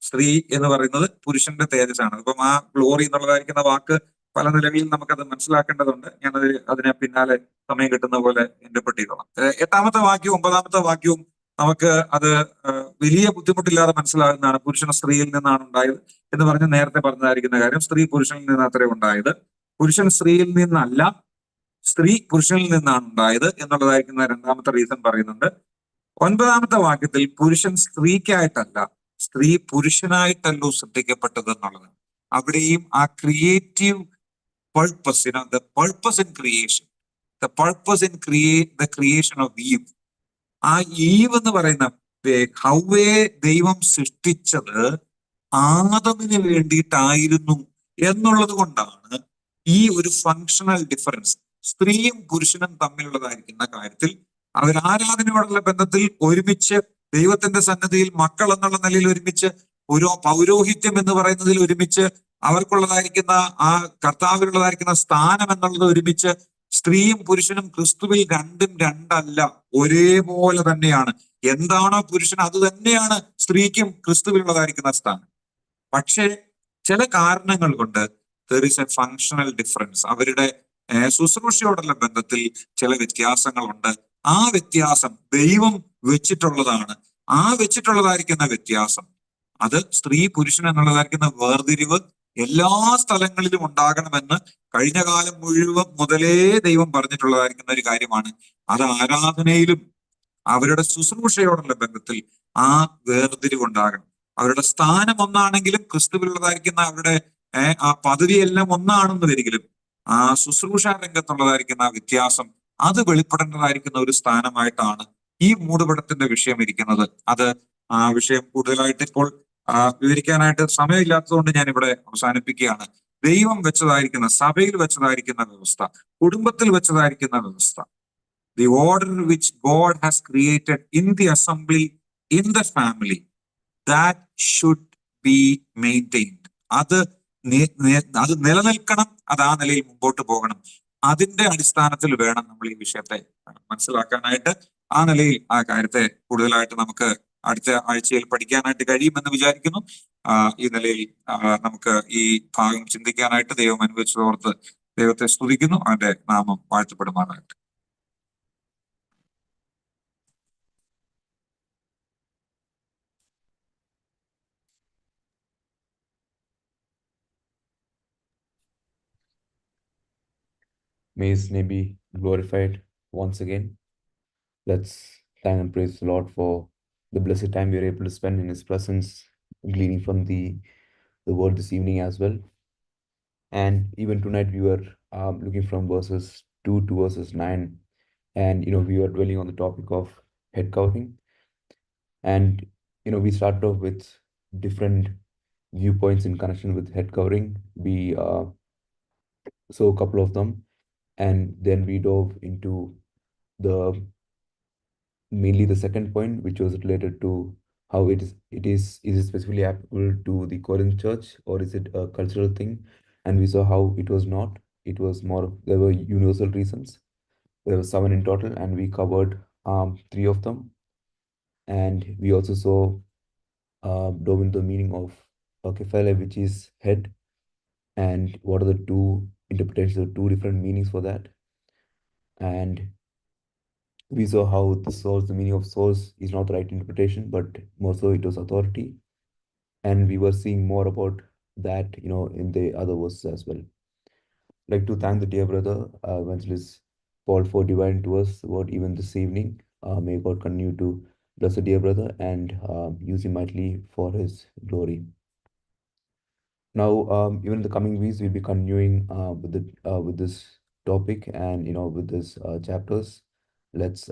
സ്ത്രീ എന്ന് പറയുന്നത് പുരുഷന്റെ തേജസ്സാണ്. അപ്പം ആ ഗ്ലോറി എന്നുള്ളതായിരിക്കുന്ന വാക്ക് പല നിലകളിൽ നമുക്കത് മനസ്സിലാക്കേണ്ടതുണ്ട്. ഞാനത് അതിനെ പിന്നാലെ സമയം കിട്ടുന്ന പോലെ ഇന്റർപ്രറ്റ് ചെയ്തോളാം. 8-ാമത്തെ വാക്യവും 9-ാമത്തെ വാക്യവും നമുക്ക് അത് വലിയ ബുദ്ധിമുട്ടില്ലാതെ മനസ്സിലാകുന്നതാണ്. പുരുഷൻ സ്ത്രീയിൽ നിന്നാണ് ഉണ്ടായത് എന്ന് പറഞ്ഞ് നേരത്തെ പറഞ്ഞതായിരിക്കുന്ന കാര്യം, സ്ത്രീ പുരുഷനിൽ നിന്ന് അത്രേ ഉണ്ടായത്, പുരുഷൻ സ്ത്രീയിൽ നിന്നല്ല, സ്ത്രീ പുരുഷനിൽ നിന്നാണ് ഉണ്ടായത് എന്നുള്ളതായിരിക്കുന്ന 2-ാമത്തെ റീസൺ പറയുന്നുണ്ട്. 9-ാമത്തെ വാക്യത്തിൽ പുരുഷൻ സ്ത്രീക്കായിട്ടല്ല, സ്ത്രീ പുരുഷനായിട്ടല്ലോ സൃഷ്ടിക്കപ്പെട്ടത് എന്നുള്ളത്. അവിടെയും ആ creative purpose, the purpose in creation, the purpose in the creation of eve. ആ ഈവ് എന്ന് പറയുന്ന ഹവ്വയെ ദൈവം സൃഷ്ടിച്ചത് ആദമിന് വേണ്ടിയിട്ടായിരുന്നു എന്നുള്ളത് കൊണ്ടാണ് ഈ ഒരു ഫങ്ഷണൽ ഡിഫറൻസ് സ്ത്രീയും പുരുഷനും തമ്മിലുള്ളതായിരിക്കുന്ന കാര്യത്തിൽ അവർ ആരാധനയോടുള്ള ബന്ധത്തിൽ ഒരുമിച്ച്, ദൈവത്തിന്റെ സന്നദ്ധിയിൽ മക്കൾ എന്നുള്ള നിലയിൽ ഒരുമിച്ച്, ഒരു പൗരോഹിത്യം എന്ന് പറയുന്നതിൽ ഒരുമിച്ച്, അവർക്കുള്ളതായിരിക്കുന്ന ആ കർത്താവിലുള്ളതായിരിക്കുന്ന സ്ഥാനം എന്നുള്ളത് ഒരുമിച്ച്. സ്ത്രീയും പുരുഷനും ക്രിസ്തുവിൽ രണ്ടും രണ്ടല്ല, ഒരേപോലെ തന്നെയാണ്. എന്താണോ പുരുഷൻ അത് തന്നെയാണ് സ്ത്രീക്കും ക്രിസ്തുവിലുള്ളതായിരിക്കുന്ന സ്ഥാനം. പക്ഷേ ചില കാരണങ്ങൾ കൊണ്ട് there is a functional difference. അവരുടെ ശുശ്രൂഷയോടുള്ള ബന്ധത്തിൽ ചില വ്യത്യാസങ്ങളുണ്ട്. ആ വ്യത്യാസം ദൈവം വെച്ചിട്ടുള്ളതാണ്. ആ വെച്ചിട്ടുള്ളതായിരിക്കുന്ന വ്യത്യാസം, അത് സ്ത്രീ പുരുഷൻ എന്നുള്ളതായിരിക്കുന്ന വേർതിരിവ് എല്ലാ സ്ഥലങ്ങളിലും ഉണ്ടാകണമെന്ന് കഴിഞ്ഞ കാലം മുതലേ ദൈവം പറഞ്ഞിട്ടുള്ളതായിരിക്കുന്ന ഒരു കാര്യമാണ്. അത് ആരാധനയിലും അവരുടെ ശുശ്രൂഷയോടുള്ള ബന്ധത്തിൽ ആ വേർതിരിവ് ഉണ്ടാകണം. അവരുടെ സ്ഥാനം ഒന്നാണെങ്കിലും, ക്രിസ്തുവിലുള്ളതായിരിക്കുന്ന അവരുടെ ആ പദവിയെല്ലാം ഒന്നാണെന്ന് വരികിലും, ആ ശുശ്രൂഷ രംഗത്തുള്ളതായിരിക്കുന്ന ആ വ്യത്യാസം അത് വെളിപ്പെടേണ്ടതായിരിക്കുന്ന ഒരു സ്ഥാനമായിട്ടാണ് ഈ മൂടുപടത്തിന്റെ വിഷയം ഇരിക്കുന്നത്. അത് ആ വിഷയം കൂടുതലായിട്ട് ഇപ്പോൾ വിവരിക്കാനായിട്ട് സമയമില്ലാത്തതുകൊണ്ട് ഞാൻ ഇവിടെ അവസാനിപ്പിക്കുകയാണ്. ദൈവം വെച്ചതായിരിക്കുന്ന, സഭയിൽ വെച്ചതായിരിക്കുന്ന വ്യവസ്ഥ, കുടുംബത്തിൽ വെച്ചതായിരിക്കുന്ന വ്യവസ്ഥ, the order which God has created in the assembly, in the family, that should be maintained. അത് നിലനിൽക്കണം, അത് ആ നിലയിൽ മുമ്പോട്ട് പോകണം. അതിന്റെ അടിസ്ഥാനത്തിൽ വേണം നമ്മൾ ഈ വിഷയത്തെ മനസ്സിലാക്കാനായിട്ട്. ആ നിലയിൽ ആ കാര്യത്തെ കൂടുതലായിട്ട് നമുക്ക് അടുത്ത ആഴ്ചയിൽ പഠിക്കാനായിട്ട് കഴിയുമെന്ന് വിചാരിക്കുന്നു. ഈ നിലയിൽ നമുക്ക് ഈ ഭാഗം ചിന്തിക്കാനായിട്ട് ദൈവം അനുവദിച്ചതോർത്ത് ദൈവത്തെ സ്തുതിക്കുന്നു. അവന്റെ നാമം വാഴ്ത്തപ്പെടുമാറാകട്ടെ. May His name be glorified once again. Let's thank and praise the Lord for the blessed time we are able to spend in His presence, gleaning from the word this evening as well. And even tonight, we were looking from verses 2 to verses 9. And, we were dwelling on the topic of head covering. And, we started off with different viewpoints in connection with head covering. We saw a couple of them. And then we dove into the mainly the second point, which was related to how is it specifically applicable to the Corinth church, or is it a cultural thing? And we saw how it was not. It was more there were universal reasons. There were seven in total, and we covered three of them. And we also saw dove into the meaning of kephale, which is head, and what are the two interpretations, the two different meanings for that. And we saw how the meaning of source is not the right interpretation, but more so it was authority. And we were seeing more about that, in the other verses as well. Like to thank the dear brother, Evangelist Paul, for dividing to us the word even this evening. May God continue to bless the dear brother and use him mightily for his glory. Now, even in the coming weeks, we'll be continuing with this topic and with this chapters. Let's